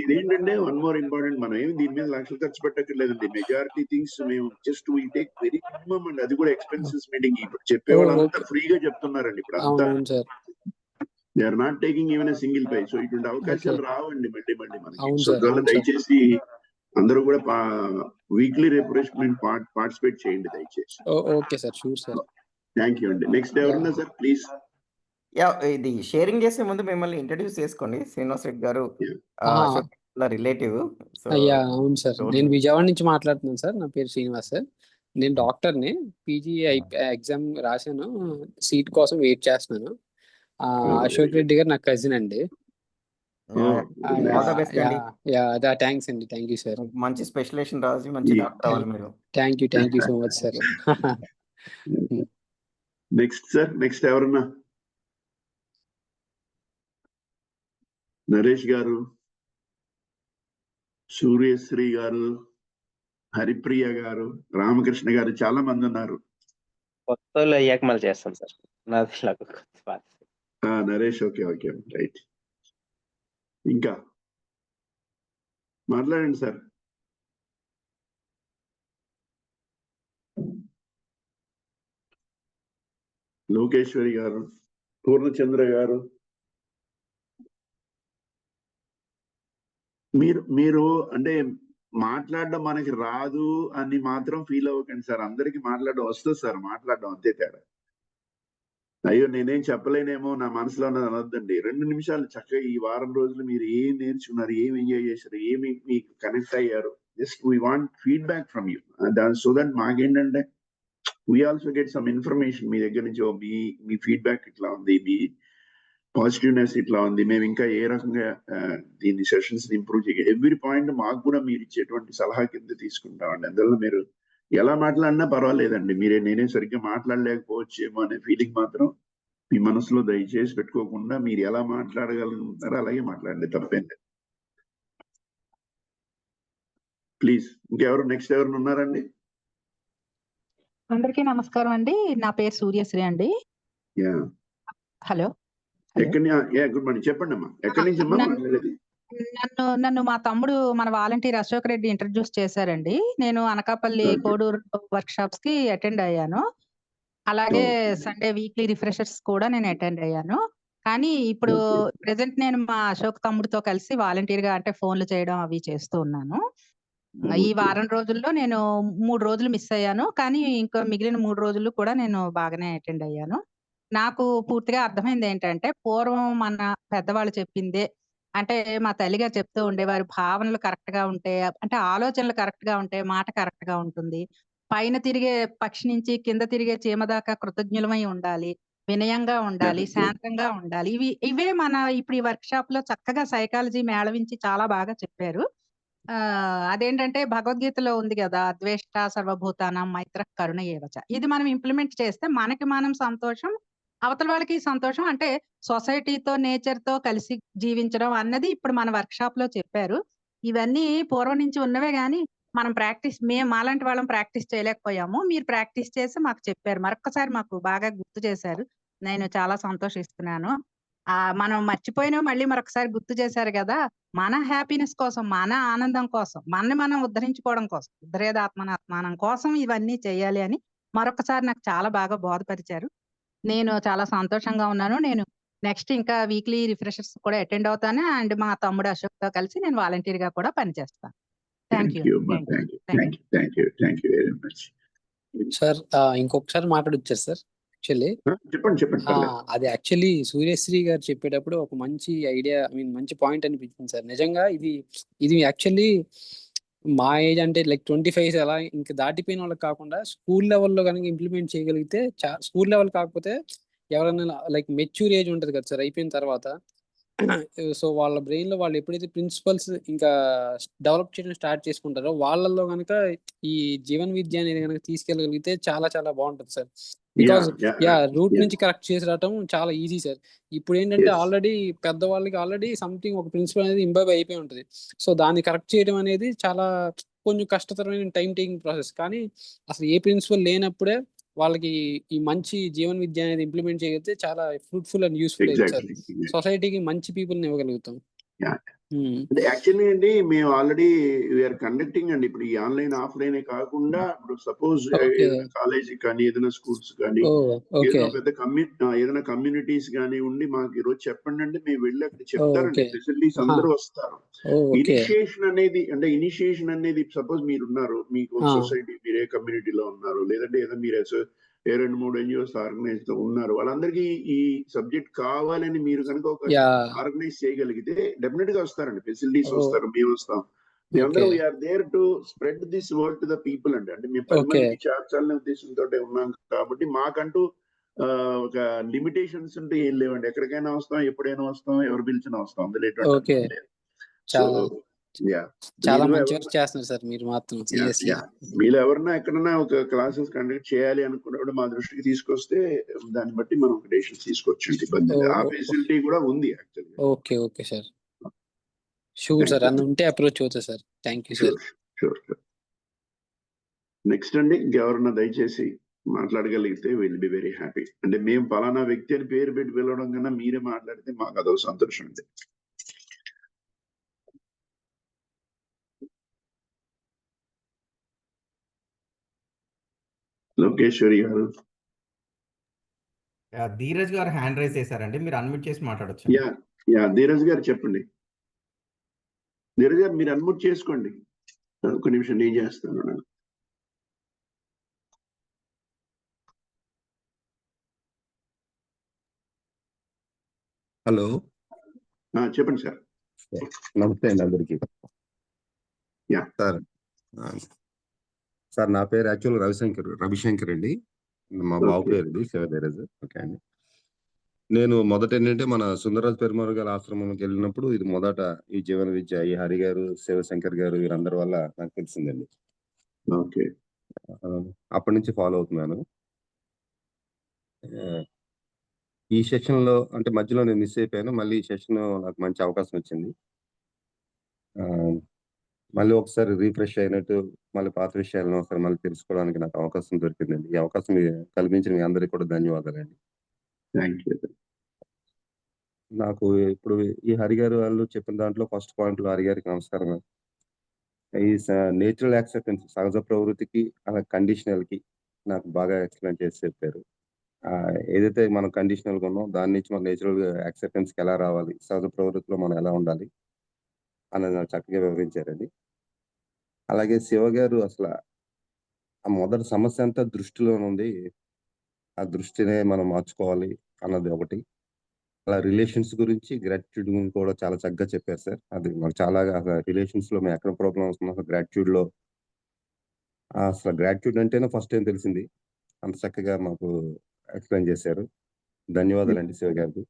ఇదేంటంటే వన్ మోర్ ఇంపార్టెంట్, మనం ఏమి దీని మీద లక్షలు ఖర్చు పెట్టక్కర్లేదండి. మెజారిటీ థింగ్స్ మేము just we take very minimum అండి. అది కూడా ఎక్స్పెన్సెస్ మీటింగ్. ఇప్పుడు చెప్పేవాళ్ళంతా ఫ్రీగా చెప్తున్నారండి. ఇప్పుడు అంతా they are not taking even single pie. So ఇటువంటి అవకాశాలు రావండి మళ్ళీ మనకి. సో దయచేసి అందరూ కూడా వీక్లీ రిఫ్రెష్మెంట్ పార్టిసిపేట్ చేయండి దయచేసి. Okay sir, sure sir. Thank you అండి. నెక్స్ట్ ఎవరున్నా సార్ ప్లీజ్. ఇది షేరింగ్ చేసే ముందు మిమ్మల్ని ఇంట్రడ్యూస్ చేసుకోండి. శ్రీనివాస్ రెడ్డి గారు రిలేటివ్. అవును సార్, నేను విజయవాడ నుంచి మాట్లాడుతున్నాను సార్. నా పేరు శ్రీనివాస్ సార్. నేను డాక్టర్ని. పీజీ ఎగ్జామ్ రాశాను, సీట్ కోసం వెయిట్ చేస్తున్నాను. అశోక్ రెడ్డి గారు నాకు కజిన్ అండి. థ్యాంక్స్ అండి. Thank you sir. మంచి స్పెషలైజేషన్ రాసి మంచి డాక్టర్ అవ్వాలి మీరు. Thank you so much sir. Next sir, next ఎవరన్నా? నరేష్ గారు, సూర్యశ్రీ గారు, హరిప్రియ గారు, రామకృష్ణ గారు, చాలా మంది ఉన్నారు. కొత్త అయ్యాక మళ్ళీ చేస్తాను సార్. Naresh okay right. ఇంకా మాట్లాడండి సార్. లోకేశ్వరి గారు, పూర్ణచంద్ర గారు, మీరు అంటే మాట్లాడడం మనకి రాదు అని మాత్రం ఫీల్ అవ్వకండి సార్. అందరికి మాట్లాడడం వస్తుంది సార్, మాట్లాడడం అంతే తేడా. అయ్యో నేనేం చెప్పలేనేమో నా మనసులో ఉన్నది అనొద్దండి. 2 నిమిషాలు చక్కగా ఈ వారం రోజులు మీరు ఏం నేర్చుకున్నారు, ఏం ఎంజాయ్ చేశారు, ఏమి మీకు కనెక్ట్ అయ్యారు, just we want feedback from you. So that మాకేంటంటే we also get some information మీ దగ్గర నుంచి. మీ ఫీడ్బ్యాక్ ఇట్లా ఉంది, మీ పాజిటివ్నెస్ ఇట్లా ఉంది, మేము ఇంకా ఏ రకంగా దీన్ని సెషన్స్ ఇంప్రూవ్ చేయాలి, ఎవ్రీ పాయింట్ మాకు కూడా మీరు ఇచ్చేటువంటి సలహా కింద తీసుకుంటామండి. అందువల్ల మీరు ఎలా మాట్లాడినా పర్వాలేదండి. నేనే సరిగ్గా మాట్లాడలేకపోవచ్చేమో అనే ఫీలింగ్ మాత్రం మీ మనసులో దయచేసి పెట్టుకోకుండా మీరు ఎలా మాట్లాడగలుగుతారో అలాగే మాట్లాడండి, తప్పేం లేదు. ప్లీజ్ ఇంకెవరు నెక్స్ట్ ఎవరు ఉన్నారండి? అందరికీ నమస్కారం అండి. నా పేరు సూర్యశ్రీ అండి. Yeah hello. ఎక్కడి గుడ్ మార్నింగ్, చెప్పండి అమ్మా. ఎక్కడి నుంచి అమ్మా మాట్లాడేది? నన్ను మా తమ్ముడు మన వాలంటీర్ అశోక్ రెడ్డి ఇంట్రడ్యూస్ చేశారండి. నేను అనకాపల్లి కోడూరు వర్క్ షాప్స్ కి అటెండ్ అయ్యాను. అలాగే సండే వీక్లీ రిఫ్రెషర్స్ కూడా నేను అటెండ్ అయ్యాను. కానీ ఇప్పుడు ప్రెసెంట్ నేను మా అశోక్ తమ్ముడితో కలిసి వాలంటీర్ గా అంటే ఫోన్లు చేయడం అవి చేస్తూ ఉన్నాను. ఈ వారం రోజుల్లో నేను 3 రోజులు మిస్ అయ్యాను. కానీ ఇంకా మిగిలిన 3 రోజులు కూడా నేను బాగానే అటెండ్ అయ్యాను. నాకు పూర్తిగా అర్థమైంది ఏంటంటే, పూర్వం మన పెద్దవాళ్ళు చెప్పిందే అంటే మా తల్లిగారు చెప్తూ ఉండేవారు. భావనలు కరెక్ట్‌గా ఉంటే అంటే ఆలోచనలు కరెక్ట్‌గా ఉంటే మాట కరెక్ట్‌గా ఉంటుంది. పైన తిరిగే పక్షి నుంచి కింద తిరిగే చీమ దాకా కృతజ్ఞులమై ఉండాలి. వినయంగా ఉండాలి. శాంతంగా ఉండాలి. ఇవే మన ఇప్పుడు ఈ వర్క్‌షాప్‌లో చక్కగా సైకాలజీ మేళవించి చాలా బాగా చెప్పారు. అదేంటంటే భగవద్గీతలో ఉంది గదా! ద్వేష్ట సర్వభూతానాం మైత్రః కరుణ ఏవచ. ఇది మనం ఇంప్లిమెంట్ చేస్తే మనకి మనం సంతోషం, అవతల వాళ్ళకి సంతోషం. అంటే సొసైటీతో, నేచర్‌తో కలిసి జీవించడం అన్నది ఇప్పుడు మన వర్క్‌షాప్‌లో చెప్పారు. ఇవన్నీ పూర్వం నుంచి ఉన్నవే గానీ, మనం మాలాంటి వాళ్ళం ప్రాక్టీస్ చేయలేకపోయాము. మీరు ప్రాక్టీస్ చేసి మాకు చెప్పారు. మరొక్కసారి మాకు బాగా గుర్తు చేశారు. నేను చాలా సంతోషిస్తున్నాను. మనం మర్చిపోయినవి మళ్ళీ మరొకసారి గుర్తు చేశారు గదా! మన హ్యాపీనెస్ కోసం, మన ఆనందం కోసం, మనని మనం ఉద్ధరించుకోవడం కోసం, ఉద్ధరేదాత్మనాత్మానం కోసం ఇవన్నీ చేయాలి అని మరొకసారి నాకు చాలా బాగా బోధపరిచారు. నేను చాలా సంతోషంగా ఉన్నాను. నేను నెక్స్ట్ ఇంకా వీక్లీ రిఫ్రెషర్స్ కూడా అటెండ్ అవుతాను. అండ్ మా తమ్ముడు అశోక్‌తో కలిసి నేను వాలంటీర్‌గా కూడా పనిచేస్తాను. Thank you. Thank you very much. Sir ఇంకొకసారి మాట్లాడొచ్చా సార్? యాక్చువల్లీ చెప్పండి. పర్లేదు. అది యాక్చువల్లీ సూర్యశ్రీ గారు చెప్పేటప్పుడు ఒక మంచి ఐడియా మంచి పాయింట్ అనిపించింది సార్. నిజంగా ఇది యాక్చువల్లీ మా ఏజ్ అంటే లైక్ 25 అలా ఇంకా దాటిపోయిన వాళ్ళకి కాకుండా స్కూల్ లెవెల్‌లో గనుక ఇంప్లిమెంట్ చేయగలిగితే స్కూల్ లెవెల్ కాకపోతే ఎవరైనా లైక్ మెచ్యూర్ ఏజ్ ఉంటది కదా సార్ అయిపోయిన తర్వాత. సో వాళ్ళ బ్రెయిన్‌లో వాళ్ళు ఎప్పుడైతే ప్రిన్సిపల్స్ ఇంకా డెవలప్ చేయడం స్టార్ట్ చేసుకుంటారో వాళ్ళల్లో గనుక ఈ జీవన విద్య అనేది గనుక తీసుకెళ్ళగలిగితే చాలా చాలా బాగుంటది సార్. బికాజ్ రూట్ నుంచి కరెక్ట్ చేసి రావటం చాలా ఈజీ సార్. ఇప్పుడు ఏంటంటే ఆల్రెడీ పెద్దవాళ్ళకి ఆల్రెడీ సంథింగ్ ఒక ప్రిన్సిపల్ అనేది ఇంబైబ్ అయిపోయి ఉంటది. సో దాన్ని కరెక్ట్ చేయడం అనేది చాలా కొంచెం కష్టతరమైన టైం టేకింగ్ ప్రాసెస్. కానీ అసలు ఏ ప్రిన్సిపల్ లేనప్పుడే వాళ్ళకి ఈ మంచి జీవన విద్య అనేది ఇంప్లిమెంట్ చేయగలిగితే చాలా ఫ్రూట్ఫుల్ అండ్ యూస్ఫుల్ అయింది సార్. సొసైటీకి మంచి పీపుల్ని ఇవ్వగలుగుతాం. అంటే యాక్చువల్లీ అండి మేము ఆల్రెడీ వీఆర్ కండక్టింగ్ అండి. ఇప్పుడు ఈ ఆన్లైన్ ఆఫ్లైన్ కాకుండా ఇప్పుడు సపోజ్ ఏదైనా కాలేజీ కానీ ఏదైనా స్కూల్స్ కానీ ఏదైనా పెద్ద ఏదైనా కమ్యూనిటీస్ కానీ ఉండి మాకు ఈరోజు చెప్పండి అంటే మేము వెళ్ళి అక్కడ చెప్తారండి. ఫెసిలిటీస్ అందరూ వస్తారు. ఇనిషియేషన్ అనేది సపోజ్ మీరు ఉన్నారు, మీకు సొసైటీ మీరు ఏ కమ్యూనిటీలో ఉన్నారు, లేదంటే ఏదో మీరు 2-3 ఎన్జిఓస్ ఆర్గనైజ్ ఉన్నారు, వాళ్ళందరికీ ఈ సబ్జెక్ట్ కావాలని మీరు కనుక ఒక ఆర్గనైజ్ చేయగలిగితే డెఫినెట్ గా వస్తారండి. ఫెసిలిటీస్ వస్తారు, మేము వస్తాం. మేమందరం we are there to spread this word to the people అండి. అంటే మేము 10 మందికి చేర్చాలనే ఉద్దేశంతో ఉన్నాం కాబట్టి మాకంటూ ఒక లిమిటేషన్స్ ఉంటే ఏం లేవండి. ఎక్కడికైనా వస్తాం, ఎప్పుడైనా వస్తాం, ఎవరు పిలిచినా వస్తాం. అందులో ఎటువంటి లేదు. చాలా మంచి వర్క్ చేస్తున్నారు సార్ మీరు మాత్రం. మీరు ఎవరన్నా ఎక్కడన్నా ఒక క్లాసెస్ కండక్ట్ చేయాలి అనుకున్నప్పుడు మా దృష్టికి తీసుకొస్తే దాన్ని బట్టి మనం డెసిషన్స్ తీసుకోవచ్చు. ఇబ్బంది ఆ ఫెసిలిటీ కూడా ఉంది actually. Okay sir. Sure sir, అందులో ఉంటే అప్రోచ్ అవుతా sir. Thank you sir. Sure. Next అండి ఇంకెవరన్నా దయచేసి మాట్లాడగలిగితే విల్ బి వెరీ హ్యాపీ. అంటే మేము పలానా వ్యక్తి అని పేరు పెట్టి పిలవడం కన్నా మీరే మాట్లాడితే మాకు అదో సంతోషం అండి. లోకేశ్వరి గారు, ధీరజ్ గారు హ్యాండ్ రైజ్ చేశారండి, మీరు అన్మ్యూట్ చేసి మాట్లాడొచ్చు. ధీరజ్ గారు చెప్పండి. ధీరజ్ గారు మీరు అన్మ్యూట్ చేసుకోండి. ఒక నిమిషం నేను చేస్తాను. హలో, చెప్పండి సార్. నమస్తే అండి అందరికి. సార్ నా పేరు యాక్చువల్ రవిశంకర్ అండి. మా బాబు పేరు ఇది శివధీరజ్. ఓకే అండి. నేను మొదట ఏంటంటే మన సుందరరాజ్ పెరుమాళ్ గారి ఆశ్రమంకి వెళ్ళినప్పుడు ఇది మొదట ఈ జీవన విద్య ఈ హరి గారు, శివశంకర్ గారు వీరందరి వల్ల నాకు తెలిసిందండి. ఓకే. అప్పటి నుంచి ఫాలో అవుతున్నాను. ఈ సెషన్‌లో అంటే మధ్యలో నేను మిస్ అయిపోయాను. మళ్ళీ ఈ సెషన్ నాకు మంచి అవకాశం వచ్చింది. మళ్ళీ ఒకసారి రిఫ్రెష్ అయినట్టు మళ్ళీ పాత విషయాలను ఒకసారి మళ్ళీ తెలుసుకోవడానికి నాకు అవకాశం దొరికిందండి. ఈ అవకాశం కల్పించిన మీ అందరికి కూడా ధన్యవాదాలండి. Thank you. నాకు ఇప్పుడు ఈ హరిగారు వాళ్ళు చెప్పిన దాంట్లో ఫస్ట్ పాయింట్‌లో హరిగారికి నమస్కారం. ఈ నేచురల్ యాక్సెప్టెన్స్ సహజ ప్రవృత్తికి కండిషనల్‌కి నాకు బాగా ఎక్స్‌ప్లెయిన్ చేసి చెప్పారు. ఏదైతే మనం కండిషనల్‌గా ఉన్నామో దాని నుంచి మనం నేచురల్ యాక్సెప్టెన్స్‌కి ఎలా రావాలి, సహజ ప్రవృత్తిలో మనం ఎలా ఉండాలి అన్నది నాకు చక్కగా వివరించారండి. అలాగే శివ గారు ఆ మొదటి సమస్య అంతా దృష్టిలోనుంది. ఆ దృష్టినే మనం మార్చుకోవాలి అన్నది ఒకటి. అలా రిలేషన్స్ గురించి గ్రాటిట్యూడ్ గురించి కూడా చాలా చక్కగా చెప్పారు సార్. అది మాకు చాలా రిలేషన్స్‌లో మేము ఎక్కడ ప్రాబ్లమ్స్ ఉన్నా గ్రాటిట్యూడ్‌లో అసలు గ్రాటిట్యూడ్ అంటేనే ఫస్ట్ టైం తెలిసింది. అంత చక్కగా మాకు ఎక్స్‌ప్లెయిన్ చేశారు. ధన్యవాదాలండి శివ గారికి.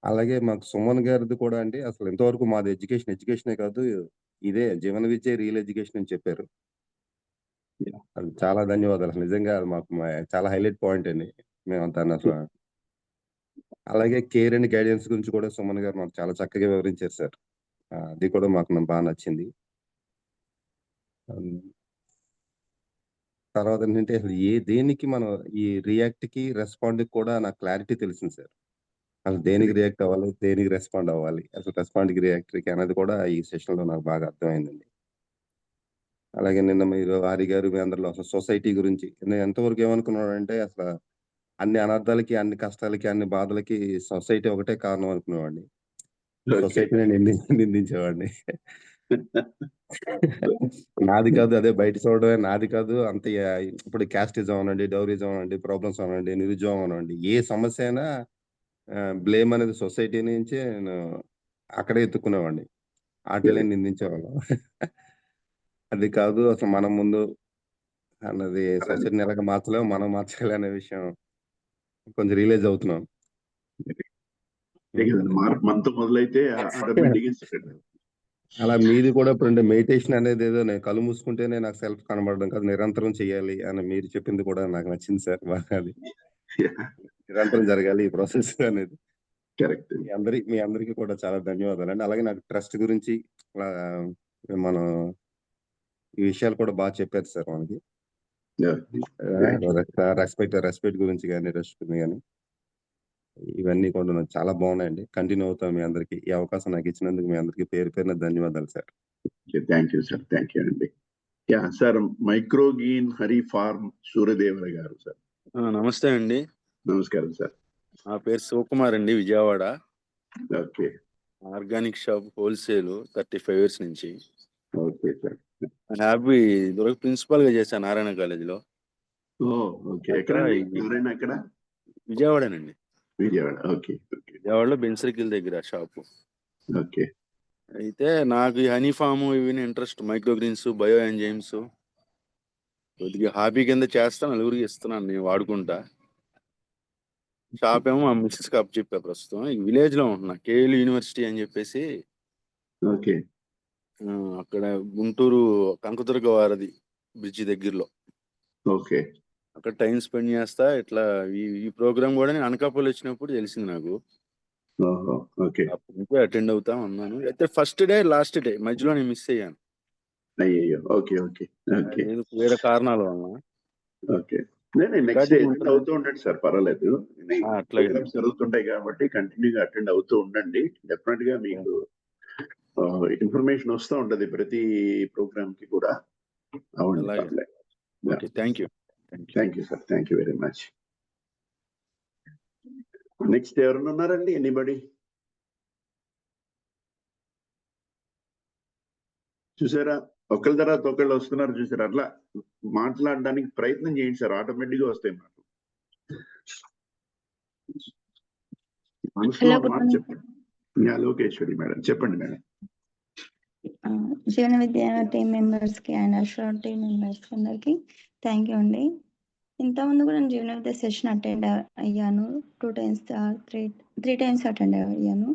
అలాగే మాకు సుమన్ గారిది కూడా అండి అసలు ఇంతవరకు మాది ఎడ్యుకేషనే కాదు. ఇదే జీవన విద్య రియల్ ఎడ్యుకేషన్ అని చెప్పారు. అది చాలా ధన్యవాదాలు. నిజంగా అది మాకు చాలా హైలైట్ పాయింట్ అండి. మేమంతా అసలు అలాగే కేర్ అండ్ గైడెన్స్ గురించి కూడా సుమన్ గారు మాకు చాలా చక్కగా వివరించారు సార్. అది కూడా మాకు బాగా నచ్చింది. తర్వాత ఏంటంటే అసలు దేనికి మనం ఈ రియాక్ట్‌కి, రెస్పాండ్‌కి కూడా నాకు క్లారిటీ తెలిసింది సార్. అసలు దేనికి రియాక్ట్ అవ్వాలి, దేనికి రెస్పాండ్ అవ్వాలి. అసలు రెస్పాండ్‌కి, రియాక్ట్‌కి అనేది కూడా ఈ సెషన్‌లో నాకు బాగా అర్థమైందండి. అలాగే నిన్న మీరు హరి గారు మీ అందరిలో అసలు సొసైటీ గురించి నేను ఎంతవరకు ఏమనుకున్నానంటే అసలు అన్ని అనర్థాలకి, అన్ని కష్టాలకి, అన్ని బాధలకి సొసైటీ ఒకటే కారణం అనుకునేవాడిని. సొసైటీని నిందించేవాడిని. నాది కాదు అదే బయట చూడడమే నాది కాదు అంత ఇప్పుడు క్యాస్టిజం అనండి, డౌరిజం అనండి, ప్రాబ్లమ్స్ అనండి, నిరుద్యోగం అనండి ఏ సమస్య అయినా బ్లేమ్ అనేది సొసైటీ నుంచే నేను అక్కడే ఎత్తుక్కునేవాడిని. ఆటిల్నే నిందించేవాళ్ళం. అది కాదు అసలు మనం ముందు అన్నది సొసైటీని ఎలాగ మార్చలేము, మనం మార్చాలి అనే విషయం కొంచెం రియలైజ్ అవుతున్నాం. మార్పు మనతో మొదలైతే ఆటోమేటిక్‌గా స్ప్రెడ్. అలా మీది కూడా ఇప్పుడు మెడిటేషన్ అనేది ఏదో నేను కళ్ళు మూసుకుంటేనే నాకు సెల్ఫ్ కనబడడం కాదు నిరంతరం చేయాలి అని మీరు చెప్పింది కూడా నాకు నచ్చింది సార్. బాగా అది నిరంతరం జరగాలి ఈ ప్రాసెస్ అనేది. కరెక్ట్. మీ అందరికీ కూడా చాలా ధన్యవాదాలండి. అలాగే నాకు ట్రస్ట్ గురించి మనం ఈ విషయాలు కూడా బాగా చెప్పారు సార్ మనకి. రెస్పెక్ట్ గురించి కానీ ఇవన్నీ కూడా నాకు చాలా బాగున్నాయండి. కంటిన్యూ అవుతాం మీ అందరికి. ఈ అవకాశం నాకు ఇచ్చినందుకు మీ అందరికీ పేరు పేరున ధన్యవాదాలు sir. Thank you sir. Thank you అండి. Sir microgreen Hari farm Suryadevara గారు సార్. నమస్తే అండి. నమస్కారం సార్. నా పేరు శివకుమార్ అండి, Vijayawada. Okay. Organic shop wholesale 35 years నుంచి. Okay sir. హ్యాపీ ప్రిన్సిపల్ గా చేశాను నారాయణ కాలేజీలో. ఓకే. ఎక్కడ నారాయణ ఎక్కడ? విజయవాడనండి. విజయవాడ. ఓకే. విజయవాడలో బెన్ సర్కిల్ దగ్గర షాపు. ఓకే. అయితే నాకు ఈ హనీ ఫామ్ ఇవి ఇంట్రెస్ట్, మైక్రోగ్రీన్స్, బయో ఎంజైమ్స్ కొద్దిగా హాబీ కింద చేస్తా, నలుగురికి ఇస్తున్నాను నేను వాడుకుంటా. షాప్ ఏమో మా మిస్సెస్ కప్ చెప్పా ప్రస్తుతం. విలేజ్ లో ఉంటున్నా, కేఎల్ యూనివర్సిటీ అని చెప్పేసి. ఓకే. అక్కడ గుంటూరు కనకదుర్గ వారధి బ్రిడ్జి దగ్గరలో. ఓకే. అక్కడ టైం స్పెండ్ చేస్తా. ఇట్లా ఈ ప్రోగ్రామ్ కూడా నేను అనకాపల్లి వచ్చినప్పుడు తెలిసింది నాకు. ఓకే. అప్పటి నుంచి అటెండ్ అవుతా ఉన్నాను. అయితే ఫస్ట్ డే లాస్ట్ డే మధ్యలో నేను మిస్ అయ్యాను. అయ్యో. ఓకే. ఓకే. ఓకే. వేరే కారణాల వల్ల. ఓకే. నెక్స్ట్ డే అటెండ్ అవుతూ ఉండండి సార్, పర్వాలేదు. ప్రోగ్రామ్స్ జరుగుతుంటాయి కాబట్టి కంటిన్యూగా అటెండ్ అవుతూ ఉండండి. డెఫినెట్ గా మీకు ఇన్ఫర్మేషన్ వస్తూ ఉంటది ప్రతి ప్రోగ్రామ్ కి కూడా. అవును. Thank you sir. Thank you very much. Next ఎవరైనా ఉన్నారండి? ఎనీబడి? చూసారా, ఒకళ్ళ తర్వాత ఒకళ్ళు వస్తున్నారు చూసారా? అట్లా మాట్లాడడానికి ప్రయత్నం చేయండి సార్, ఆటోమేటిక్ గా వస్తాయి మాటలు. మనసులో మాట చెప్పండి. లోకేశ్వరి మేడం చెప్పండి మేడం. జీవన విద్య టీమ్ మెంబర్స్ కి అండ్ అష్యూర్ టీమ్ మెంబర్స్ కి అందరికి థ్యాంక్ యూ అండి. ఇంతకుముందు కూడా నేను జీవన విద్య సెషన్ అటెండ్ అయ్యాను. 2 times 3 times అటెండ్ అయ్యాను.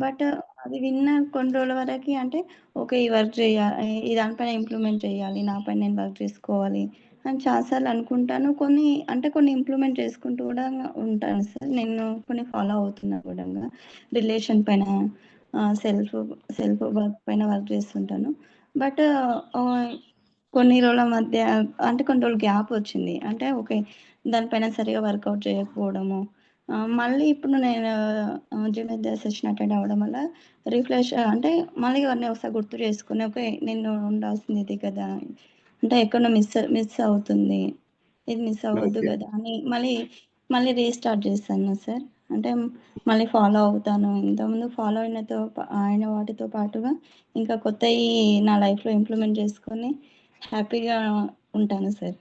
బట్ అది విన్న కొన్ని రోజుల వరకి అంటే ఓకే. ఈ వర్క్ ఈ దానిపైన ఇంప్లిమెంట్ చేయాలి. నా పైన నేను వర్క్ చేసుకోవాలి అని చాలా సార్లు అనుకుంటాను. కొన్ని ఇంప్లిమెంట్ చేసుకుంటూ కూడా ఉంటాను సార్. నేను కొన్ని ఫాలో అవుతున్నా కూడంగా. రిలేషన్ పైన సెల్ఫ్ వర్క్ పైన వర్క్ చేస్తుంటాను. బట్ కొన్ని రోజుల మధ్య అంటే కొన్ని రోజులు గ్యాప్ వచ్చింది. అంటే ఓకే. దానిపైన సరిగ్గా వర్కౌట్ చేయకపోవడము. మళ్ళీ ఇప్పుడు నేను జిమ్ సెషన్ అటెండ్ అవ్వడం వల్ల అంటే మళ్ళీ ఇవన్నీ ఒకసారి గుర్తు చేసుకొని ఓకే. నేను ఉండాల్సింది ఇది కదా! అంటే ఎక్కడో మిస్ అవుతుంది. ఇది మిస్ అవ్వద్దు ఓకే. కదా! అని మళ్ళీ రీస్టార్ట్ చేశాను సార్. అంటే మళ్ళీ ఫాలో అవుతాను. ఇంతకుముందు ఫాలో అయిన వాటితో పాటుగా ఇంకా కొత్తయి నా లైఫ్‌లో ఇంప్లిమెంట్ చేసుకొని హ్యాపీగా ఉంటాను సార్.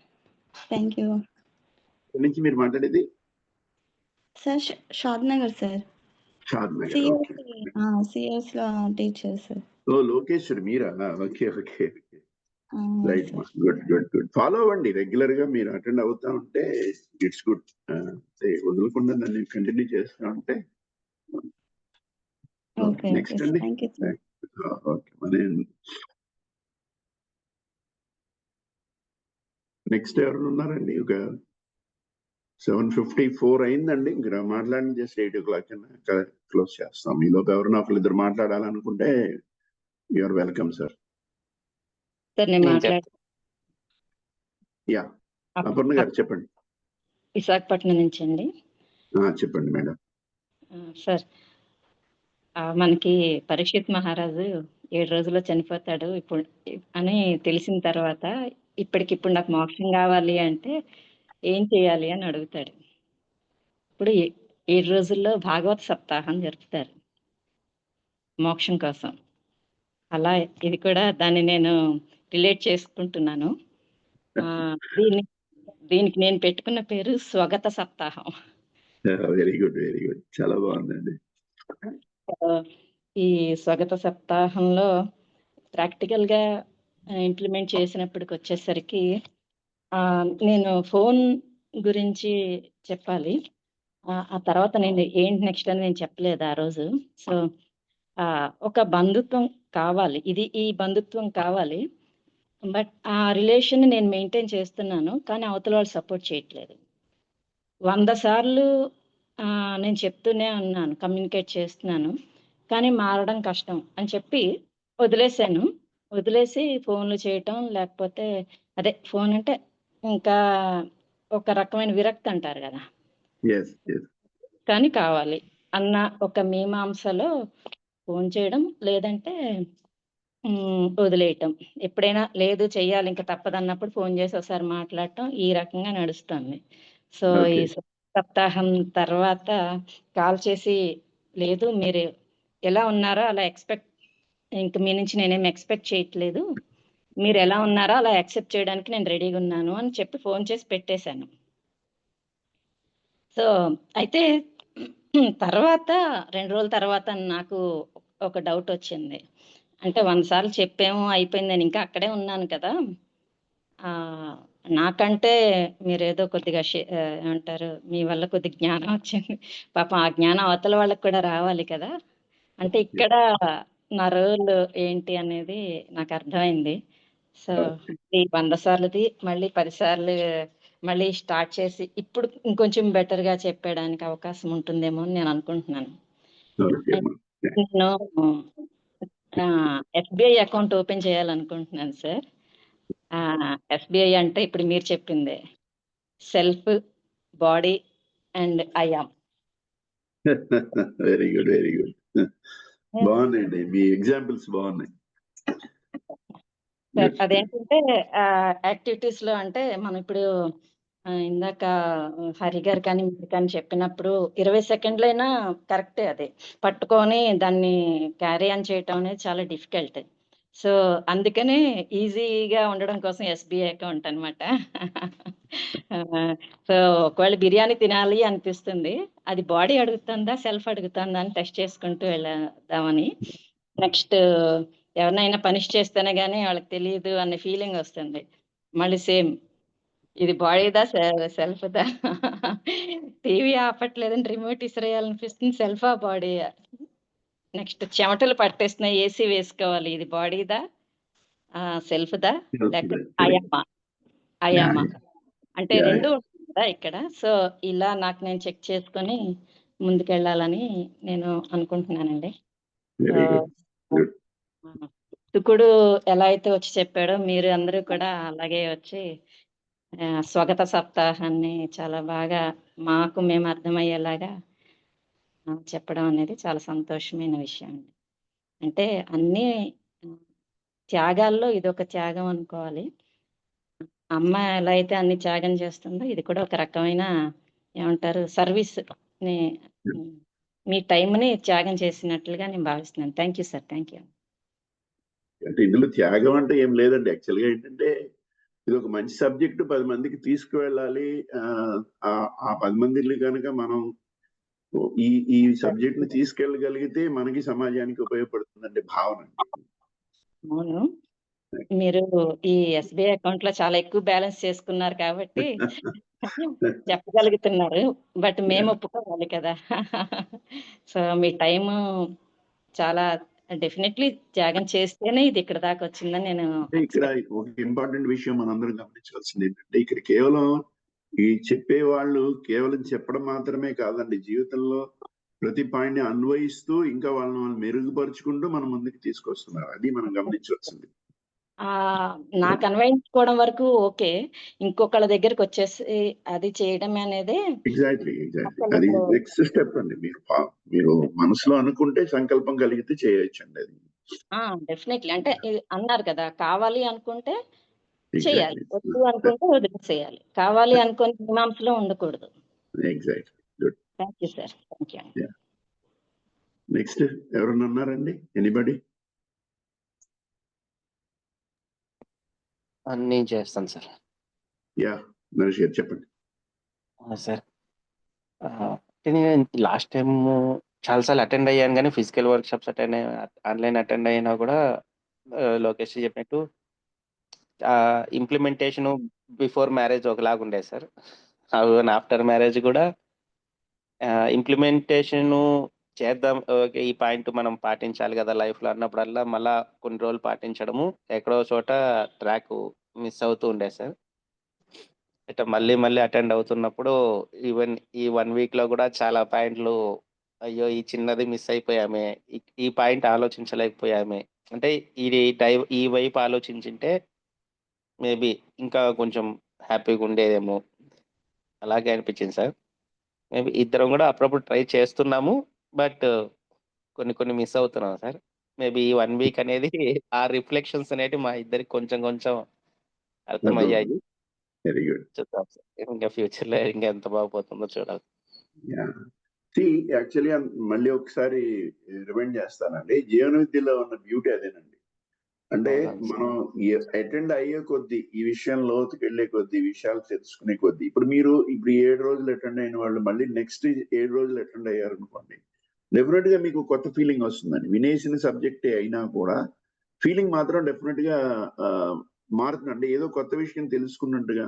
Thank you. ఎక్కడి నుంచి మీరు మాట్లాడేది? Sir Shadnagar sir. Shadnagar. Okay. సిఎస్‌లో టీచర్ సార్. లోకేశ్వరి మీరా? ఓకే. ఓకే. అవును రైట్ సార్. గుడ్. ఫాలో అవ్వండి రెగ్యులర్ గా. మీరు అటెండ్ అవుతా ఉంటే ఇట్స్ గుడ్. వదలకుండా దాన్ని కంటిన్యూ చేస్తా ఉంటే ఓకే. Next okay. అండి. Thank you sir. Okay. Next ఎవరు ఉన్నారండి? ఒక 7:54 అయిందండి. ఇంకా మాట్లాడండి. జస్ట్ 8 o'clock క్లోజ్ చేస్తాం. ఈలోపు ఎవరైనా ఒకరిద్దరు మాట్లాడాలనుకుంటే యూఆర్ వెల్కమ్ సార్. సార్ నేను నేను మాట్లాడ యా అపర్ణ గారు చెప్పండి. విశాఖపట్నం నుంచి అండి. చెప్పండి మేడం. సార్ మనకి పరీక్షిత్ మహారాజు 7 రోజుల్లో చనిపోతాడు ఇప్పుడు అని తెలిసిన తర్వాత ఇప్పటికిప్పుడు నాకు మోక్షం కావాలి అంటే ఏం చేయాలి అని అడుగుతాడు. ఇప్పుడు 7 రోజుల్లో భాగవత సప్తాహం జరుపుతారు మోక్షం కోసం. అలా ఇది కూడా దాన్ని నేను రిలేట్ చేసుకుంటున్నాను. దీనికి నేను పెట్టుకున్న పేరు స్వగత సప్తాహం. Very good. చాలా బాగుందండి. ఈ స్వగత సప్తాహంలో ప్రాక్టికల్ గా ఇంప్లిమెంట్ చేసినప్పటికి వచ్చేసరికి నేను ఫోన్ గురించి చెప్పాలి. ఆ తర్వాత నేను ఏంటి నెక్స్ట్ అని నేను చెప్పలేదు ఆ రోజు. సో ఒక బంధుత్వం కావాలి. ఈ బంధుత్వం కావాలి. బట్ ఆ రిలేషన్ నేను మెయింటైన్ చేస్తున్నాను. కానీ అవతల వాళ్ళు సపోర్ట్ చేయట్లేదు. 100 సార్లు నేను చెప్తూనే ఉన్నాను, కమ్యూనికేట్ చేస్తున్నాను. కానీ మారడం కష్టం అని చెప్పి వదిలేసాను. వదిలేసి ఫోన్లు చేయటం, లేకపోతే అదే ఫోన్ అంటే ఇంకా ఒక రకమైన విరక్తి అంటారు కదా! కానీ కావాలి అన్న ఒక మీమాంసలో ఫోన్ చేయడం, లేదంటే వదిలేయటం. ఎప్పుడైనా లేదు చెయ్యాలి ఇంకా తప్పదన్నప్పుడు ఫోన్ చేసి ఒకసారి మాట్లాడటం, ఈ రకంగా నడుస్తుంది. సో ఈ సప్తాహం తర్వాత కాల్ చేసి లేదు మీరు ఎలా ఉన్నారో అలా ఇంక మీ నుంచి నేనేం ఎక్స్పెక్ట్ చేయట్లేదు. మీరు ఎలా ఉన్నారో అలా యాక్సెప్ట్ చేయడానికి నేను రెడీగా ఉన్నాను అని చెప్పి ఫోన్ చేసి పెట్టేశాను. సో అయితే తర్వాత 2 రోజుల తర్వాత నాకు ఒక డౌట్ వచ్చింది. అంటే 100 సార్లు చెప్పాము అయిపోయింది. నేను ఇంకా అక్కడే ఉన్నాను కదా! నాకంటే మీరేదో కొద్దిగా ఏమంటారు, మీ వల్ల కొద్దిగా జ్ఞానం వచ్చింది. పాపం ఆ జ్ఞానం అవతల వాళ్ళకి కూడా రావాలి కదా! అంటే ఇక్కడ నా రోల్ ఏంటి అనేది నాకు అర్థమైంది. సో ఈ 100 సార్లుది మళ్ళీ 10 సార్లు మళ్ళీ స్టార్ట్ చేసి ఇప్పుడు ఇంకొంచెం బెటర్‌గా చెప్పడానికి అవకాశం ఉంటుందేమో అని నేను అనుకుంటున్నాను. నేను ఎస్‌బీఐ అకౌంట్ ఓపెన్ చేయాలనుకుంటున్నాను సార్. ఎస్‌బీఐ అంటే ఇప్పుడు మీరు చెప్పిందే. Self, body and I am. Very good. బాగున్నాయండి. మీ ఎగ్జాంపుల్స్ బాగున్నాయి. సార్ అదేంటంటే యాక్టివిటీస్‌లో అంటే మనం ఇప్పుడు ఇందాక హరి గారు కానీ మీరు కానీ చెప్పినప్పుడు 20 సెకండ్లైనా కరెక్టే అది. పట్టుకొని దాన్ని క్యారీ ఆన్ చేయటం అనేది చాలా డిఫికల్ట్. సో అందుకనే ఈజీగా ఉండడం కోసం ఎస్‌బీఐ అకౌంట్ అనమాట. సో ఒకవేళ బిర్యానీ తినాలి అనిపిస్తుంది. అది బాడీ అడుగుతుందా, సెల్ఫ్ అడుగుతుందా అని టెస్ట్ చేసుకుంటూ వెళ్దామని. నెక్స్ట్ ఎవరినైనా పనిష్ చేస్తేనే గానీ వాళ్ళకి తెలియదు అనే ఫీలింగ్ వస్తుంది. మళ్ళీ సేమ్ ఇది బాడీదా, సెల్ఫ్‌దా? టీవీ ఆపట్లేదని రిమోట్ ఇసిరేయాలనిపిస్తుంది. సెల్ఫా, బాడీయా? నెక్స్ట్ చెమటలు పట్టేస్తున్నాయి, ఏసీ వేసుకోవాలి. ఇది బాడీదా, సెల్ఫ్‌దా, లేకపోతే అయామా అంటే 2 ఉంటుంది కదా ఇక్కడ. సో, ఇలా నాకు నేను చెక్ చేసుకొని ముందుకెళ్ళాలని నేను అనుకుంటున్నానండి. Very so, good. తుకుడు ఎలా అయితే వచ్చి చెప్పాడో మీరు అందరూ కూడా అలాగే వచ్చి స్వాగత సప్తాహాన్ని చాలా బాగా మాకు మేము అర్థమయ్యేలాగా చెప్పడం అనేది చాలా సంతోషమైన విషయం అండి. అంటే అన్నీ త్యాగాల్లో ఇదొక త్యాగం అనుకోవాలి. అమ్మ ఎలా అయితే అన్ని త్యాగం చేస్తుందో ఇది కూడా ఒక రకమైన ఏమంటారు సర్వీస్‌ని మీ టైంని త్యాగం చేసినట్లుగా నేను భావిస్తున్నాను. Thank you sir. Thank you. అంటే ఇందులో త్యాగం అంటే ఏం లేదండి. యాక్చువల్‌గా ఏంటంటే ఇది ఒక మంచి సబ్జెక్ట్ 10 మందికి తీసుకువెళ్ళాలి. ఆ 10 మందిని కనుక మనం ఈ ఈ సబ్జెక్ట్‌ని తీసుకెళ్ళగలిగితే మనకి సమాజానికి ఉపయోగపడుతుందండి భావన. అవును. మీరు ఈ ఎస్‌బీఐ అకౌంట్‌లో చాలా ఎక్కువ బ్యాలెన్స్ చేసుకున్నారు కాబట్టి చెప్పగలుగుతున్నారు. బట్ మేము ఒప్పుకోవాలి కదా! సో, మీ టైము చాలా డెఫినెట్‌లీ త్యాగం చేస్తేనే ఇది ఇక్కడి దాకా వచ్చిందని నేను అంటే ఇక్కడ ఒక ఇంపార్టెంట్ విషయం మనందరం గమనించాల్సింది ఏంటంటే ఇక్కడ కేవలం ఈ చెప్పేవాళ్ళు కేవలం చెప్పడం మాత్రమే కాదండి. జీవితంలో ప్రతి పాయింట్‌ని అన్వయిస్తూ ఇంకా వాళ్ళని మెరుగుపరుచుకుంటూ మన ముందుకు తీసుకొస్తున్నారు. అది మనం గమనించాల్సింది. నాకు అన్వయించుకోవడం వరకు ఓకే. ఇంకొకళ్ళ దగ్గరకొచ్చేసి అది చేయడం అనేది ఎగ్జాక్ట్‌లీ. అది అసలు నెక్స్ట్ స్టెప్ అండి. మీరు మనసులో అనుకుంటే సంకల్పం కలిగితే చేయొచ్చండి అది. డెఫినెట్‌లీ. అంటే అన్నారు కదా! కావాలి అనుకుంటే చేయాలి. ఎగ్జాక్ట్‌లీ. వద్దు అనుకుంటే వదిలేసేయాలి. కావాలి అనుకోని మీమాంసలో ఉండకూడదు. Exactly. Good. Thank you sir. Thank you. Yeah! Next ఎవరైనా ఉన్నారండి? ఎనీబడీ? నేను చేస్తాను సార్. యాహ్! నరేష్ గారు చెప్పండి. సార్. నేను లాస్ట్ టైము చాలా సార్లు అటెండ్ అయ్యాను గానీ ఫిజికల్ వర్క్‌షాప్స్ ఆన్‌లైన్ అటెండ్ అయినా కూడా లోకేష్ చెప్పినట్టు ఇంప్లిమెంటేషను బిఫోర్ మ్యారేజ్ ఒకలాగా ఉండేది సార్. ఆఫ్టర్ మ్యారేజ్ కూడా ఇంప్లిమెంటేషను చేద్దాం. ఓకే. ఈ పాయింట్ మనం పాటించాలి కదా లైఫ్‌లో అన్నప్పుడల్లా మళ్ళా కొన్ని రోజులు పాటించడము, ఎక్కడో చోట ట్రాక్ మిస్ అవుతూ ఉండేది సార్. ఇట్లా మళ్ళీ మళ్ళీ అటెండ్ అవుతున్నప్పుడు ఈవెన్ ఈ 1 వీక్‌లో కూడా చాలా పాయింట్లు అయ్యో! ఈ చిన్నది మిస్ అయిపోయామే. ఈ పాయింట్ ఆలోచించలేకపోయామే. అంటే ఇది ఈ వైపు ఆలోచించుంటే మేబీ ఇంకా కొంచెం హ్యాపీగా ఉండేదేమో. అలాగే అనిపించింది సార్. మేబీ ఇద్దరం కూడా అప్పుడప్పుడు ట్రై చేస్తున్నాము. బట్ కొన్ని కొన్ని మిస్ అవుతున్నాం సార్. మేబీ ఈ 1 వీక్ అనేది ఆ రిఫ్లెక్షన్స్ అనేటివి మా ఇద్దరికి కొంచెం కొంచెం అర్థమయ్యాయి. Very good. చూద్దాం సార్. ఇంకా ఫ్యూచర్‌లో ఇంకా ఎంత బాగుపోతుందో చూడాలి. యాహ్! యాక్చువల్‌గా మళ్ళీ ఒకసారి రిమైండ్ చేస్తానండి. జీవన విద్యలో ఉన్న బ్యూటీ అదేనండి. అంటే అవునండి సార్. మనం అటెండ్ అయ్యే కొద్దీ ఈ విషయం లోతుకెళ్ళే కొద్దీ విషయాలు తెలుసుకునే కొద్దీ ఇప్పుడు 7 రోజులు అటెండ్ అయిన వాళ్ళు మళ్ళీ నెక్స్ట్ 7 రోజులు అటెండ్ అయ్యారనుకోండి. డెఫినెట్‌గా మీకు కొత్త ఫీలింగ్ వస్తుందండి. వినేసిన సబ్జెక్టే అయినా కూడా ఫీలింగ్ మాత్రం డెఫినెట్‌గా మారుతుందండి. ఏదో కొత్త విషయం తెలుసుకున్నట్టుగా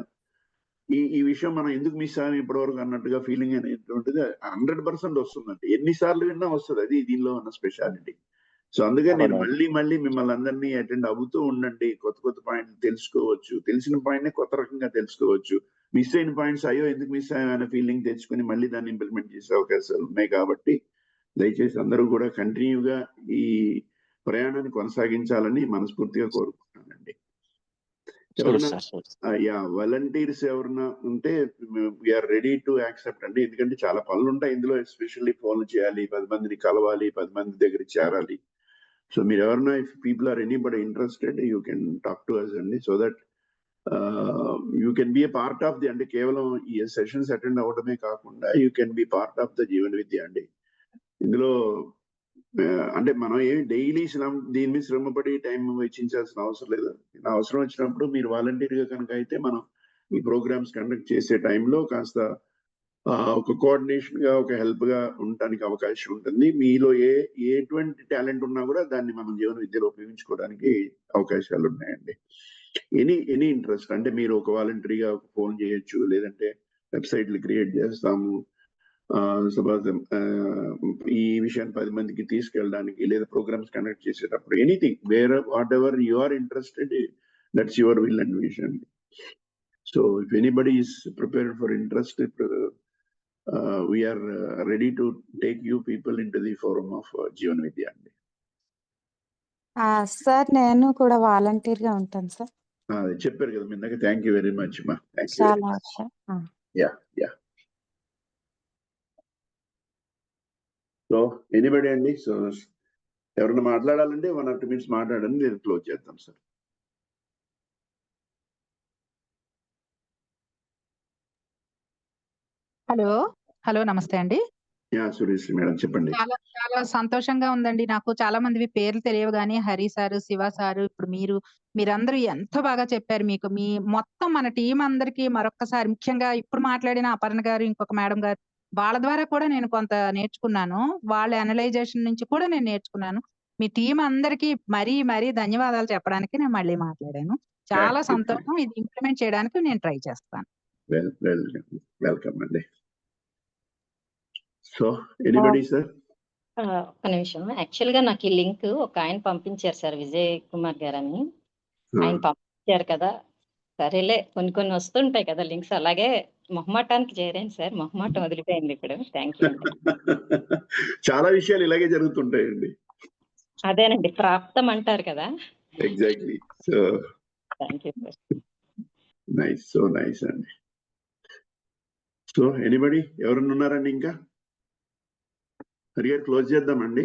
ఈ విషయం మనం ఎందుకు మిస్ అయ్యాం ఇప్పటివరకు అన్నట్టుగా ఫీలింగ్ అనేటువంటిది 100% వస్తుందండి. ఎన్ని సార్లు విన్నా వస్తది. అది దీనిలో ఉన్న స్పెషాలిటీ. సో అందుకని నేను అవునండి. మళ్ళీ మిమ్మల్ని అందరినీ అటెండ్ అవుతూ ఉండండి. కొత్త కొత్త పాయింట్లు తెలుసుకోవచ్చు. తెలిసిన పాయింట్‌నే కొత్త రకంగా తెలుసుకోవచ్చు. మిస్ అయిన పాయింట్స్ అయ్యో! ఎందుకు మిస్ అయ్యాం అనే ఫీలింగ్ తెచ్చుకొని మళ్ళీ దాన్ని ఇంప్లిమెంట్ చేసే అవకాశాలు ఉన్నాయి కాబట్టి దయచేసి అందరూ కూడా కంటిన్యూగా ఈ ప్రయాణాన్ని కొనసాగించాలని మనస్ఫూర్తిగా కోరుకుంటున్నానండి. షూర్ ఎవరన్నా సార్. షూర్. యాహ్! వాలంటీర్స్ ఎవరన్నా ఉంటే we are ready to accept అండి. ఎందుకంటే చాలా పనులుంటాయి ఇందులో. ఎస్పెషల్లీ ఫోన్లు చేయాలి, 10 మందిని కలవాలి, 10 మంది దగ్గరికి చేరాలి. సో మీరెవరన్నా if people are anybody interested you can talk to us అండి. So that you can be a part of the అంటే కేవలం ఈ సెషన్స్ అటెండ్ అవ్వడమే కాకుండా you can be part of the Jeevana Vidya అండి. ఇందులో అంటే మనం డైలీ దీని మీద శ్రమపడి టైం వెచ్చించాల్సిన అవసరం లేదు. అవసరం వచ్చినప్పుడు మీరు వాలంటీర్‌గా కనుక అయితే మనం ఈ ప్రోగ్రామ్స్ కండక్ట్ చేసే టైంలో కాస్త ఒక కోఆర్డినేషన్‌గా, ఒక హెల్ప్‌గా ఉండటానికి అవకాశం ఉంటుంది. మీలో ఎటువంటి టాలెంట్ ఉన్నా కూడా దాన్ని మనం జీవన విద్యలో ఉపయోగించుకోవడానికి అవకాశాలున్నాయండి. ఎనీ ఇంట్రెస్ట్ అంటే మీరు ఒక వాలంటరీగా ఒక ఫోన్ చేయొచ్చు. లేదంటే వెబ్‌సైట్‌లు క్రియేట్ చేస్తాము. సపోజ్ ఈ విషయాన్ని 10 మందికి తీసుకెళ్ళడానికి లేదా ప్రోగ్రామ్స్ కండక్ట్ చేసేటప్పుడు anything where whatever you are interested, that's your will and vision. So if anybody is prepared for interest, we are ready to take you people into the forum of జీవన విద్య అండి. సార్ నేను కూడా వాలంటీర్ గా ఉంటాను సార్. అది చెప్పారు కదా ఇందాక. థ్యాంక్ యూ వెరీ మచ్ మా. Thank you. చాలా సార్. యా. సో ఎనీబడి అండి, సో ఎవరైనా మాట్లాడాలంటే 1 or 2 minutes మాట్లాడండి, నేను క్లోజ్ చేద్దాం సార్. హలో నమస్తే అండి. యా సురేష్ మేడం చెప్పండి. చాలా చాలా సంతోషంగా ఉందండి. నాకు చాలా మంది పేర్లు తెలియవు గానీ హరి సారు, శివ సారు, ఇప్పుడు మీరందరూ ఎంతో బాగా చెప్పారు. మీకు మీ మొత్తం మన టీం అందరికీ మరొక్కసారి, ముఖ్యంగా ఇప్పుడు మాట్లాడిన అపర్ణ గారు, ఇంకొక మేడం గారు, వాళ్ళ ద్వారా కూడా నేను కొంత నేర్చుకున్నాను. వాళ్ళ అనలైజేషన్ నుంచి కూడా నేను నేర్చుకున్నాను. మీ టీం అందరికీ మరీ ధన్యవాదాలు చెప్పడానికి నేను మళ్ళీ మాట్లాడాను. చాలా సంతోషం. ఇది ఇంప్లిమెంట్ చేయడానికి నేను ట్రై చేస్తాను. వెల్కమ్ అండి. So anybody sir? ఒక్క నిమిషం. యాక్చువల్‌గా నాకు ఈ లింక్ ఒక ఆయన పంపించారు సార్, విజయ్ కుమార్ గారని. ఆయన పంపించారు కదా! సరేలే, కొన్ని వస్తుంటాయి కదా లింక్స్, అలాగే మొహమాటానికి చేరాను సార్. మొహమాటం వదిలిపోయింది ఇప్పుడు. థ్యాంక్ యూ అండి. చాలా విషయాలు ఇలాగే జరుగుతుంటాయండి. అదేనండి, ప్రాప్తం అంటారు కదా! Exactly. So thank you sir. Nice, so nice అండి. సో ఎనీబడి ఎవరన్నా ఉన్నారండి ఇంకా? హరి గారు క్లోజ్ చేద్దామండి.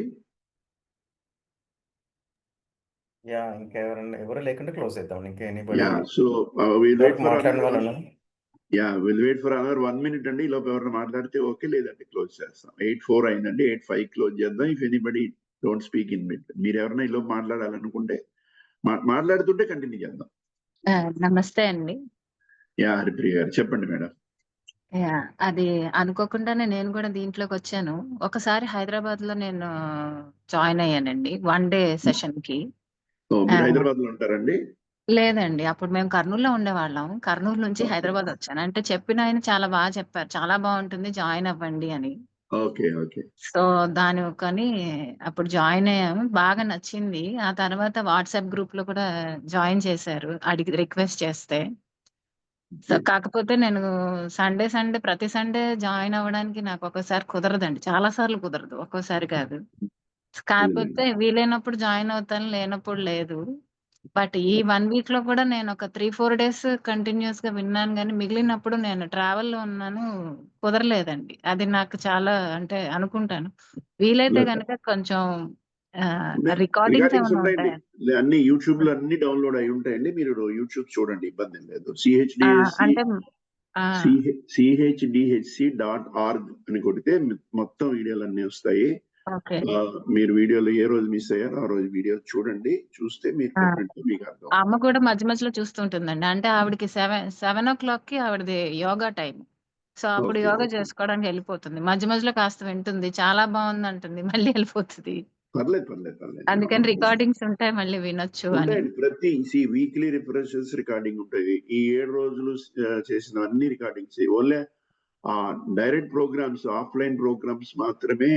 యా, ఇంకా ఎవరు లేకుంటే క్లోజ్ చేద్దాం. ఇంకా anybody yeah. So will wait for మాట్లాడిన వాళ్ళు ఉన్నారు? Yeah, will wait for another 1 minute అండి. ఈలోపు ఎవరైనా మాట్లాడితే ఓకే, లేదంటే క్లోజ్ చేస్తాం. 8:04 అయిందండి. 8:05 క్లోజ్ చేద్దాం. If anybody don't speak in bit. మీరు ఎవరైనా ఈలోపు మాట్లాడాలనుకుంటే మాట్లాడుతుంటే కంటిన్యూ చేద్దాం. నమస్తే అండి. యా, హరిప్రియ గారు చెప్పండి మేడం. అది అనుకోకుండానే నేను కూడా దీంట్లోకి వచ్చాను. ఒకసారి హైదరాబాద్ లో నేను జాయిన్ అయ్యానండి 1 day సెషన్ కి. మీరు హైదరాబాద్ లో ఉంటారండి? లేదండి, అప్పుడు మేము కర్నూలులో ఉండేవాళ్ళం. కర్నూలు నుంచి హైదరాబాద్ వచ్చాను. అంటే చెప్పిన ఆయన చాలా బాగా చెప్పారు, చాలా బాగుంటుంది, జాయిన్ అవ్వండి అని. ఓకే. సో దానికని అప్పుడు జాయిన్ అయ్యాము. బాగా నచ్చింది. ఆ తర్వాత వాట్సాప్ గ్రూప్ లో కూడా జాయిన్ చేశారు, అడిగి రిక్వెస్ట్ చేస్తే. సో కాకపోతే నేను ప్రతి సండే జాయిన్ అవ్వడానికి నాకు ఒక్కోసారి కుదరదండి. చాలా సార్లు కుదరదు, ఒక్కోసారి కాదు. కాకపోతే వీలైనప్పుడు జాయిన్ అవుతాను, లేనప్పుడు లేదు. బట్ ఈ 1 week లో కూడా నేను ఒక 3-4 days కంటిన్యూస్ గా విన్నాను, కానీ మిగిలినప్పుడు నేను ట్రావెల్లో ఉన్నాను, కుదరలేదండి. అది నాకు చాలా, అంటే అనుకుంటాను వీలైతే కనుక కొంచెం రికార్డింగ్స్ ఏమైనా ఉంటాయండి. ఉంటాయా? అన్ని యూట్యూబ్ లో అన్ని డౌన్లోడ్ అయి ఉంటాయండి. మీరు యూట్యూబ్ చూడండి, ఇబ్బంది లేదు. అంటే CHDHC.org అని కొడితే మొత్తం వీడియోలు అన్ని వస్తాయి. ఓకే. మీరు వీడియోలో ఏ రోజు మిస్ అయ్యారో ఆ రోజు వీడియో చూడండి. చూస్తే మీరు మీకు అర్థం. అమ్మ కూడా మధ్యలో చూస్తుంటుందండి. అంటే ఆవిడకి 7 o'clock కి ఆవిడది యోగా టైం. సో అప్పుడు యోగా చేసుకోవడానికి వెళ్ళిపోతుంది. మధ్యలో కాస్త వింటుంది, చాలా బాగుంది అంటుంది, మళ్ళీ వెళ్ళిపోతుంది. పర్లేదు. అందుకని రికార్డింగ్స్ ఉంటాయి, మళ్ళీ వినొచ్చు అని. ప్రతి వీక్లీ రిఫరెన్సెస్ రికార్డింగ్ ఉంటుంది. ఈ 7 రోజులు చేసిన అన్ని recordings. Only direct programs, offline programs మాత్రమే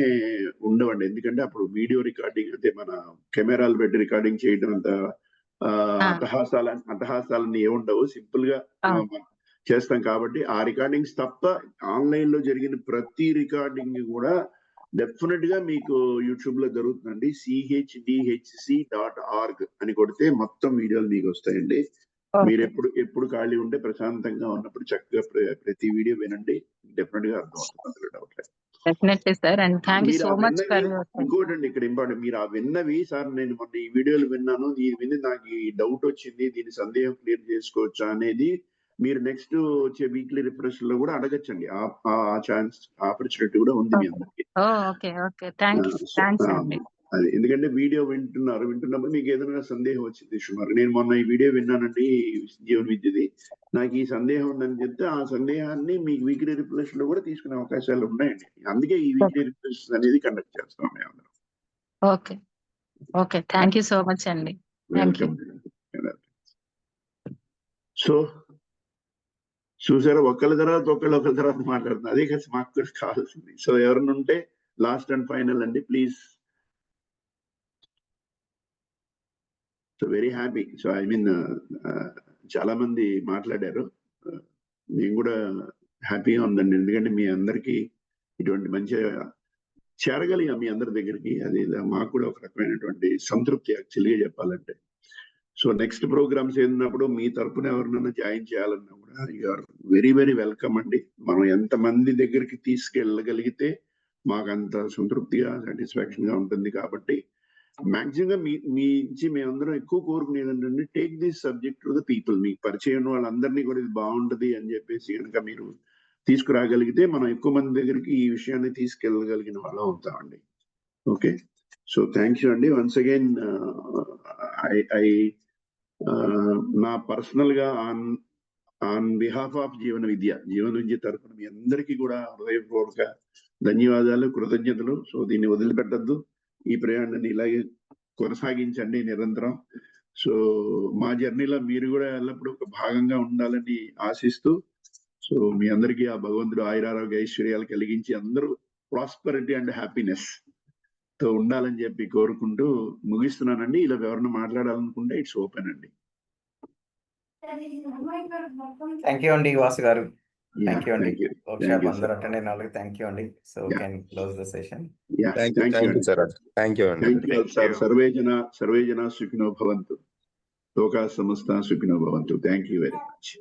ఉండవండి. ఎందుకంటే అప్పుడు వీడియో రికార్డింగ్, అంటే మన కెమెరాలు పెట్టి రికార్డింగ్ చేయడం అంత అట్టహాసాలన్నీ ఏముండవు. సింపుల్ గా చేస్తాం కాబట్టి ఆ రికార్డింగ్స్ తప్ప ఆన్లైన్ లో జరిగిన ప్రతి రికార్డింగ్ కూడా డెఫినెట్ గా మీకు యూట్యూబ్ లో దొరుకుతుందండి. CHDHC.org అని కొడితే మొత్తం వీడియోలు మీకు వస్తాయండి. మీరు ఎప్పుడు ఖాళీ ఉంటే, ప్రశాంతంగా ఉన్నప్పుడు చక్కగా ప్రతి వీడియో వినండి. డెఫినెట్ గా అర్థం అవుతుంది, డౌట్ లేదు. Definitely sir, and thank you so much for. ఇంకోటండి ఇక్కడ ఇంపార్టెంట్, మీరు ఆ విన్నవి, సార్ నేను మొన్న ఈ వీడియోలు విన్నాను, ఇది విని నాకు ఈ డౌట్ వచ్చింది, దీని సందేహం క్లియర్ చేసుకోవచ్చా అనేది మీరు నెక్స్ట్ వచ్చే వీక్లీ రిఫ్రెష్ లో కూడా అడగచ్చండి. ఆ ఛాన్స్, ఆపర్చునిటీ కూడా ఉంది మీ అందరికి. అది ఎందుకంటే వీడియో వింటున్నప్పుడు మీకు ఏదైనా సందేహం వచ్చింది, సుమారు నేను మొన్న ఈ వీడియో విన్నానండి జీవన విద్యది, నాకు ఈ సందేహం ఉందని చెప్తే ఆ సందేహాన్ని మీకు వీక్లీ రిఫ్రెష్ లో కూడా తీసుకునే అవకాశాలు ఉన్నాయండి. అందుకే ఈ వీక్లీ రిఫ్రెష్ అనేది కండక్ట్ చేస్తాం మేము అందరం. Okay, thank you so much అండి. వెల్కమ్. సో చూసారా, ఒకళ్ళ తర్వాత మాట్లాడుతున్నారు. అదే కదా మాకు కూడా కావాల్సింది. సో ఎవరైనా ఉంటే లాస్ట్ అండ్ ఫైనల్ అండి please. So very happy. So I mean చాలా మంది మాట్లాడారు, మేము కూడా హ్యాపీగా ఉందండి. ఎందుకంటే మీ అందరికీ ఇటువంటి మంచి చేరగలిగా మీ అందరి దగ్గరికి, అది మాకు కూడా ఒక రకమైనటువంటి సంతృప్తి యాక్చువల్గా చెప్పాలంటే. సో నెక్స్ట్ ప్రోగ్రామ్స్ ఏదన్నప్పుడు మీ తరపున ఎవరినైనా జాయిన్ చేయాలన్నా కూడా యూఆర్ వెరీ వెరీ వెల్కమ్ అండి. మనం ఎంతమంది దగ్గరికి తీసుకెళ్ళగలిగితే మాకు అంత సంతృప్తిగా సాటిస్ఫాక్షన్ గా ఉంటుంది. కాబట్టి మాక్సిమం మీ నుంచి మేమందరం ఎక్కువ కోరుకునేది ఏంటంటే take this subject to the people. మీకు పరిచయం వాళ్ళందరినీ కూడా ఇది బాగుంటది అని చెప్పేసి కనుక మీరు తీసుకురాగలిగితే మనం ఎక్కువ మంది దగ్గరికి ఈ విషయాన్ని తీసుకెళ్ళగలిగిన వాళ్ళం అవుతామండి. ఓకే, సో థ్యాంక్ యూ అండి వన్స్ అగైన్. ఐ నా పర్సనల్ గా ఆన్ బిహాఫ్ ఆఫ్ జీవన విద్య తరఫున మీ అందరికీ కూడా హృదయపూర్వక ధన్యవాదాలు, కృతజ్ఞతలు. సో దీన్ని వదిలిపెట్టద్దు, ఈ ప్రయాణాన్ని ఇలాగే కొనసాగించండి నిరంతరం. సో మా జర్నీలో మీరు కూడా ఎల్లప్పుడూ ఒక భాగంగా ఉండాలని ఆశిస్తూ, సో మీ అందరికీ ఆ భగవంతుడు ఆయురారోగ్య ఐశ్వర్యాలు కలిగించి అందరూ ప్రాస్పరిటీ అండ్ హ్యాపీనెస్ తో ఉండాలని చెప్పి కోరుకుంటూ ముగిస్తున్నానండి. ఇలా ఎవరైనా మాట్లాడాలనుకుంటే ఇట్స్ ఓపెన్ అండి. థ్యాంక్ యూ అండి వాసు గారు. థ్యాంక్ యూ అండి. థ్యాంక్ యూ, వర్క్షాప్ అందరూ అటెండ్ అయిన వాళ్ళకి థ్యాంక్ యూ అండి. So can close the session. Thank you sir. Thank you అండి. Thank you sir. సర్వే జన సుఖినో భవంతు, లోకా సమస్త సుఖినో భవంతు. Thank you very much.